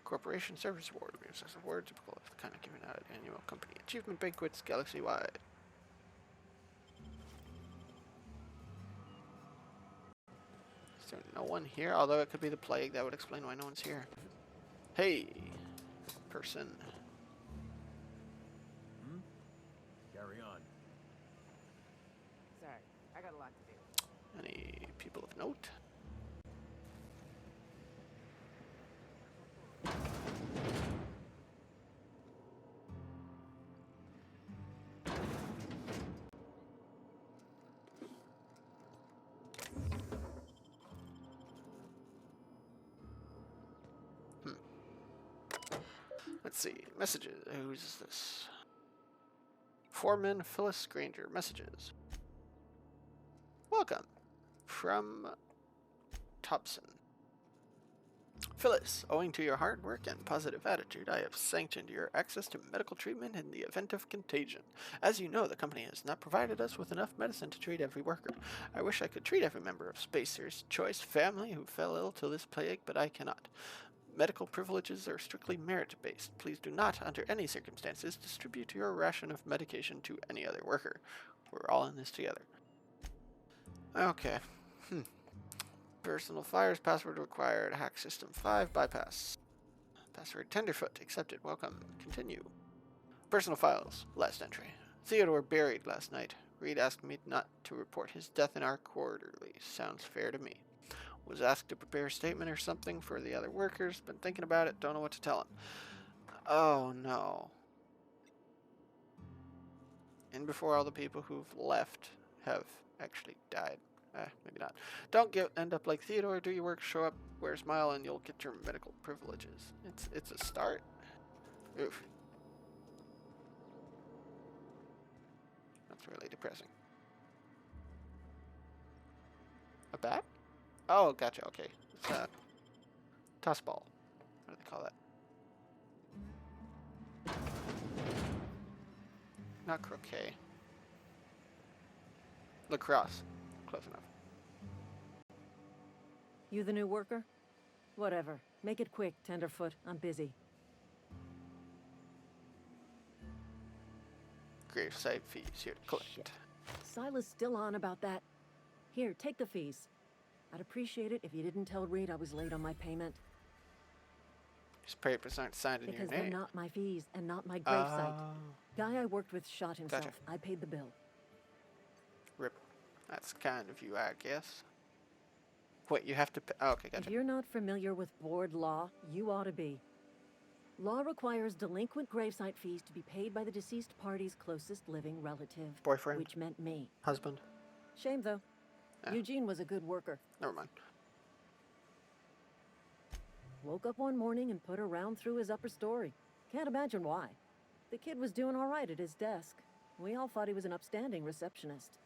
Corporation Service Award. Success award typical of the kind of given out at annual company achievement banquets galaxy-wide. Is there no one here? Although it could be the plague. That would explain why no one's here. Hey, person. Carry on. Sorry, I got a lot to do. Any people of note? Let's see. Messages. Who's this? Foreman Phyllis Granger. Messages. Welcome. From Thompson. Phyllis, owing to your hard work and positive attitude, I have sanctioned your access to medical treatment in the event of contagion. As you know, the company has not provided us with enough medicine to treat every worker. I wish I could treat every member of Spacer's Choice family who fell ill to this plague, but I cannot. Medical privileges are strictly merit-based. Please do not, under any circumstances, distribute your ration of medication to any other worker. We're all in this together. Okay. Personal fires, password required, hack system 5, bypass. Password Tenderfoot, accepted, welcome, continue. Personal files, last entry. Theodore buried last night. Reed asked me not to report his death in our quarterly. Sounds fair to me. Was asked to prepare a statement or something for the other workers. Been thinking about it, don't know what to tell him. Oh no. And before all the people who've left have actually died. Maybe not. Don't end up like Theodore. Do your work, show up, wear a smile, and you'll get your medical privileges. It's a start. Oof. That's really depressing. A bat? Oh, gotcha. Okay. It's a toss ball. What do they call that? Not croquet. Lacrosse. Close enough. You the new worker? Whatever. Make it quick, Tenderfoot. I'm busy. Gravesite fees here to collect. Shit. Silas still on about that. Here, take the fees. I'd appreciate it if you didn't tell Reed I was late on my payment. These papers aren't signed in your name. Because they're not my fees and not my gravesite. Guy I worked with shot himself. Gotcha. I paid the bill. Rip. That's kind of you, I guess. Wait, you have to pay. Oh, okay, gotcha. If you're not familiar with board law, you ought to be. Law requires delinquent gravesite fees to be paid by the deceased party's closest living relative. Boyfriend. Which meant me. Husband. Shame, though. Yeah. Eugene was a good worker. Never mind. Woke up one morning and put a round through his upper story. Can't imagine why. The kid was doing all right at his desk. We all thought he was an upstanding receptionist.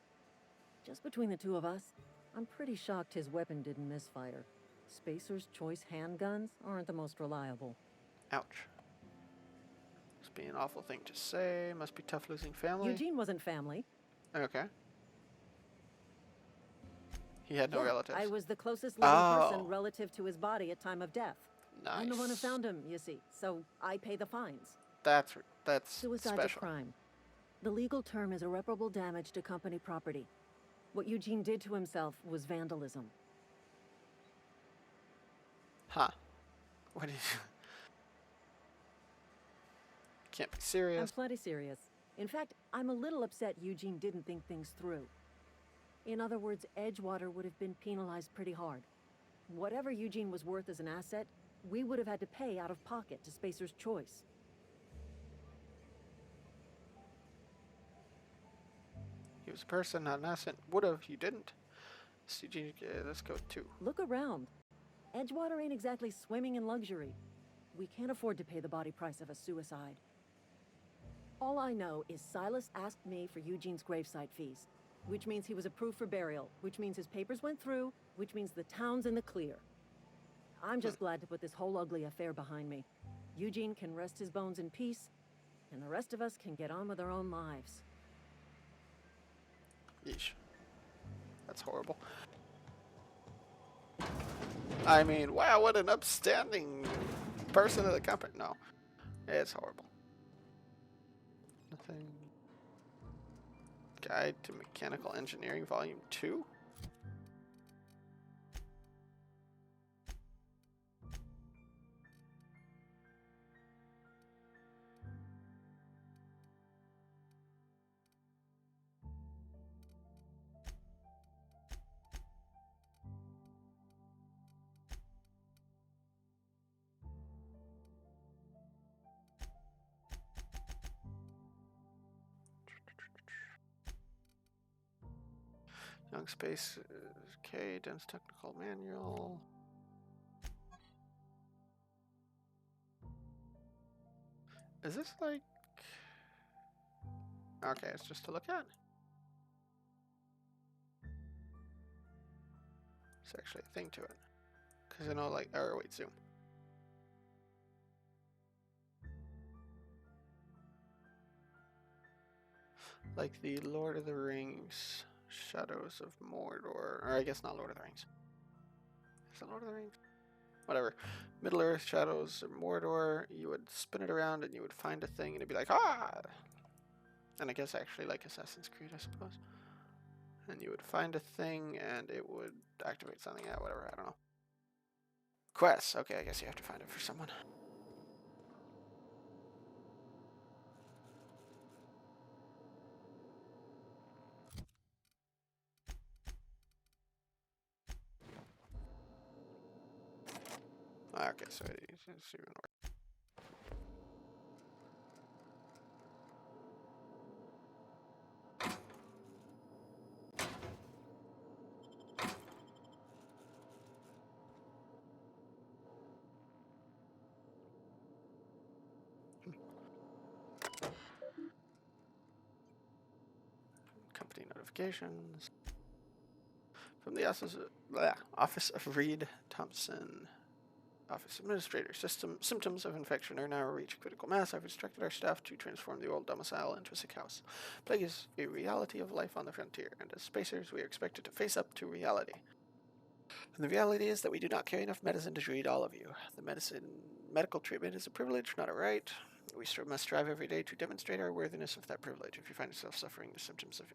Just between the two of us, I'm pretty shocked his weapon didn't misfire. Spacer's Choice handguns aren't the most reliable. Ouch. Must be an awful thing to say. Must be tough losing family. Eugene wasn't family. Okay. He had no relatives. I was the closest living person relative to his body at time of death. Nice. I'm the one who found him, you see, so I pay the fines. That's Suicide's special. a crime. The legal term is irreparable damage to company property. What Eugene did to himself was vandalism. Huh. What is... Can't be serious. I'm plenty serious. In fact, I'm a little upset Eugene didn't think things through. In other words, Edgewater would have been penalized pretty hard. Whatever Eugene was worth as an asset, we would have had to pay out of pocket to Spacer's Choice. He was a person, not an asset. Would have, you didn't. CG, let's go 2. Look around. Edgewater ain't exactly swimming in luxury. We can't afford to pay the body price of a suicide. All I know is Silas asked me for Eugene's gravesite fees, which means he was approved for burial, which means his papers went through, which means the town's in the clear. I'm just glad to put this whole ugly affair behind me. Eugene can rest his bones in peace, and the rest of us can get on with our own lives. Yeesh. That's horrible. I mean, wow, what an upstanding person of the company. No, it's horrible. Nothing. Guide to Mechanical Engineering, Volume 2? Young Space, okay, Dense Technical Manual. Is this like... Okay, it's just to look at. It's actually a thing to it. Because I know, like, or wait, zoom. Like the Lord of the Rings... Shadows of Mordor, or I guess not Lord of the Rings. Is it Lord of the Rings? whatever. Middle Earth, Shadows, or Mordor. You would spin it around and you would find a thing and it'd be like, ah! And I guess actually like Assassin's Creed, I suppose. And you would find a thing and it would activate something. Yeah, whatever, I don't know. Quests. Okay, I guess you have to find it for someone. Okay, so it's even worse. Company notifications. From the Office of Reed Thompson. Office Administrator. Symptoms of infection are now reached critical mass. I've instructed our staff to transform the old domicile into a sick house. Plague is a reality of life on the frontier, and as spacers, we are expected to face up to reality. And the reality is that we do not carry enough medicine to treat all of you. Medical treatment is a privilege, not a right. We must strive every day to demonstrate our worthiness of that privilege. If you find yourself suffering the symptoms of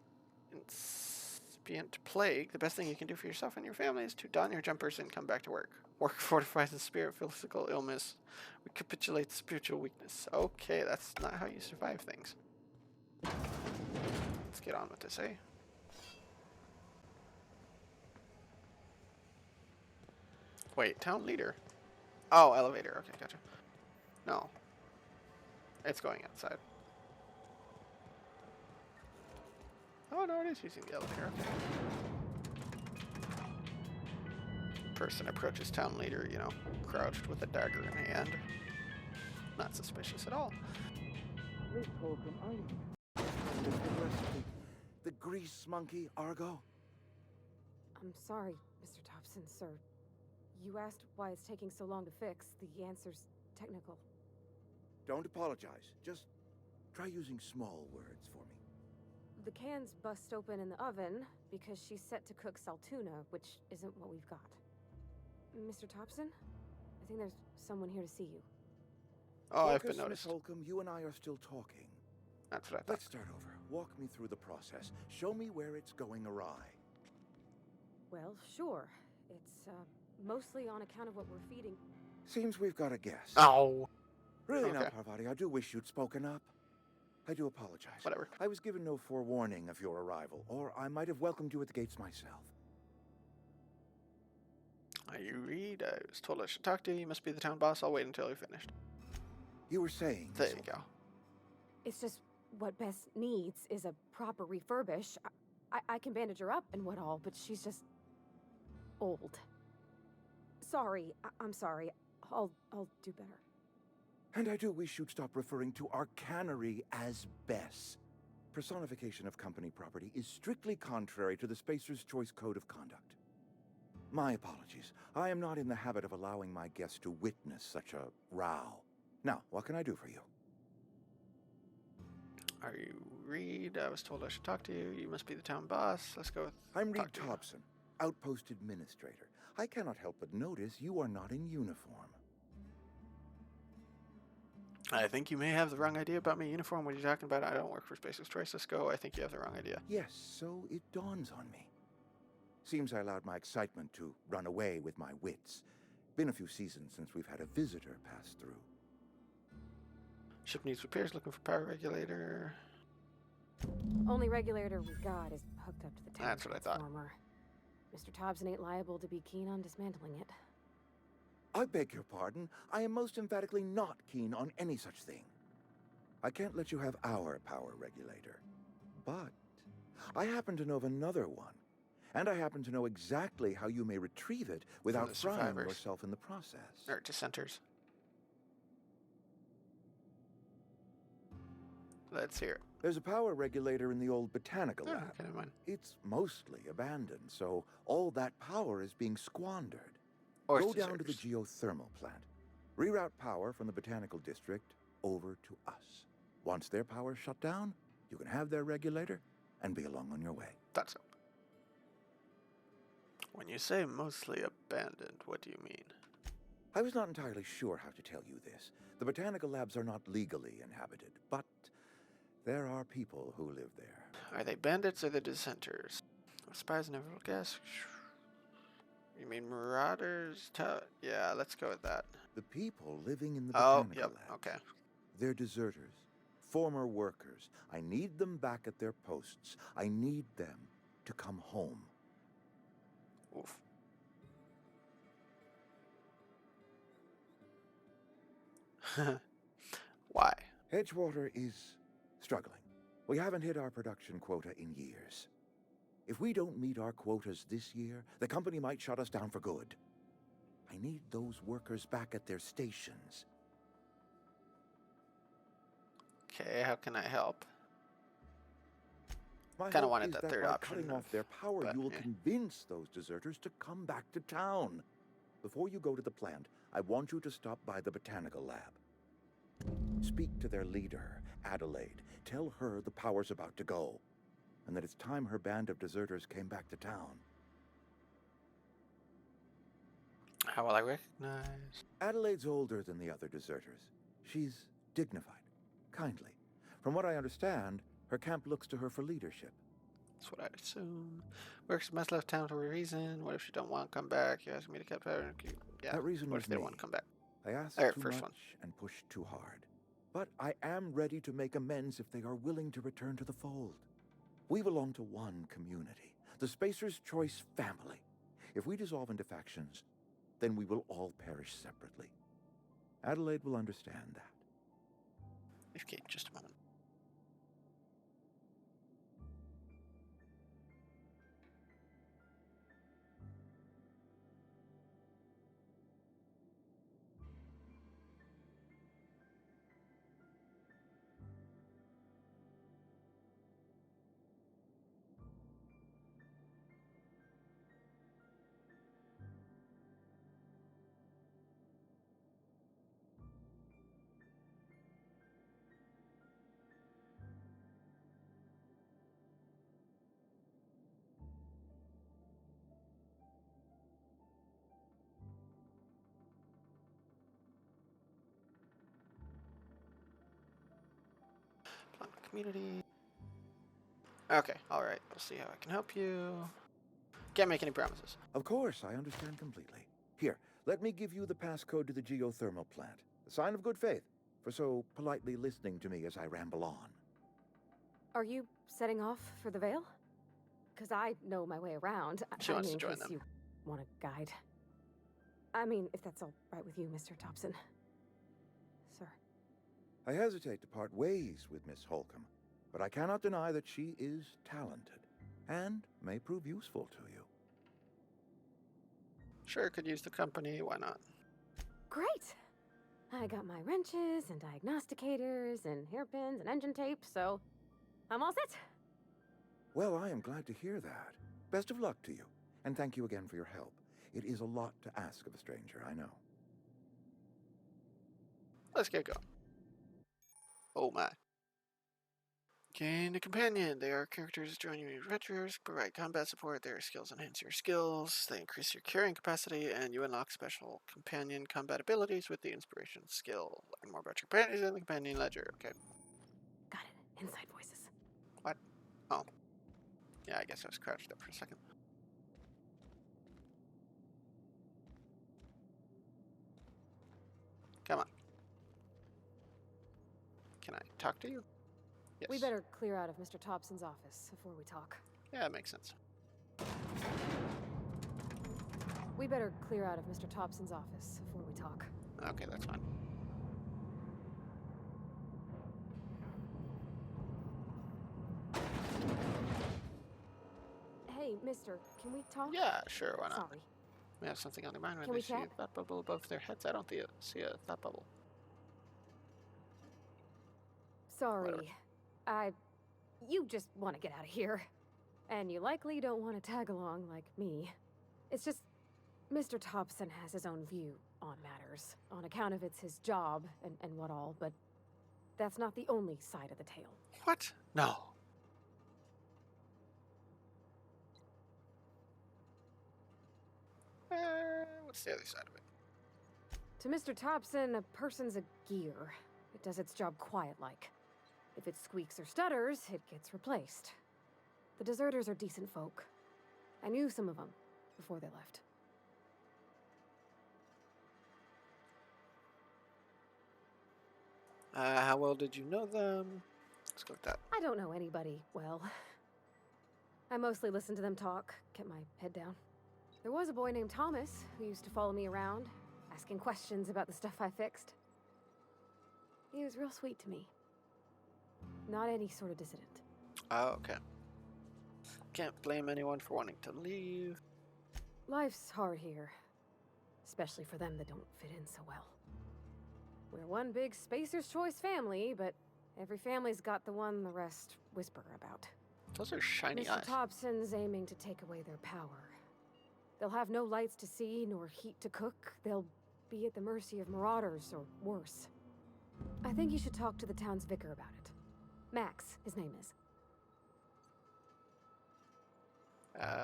incipient plague, the best thing you can do for yourself and your family is to don your jumpers and come back to work. Work fortifies the spirit. Physical illness recapitulates spiritual weakness. Okay, that's not how you survive things. Let's get on with this, eh? Wait, town leader? Oh, elevator. Okay, gotcha. No. It's going outside. Oh, no, it is using the elevator. Okay. Person approaches town leader, you know, crouched with a dagger in hand. Not suspicious at all. Miss Holcomb, are you? The grease monkey, Argo? I'm sorry, Mr. Thompson, sir. You asked why it's taking so long to fix. The answer's technical. Don't apologize. Just try using small words for me. The can's bust open in the oven because she's set to cook saltuna, which isn't what we've got. Mr. Thompson? I think there's someone here to see you. Oh, I've been noticed. Miss Holcomb, you and I are still talking. That's what I thought. Let's start over. Walk me through the process. Show me where it's going awry. Well, sure. It's, mostly on account of what we're feeding. Seems we've got a guest. Oh. Really okay. now, Parvati, I do wish you'd spoken up. I do apologize. Whatever. I was given no forewarning of your arrival, or I might have welcomed you at the gates myself. You read? I was told I should talk to you. You must be the town boss. I'll wait until you're finished. You were saying... There you go. It's just what Bess needs is a proper refurbish. I can bandage her up and what all, but she's just... old. Sorry. I'm sorry. I'll do better. And I do wish you'd stop referring to our cannery as Bess. Personification of company property is strictly contrary to the Spacer's Choice Code of Conduct. My apologies. I am not in the habit of allowing my guests to witness such a row. Now, what can I do for you? Are you Reed? I was told I should talk to you. You must be the town boss. Let's go with... I'm Reed Thompson, Outpost Administrator. I cannot help but notice you are not in uniform. I think you may have the wrong idea about my uniform. What are you talking about? I don't work for Spacer's Choice. Let's go. I think you have the wrong idea. Yes, so it dawns on me. Seems I allowed my excitement to run away with my wits. Been a few seasons since we've had a visitor pass through. Ship needs repairs, looking for power regulator. Only regulator we got is hooked up to the town That's what I thought. transformer. Mr. Thompson ain't liable to be keen on dismantling it. I beg your pardon. I am most emphatically not keen on any such thing. I can't let you have our power regulator. But I happen to know of another one. And I happen to know exactly how you may retrieve it without frying yourself in the process. Or dissenters. Let's hear it. There's a power regulator in the old botanical lab. Okay, never mind. It's mostly abandoned, so all that power is being squandered. Or go down to the geothermal plant. Reroute power from the botanical district over to us. Once their power's shut down, you can have their regulator and be along on your way. That's it. When you say mostly abandoned, what do you mean? I was not entirely sure how to tell you this. The botanical labs are not legally inhabited, but there are people who live there. Are they bandits or the dissenters? Spies never will guess. You mean marauders? Yeah, let's go with that. The people living in the botanical labs. Okay. They're deserters, former workers. I need them back at their posts. I need them to come home. Oof. Why? Edgewater is struggling. We haven't hit our production quota in years. If we don't meet our quotas this year, the company might shut us down for good. I need those workers back at their stations. Okay, how can I help? My Kind of hope wanted is that that third by option. cutting off their power, you will convince those deserters to come back to town. Before you go to the plant, I want you to stop by the botanical lab. Speak to their leader, Adelaide. Tell her the power's about to go, and that it's time her band of deserters came back to town. How will I recognize? Adelaide's older than the other deserters. She's dignified, kindly. From what I understand, her camp looks to her for leadership. That's what I'd assume. Workers must left town for a reason. What if she don't want to come back? You asked me to get better. Yeah. That reason what was if they don't me. want to come back? I asked Alright, too first much one. and pushed too hard. But I am ready to make amends if they are willing to return to the fold. We belong to one community, the Spacer's Choice family. If we dissolve into factions, then we will all perish separately. Adelaide will understand that. Okay, just a moment. Community. Okay, alright. We'll see how I can help you. Can't make any promises. Of course, I understand completely. Here, let me give you the passcode to the geothermal plant. A sign of good faith for so politely listening to me as I ramble on. Are you setting off for the Vale? Because I know my way around. She wants to in join case them. You want a guide. I mean, if that's all right with you, Mr. Thompson. Sir. I hesitate to part ways with Miss Holcomb, but I cannot deny that she is talented and may prove useful to you. Sure, could use the company. Why not? Great! I got my wrenches and diagnosticators and hairpins and engine tape, so I'm all set. Well, I am glad to hear that. Best of luck to you, and thank you again for your help. It is a lot to ask of a stranger, I know. Let's get going. Oh my. Gain a companion. They are characters joining you adventurers, provide combat support. Their skills enhance your skills. They increase your carrying capacity, and you unlock special companion combat abilities with the inspiration skill. Learn more about your companions in the companion ledger. Okay. Got it. Inside voices. What? Oh. Yeah, I guess I was crouched up for a second. Come on. Can I talk to you? Yes. We better clear out of Mr. Thompson's office before we talk. Yeah, that makes sense. We better clear out of Mr. Thompson's office before we talk. Okay, that's fine. Hey, mister, can we talk? Yeah, sure, why not? Sorry. We have something on their mind when Can they we see chat? a thought bubble above their heads. I don't see a thought bubble. Sorry. Whatever. You just want to get out of here. And you likely don't want to tag along like me. It's just, Mr. Thompson has his own view on matters, on account of it's his job and what all, but that's not the only side of the tale. What? No. What's the other side of it? To Mr. Thompson, a person's a gear. It does its job quiet-like. If it squeaks or stutters, it gets replaced. The deserters are decent folk. I knew some of them before they left. How well did you know them? Let's go with that. I don't know anybody well. I mostly listened to them talk, kept my head down. There was a boy named Thomas who used to follow me around, asking questions about the stuff I fixed. He was real sweet to me. Not any sort of dissident. Oh, okay. Can't blame anyone for wanting to leave. Life's hard here. Especially for them that don't fit in so well. We're one big Spacer's Choice family, but every family's got the one the rest whisper about. Those are shiny Mr. eyes. Thompson's aiming to take away their power. They'll have no lights to see, nor heat to cook. They'll be at the mercy of marauders, or worse. I think you should talk to the town's vicar about it. Max, his name is.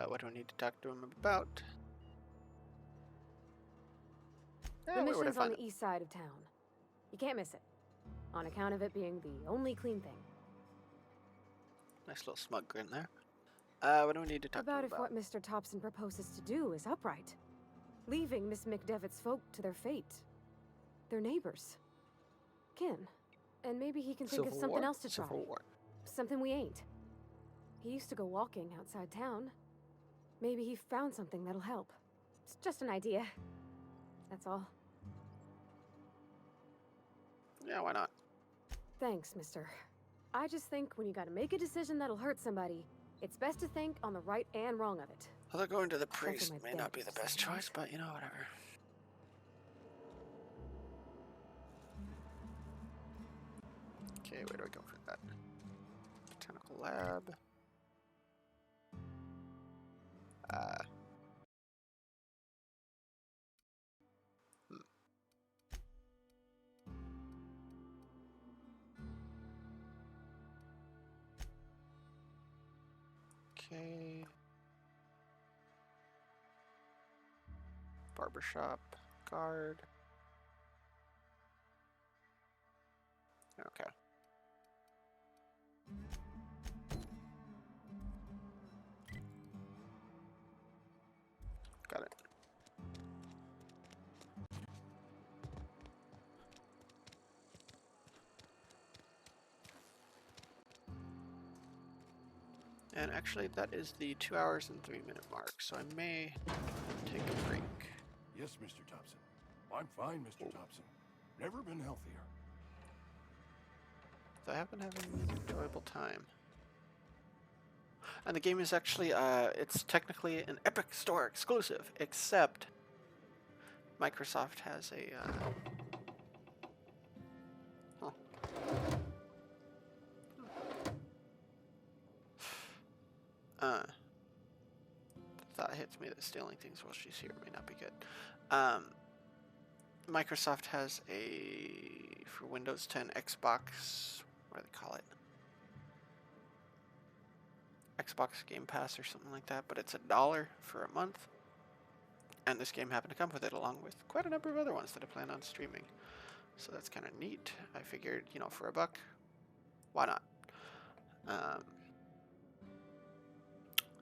What do I need to talk to him about? The mission's on the east side of town. You can't miss it, on account of it being the only clean thing. Nice little smug grin there. What do we need to talk About to him if about? what Mr. Thompson proposes to do is upright. Leaving Miss McDevitt's folk to their fate. Their neighbors. Kin. And maybe he can think of Civil something War? else to try. Civil War. Something we ain't. He used to go walking outside town. Maybe he found something that'll help. It's just an idea. That's all. Yeah, why not? Thanks, mister. I just think when you gotta make a decision that'll hurt somebody, it's best to think on the right and wrong of it. Although going to the That's what priest my may not dad be the used to best say. choice, but you know, whatever. Okay, where do I go for that? Botanical lab. Okay. Barbershop, guard. Okay. Got it. And actually, that is the 2 hours and 3 minute mark, so I may take a break. Yes, Mr. Thompson. I'm fine, Mr. Thompson. Never been healthier. I have been having an enjoyable time. And the game is actually, it's technically an Epic Store exclusive, except Microsoft has a, thought hits me that stealing things while she's here may not be good. Microsoft has a, for Windows 10 Xbox, what do they call it? Xbox Game Pass or something like that, but it's $1 for a month. And this game happened to come with it, along with quite a number of other ones that I plan on streaming. So that's kind of neat. I figured, you know, for $1, why not?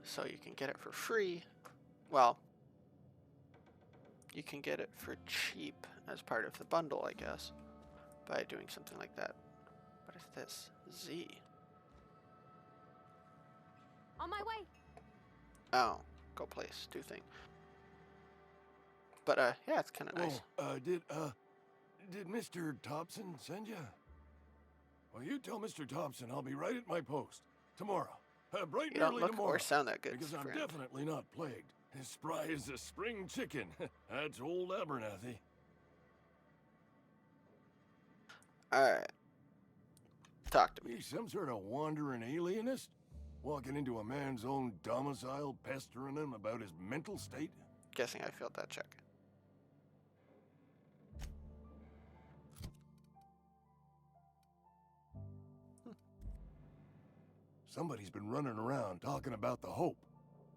So you can get it for free. Well, you can get it for cheap as part of the bundle, I guess, by doing something like that. What is this? Z. On my way. Oh, go place, do thing. But yeah, it's kind of nice. Did Mr. Thompson send you? Well, you tell Mr. Thompson I'll be right at my post tomorrow. Bright You and don't early look tomorrow. or sound that good, Because I'm friend. definitely not plagued. As spry as a spring chicken. That's old Abernathy. Alright. Talk to me. He's some sort of wandering alienist? Walking into a man's own domicile, pestering him about his mental state? Guessing I failed that check. Somebody's been running around talking about the Hope.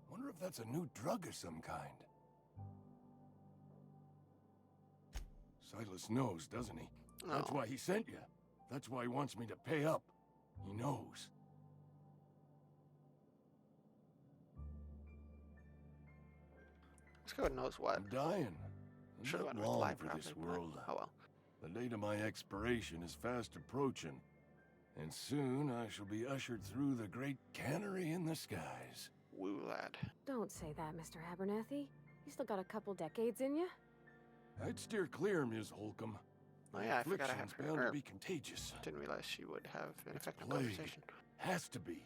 Wonder if that's a new drug of some kind. Silas knows, doesn't he? That's Oh. why he sent you. That's why he wants me to pay up. He knows. Let's go with knows what. I'm dying. Should have Not went with long live for this probably, but world. oh well. The date of my expiration is fast approaching, and soon I shall be ushered through the great cannery in the skies. Woo, lad. Don't say that, Mr. Abernathy. You still got a couple decades in you. I'd steer clear, Ms. Holcomb. Oh yeah, I forgot I have Affliction's bound her. to be contagious. Didn't realize she would have an effective Plague. conversation. Has to be.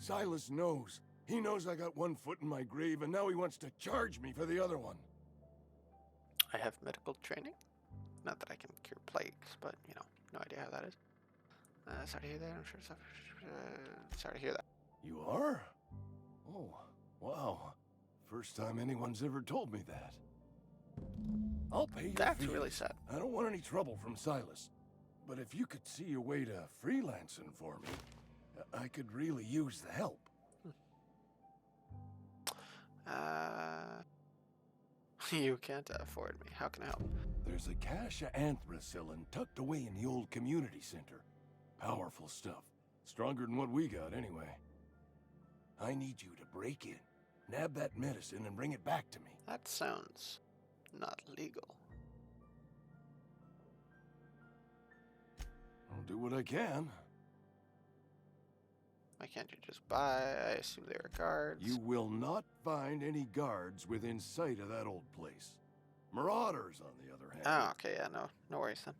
Silas knows. He knows I got one foot in my grave, and now he wants to charge me for the other one. I have medical training. Not that I can cure plagues, but you know, no idea how that is. Sorry to hear that. I'm sure. Sorry to hear that. You are? Oh, wow. First time anyone's ever told me that. I'll pay you. That's fees. really sad. I don't want any trouble from Silas. But if you could see a way to freelancing for me, I could really use the help. You can't afford me. How can I help? There's a cache of anthracillin tucked away in the old community center. Powerful stuff. Stronger than what we got, anyway. I need you to break in, nab that medicine, and bring it back to me. That sounds not legal. I'll do what I can. Why can't you just buy? I assume they were guards. You will not find any guards within sight of that old place. Marauders, on the other hand. Oh, okay, yeah, no worries then.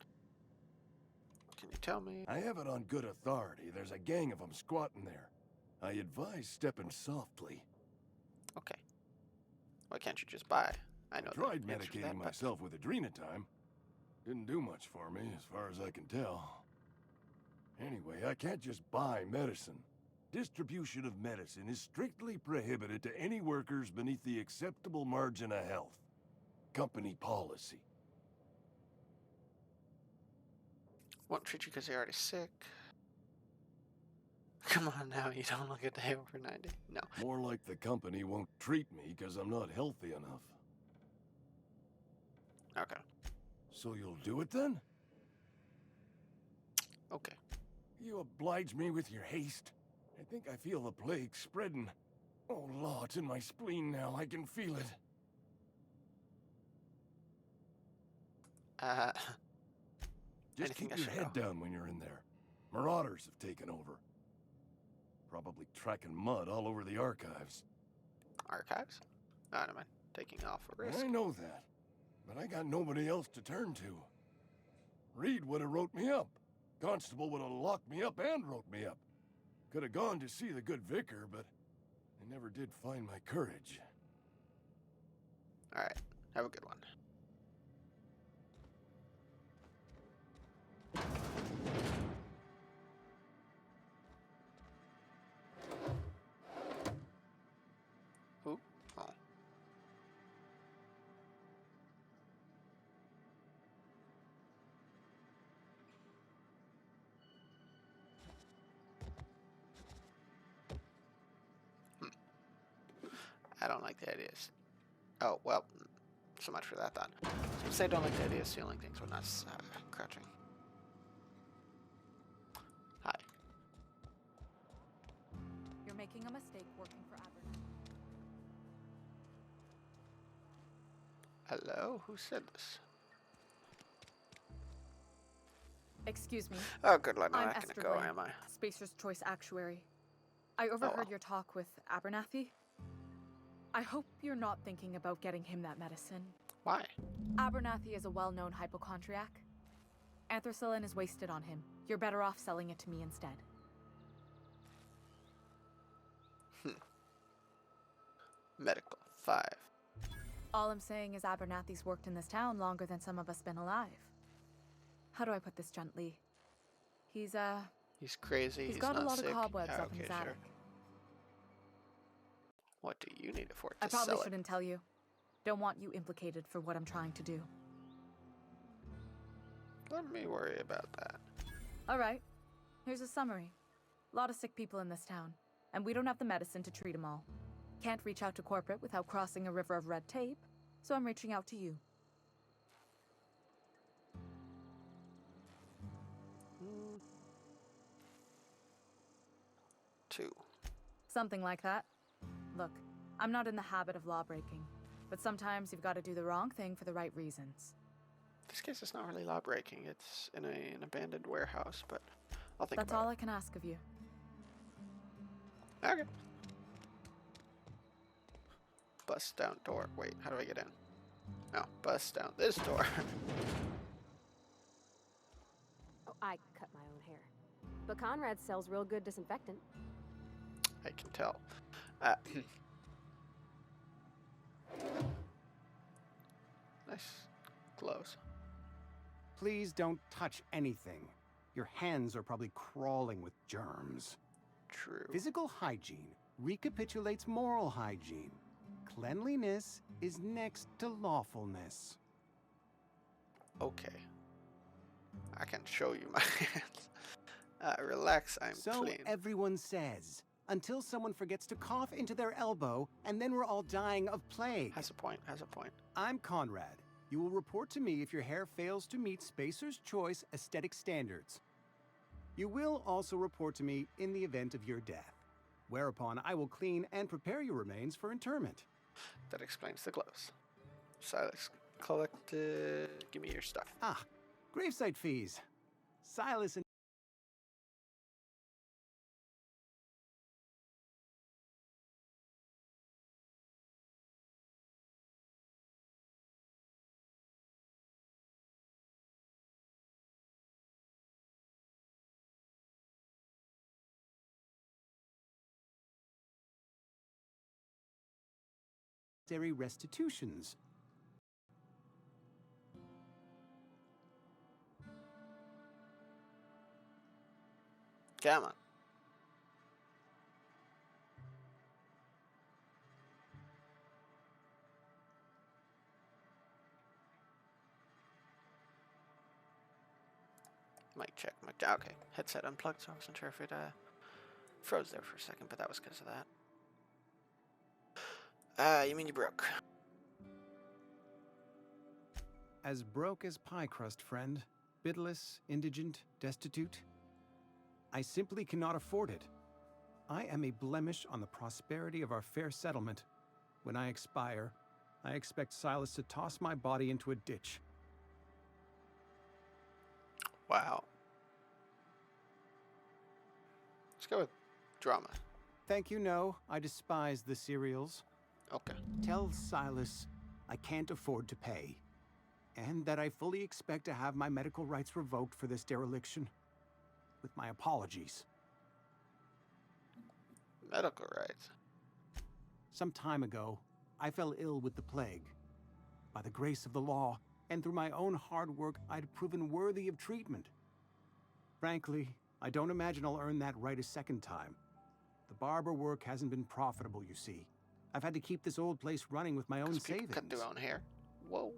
Can you tell me? I have it on good authority. There's a gang of them squatting there. I advise stepping softly. Okay. Why can't you just buy? I know. Tried the answer to medicating that, but- myself with adrenatime. Didn't do much for me, as far as I can tell. Anyway, I can't just buy medicine. Distribution of medicine is strictly prohibited to any workers beneath the acceptable margin of health. Company policy. Won't treat you because you're already sick. Come on now, you don't look a day over 90. No. More like the company won't treat me because I'm not healthy enough. Okay. So you'll do it then? Okay. You oblige me with your haste. I think I feel the plague spreading. Oh, Lord, it's in my spleen now. I can feel it. Just anything keep I your should head know? down when you're in there. Marauders have taken over. Probably tracking mud all over the archives. Archives? I don't mind taking off a risk. I know that, but I got nobody else to turn to. Reed would have wrote me up. Constable would have locked me up and wrote me up. Could have gone to see the good vicar, but I never did find my courage. Alright, have a good one. Who? Oh. I don't like the ideas. Oh, well, so much for that then. So say I don't like the idea of stealing things when not crouching. Hi. You're making a mistake working for Abernathy. Hello? Who said this? Excuse me. Oh, good lord, I'm I'm not Esther gonna go, Blaine, am I? Spacer's Choice Actuary. I overheard well. your talk with Abernathy. I hope you're not thinking about getting him that medicine. Why? Abernathy is a well-known hypochondriac. Anthracillin is wasted on him. You're better off selling it to me instead. Medical 5. All I'm saying is Abernathy's worked in this town longer than some of us been alive. How do I put this gently? He's crazy. He's got a not lot sick. of cobwebs Yeah, up in his okay, sure. attic. What do you need it for? I To probably sell it? shouldn't tell you. Don't want you implicated for what I'm trying to do. Let me worry about that. All right. Here's a summary. A lot of sick people in this town, and we don't have the medicine to treat them all. Can't reach out to corporate without crossing a river of red tape, so I'm reaching out to you. 2. Something like that. Look, I'm not in the habit of law breaking, but sometimes you've got to do the wrong thing for the right reasons. This case is not really law breaking. It's in an abandoned warehouse, but I'll think That's about all it. I can ask of you. Okay. Bust down door. Wait, how do I get in? No, bust down this door. Oh, I cut my own hair. But Conrad sells real good disinfectant. I can tell. Nice gloves. Please don't touch anything. Your hands are probably crawling with germs. True. Physical hygiene recapitulates moral hygiene. Cleanliness is next to lawfulness. Okay. I can show you my hands. Relax, I'm clean. So everyone says, until someone forgets to cough into their elbow, and then we're all dying of plague. Has a point, has a point. I'm Conrad. You will report to me if your hair fails to meet Spacer's Choice aesthetic standards. You will also report to me in the event of your death, whereupon I will clean and prepare your remains for interment. That explains the gloves. Silas, collected. Give me your stuff. Ah, gravesite fees. Silas and restitutions. Come on. Mic check, mic check. Okay, headset unplugged, so I wasn't sure if it froze there for a second, but that was because of that. You mean you broke? As broke as pie crust, friend. Bidless, indigent, destitute. I simply cannot afford it. I am a blemish on the prosperity of our fair settlement. When I expire, I expect Silas to toss my body into a ditch. Wow. Let's go with drama. Thank you, no. I despise the cereals. Okay. Tell Silas I can't afford to pay. And that I fully expect to have my medical rights revoked for this dereliction. With my apologies. Medical rights? Some time ago, I fell ill with the plague. By the grace of the law, and through my own hard work, I'd proven worthy of treatment. Frankly, I don't imagine I'll earn that right a second time. The barber work hasn't been profitable, you see. I've had to keep this old place running with my own savings. Cut their own hair. Whoa.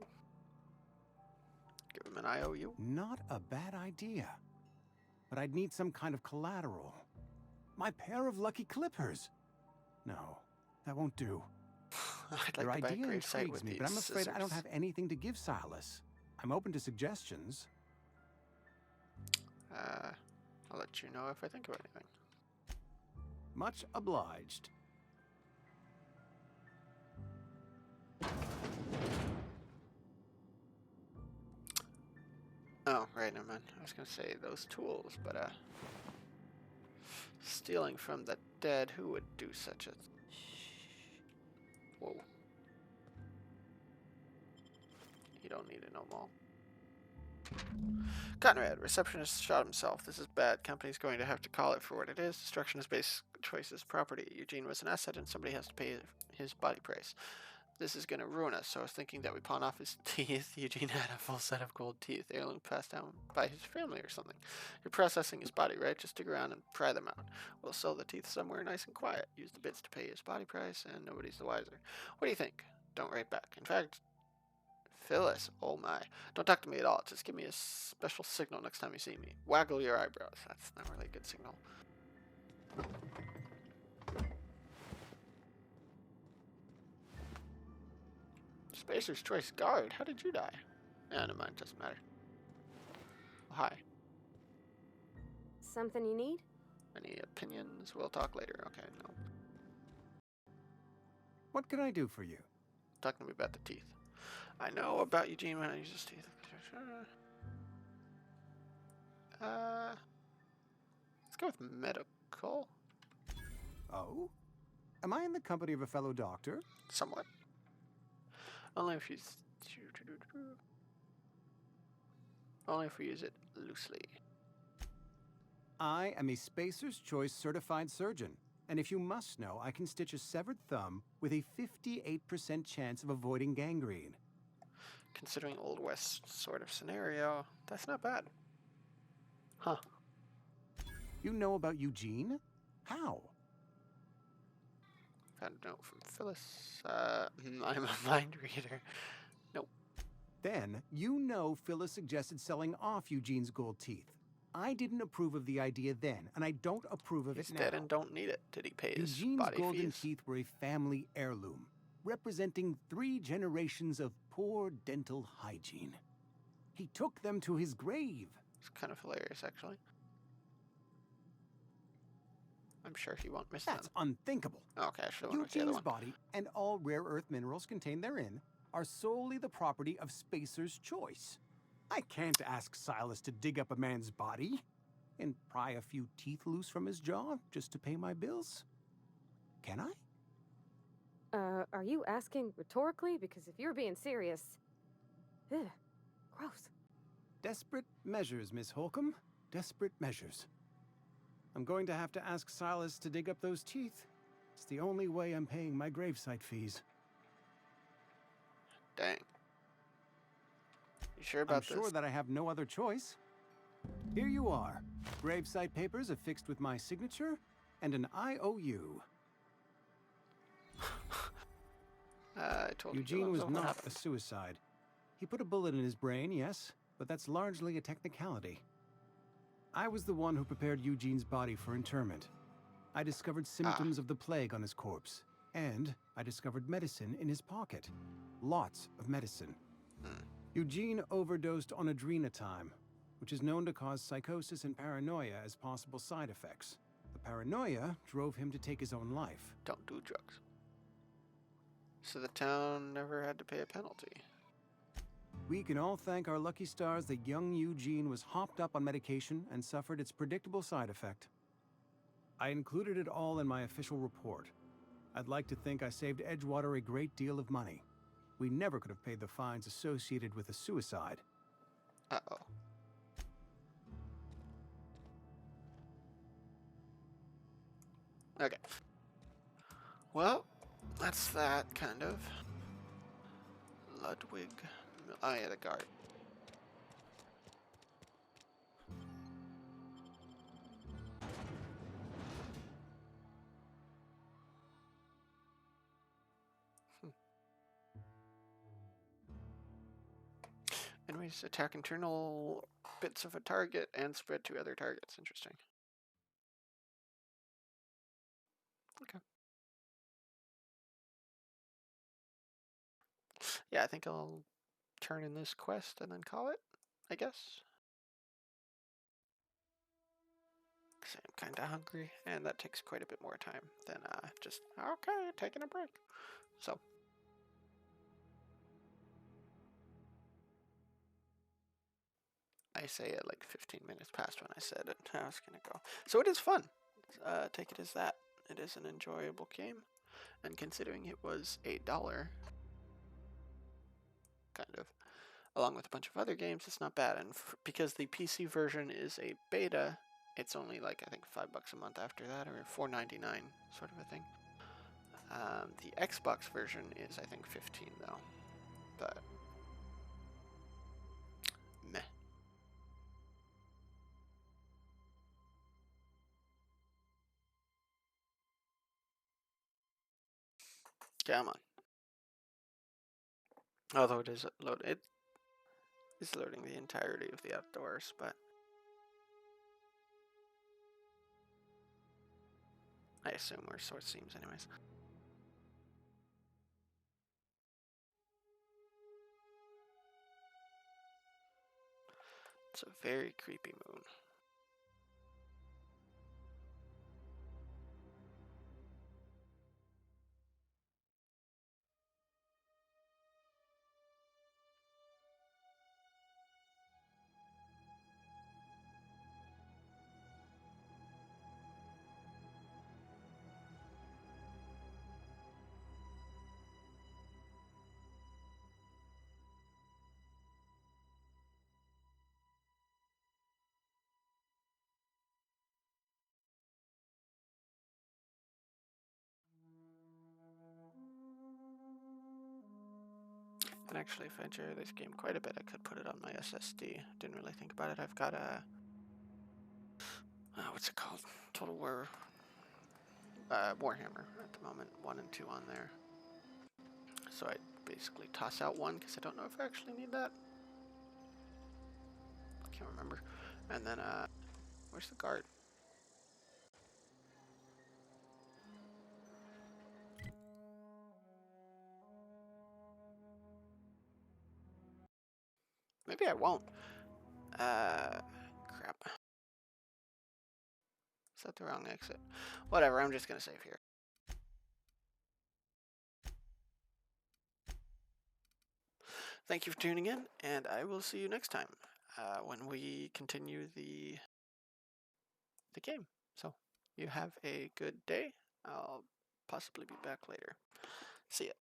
Give them an IOU. Not a bad idea. But I'd need some kind of collateral. My pair of lucky clippers. No, that won't do. Your idea intrigues me, but I'm afraid I don't have anything to give Silas. I'm open to suggestions. I'll let you know if I think of anything. Much obliged. Oh, right, never mind. I was gonna say those tools, but stealing from the dead, who would do such a... Whoa. You don't need to know more. Conrad, receptionist shot himself. This is bad. Company's going to have to call it for what it is. Destruction is base choice's property. Eugene was an asset and somebody has to pay his body price. This is going to ruin us, so I was thinking that we pawn off his teeth. Eugene had a full set of gold teeth, heirloom passed down by his family or something. You're processing his body, right? Just stick around and pry them out. We'll sell the teeth somewhere nice and quiet. Use the bits to pay his body price, and nobody's the wiser. What do you think? Don't write back. In fact, Phyllis, oh my. Don't talk to me at all. Just give me a special signal next time you see me. Waggle your eyebrows. That's not really a good signal. Spacer's Choice Guard. How did you die? Yeah, never mind. Doesn't matter. Oh, hi. Something you need? Any opinions? We'll talk later. Okay, no. What can I do for you? Talking to me about the teeth. I know about Eugene when I use his teeth. Let's go with medical. Oh? Am I in the company of a fellow doctor? Somewhat. Only if we use it loosely. I am a Spacer's Choice certified surgeon, and if you must know, I can stitch a severed thumb with a 58% chance of avoiding gangrene. Considering Old West sort of scenario, that's not bad. Huh. You know about Eugene? How? Got a note from Phyllis. I'm a mind reader. Nope. Then, you know Phyllis suggested selling off Eugene's gold teeth. I didn't approve of the idea then, and I don't approve of He's it now. dead and don't need it. Did he pay his Eugene's body golden fees? teeth were a family heirloom, representing 3 generations of poor dental hygiene. He took them to his grave. It's kind of hilarious, actually. I'm sure he won't miss them. That's unthinkable. Okay, I should have went with the other Eugene's one. body and all rare earth minerals contained therein are solely the property of Spacer's Choice. I can't ask Silas to dig up a man's body and pry a few teeth loose from his jaw just to pay my bills. Can I? Are you asking rhetorically? Because if you're being serious... Ugh, gross. Desperate measures, Miss Holcomb. Desperate measures. I'm going to have to ask Silas to dig up those teeth. It's the only way I'm paying my gravesite fees. Dang. You sure about this? I'm sure that I have no other choice. Here you are. Gravesite papers affixed with my signature and an IOU. I told Eugene you was what not happened. a suicide. He put a bullet in his brain, yes, but that's largely a technicality. I was the one who prepared Eugene's body for interment. I discovered symptoms of the plague on his corpse, and I discovered medicine in his pocket. Lots of medicine. Eugene overdosed on adrenatime, which is known to cause psychosis and paranoia as possible side effects. The paranoia drove him to take his own life. Don't do drugs. So the town never had to pay a penalty. We can all thank our lucky stars that young Eugene was hopped up on medication and suffered its predictable side effect. I included it all in my official report. I'd like to think I saved Edgewater a great deal of money. We never could have paid the fines associated with a suicide. Uh-oh. Okay. Well, that's that, kind of. Ludwig. Oh, yeah, the guard. Enemies attack internal bits of a target and spread to other targets. Interesting. Okay. Yeah, I think I'll turn in this quest and then call it, I guess. Because I'm kind of hungry, and that takes quite a bit more time than just, okay, taking a break. So. I say it like 15 minutes past when I said it. I was going to go. So it is fun. Take it as that. It is an enjoyable game. And considering it was $8, kind of, along with a bunch of other games, it's not bad. And because the PC version is a beta, it's only like, I think, $5 a month after that, or $4.99 sort of a thing. The Xbox version is, I think, 15 though. But meh. Come on. Although it is loaded, it is loading the entirety of the outdoors, but I assume we're so it seems anyways. It's a very creepy moon. And actually, if I enjoy this game quite a bit, I could put it on my SSD. Didn't really think about it. I've got a what's it called? Total War Warhammer at the moment, 1 and 2 on there. So I basically toss out 1 because I don't know if I actually need that. Can't remember. And then where's the guard? Maybe I won't. Crap. Is that the wrong exit? Whatever, I'm just gonna save here. Thank you for tuning in, and I will see you next time when we continue the game. So, you have a good day. I'll possibly be back later. See ya.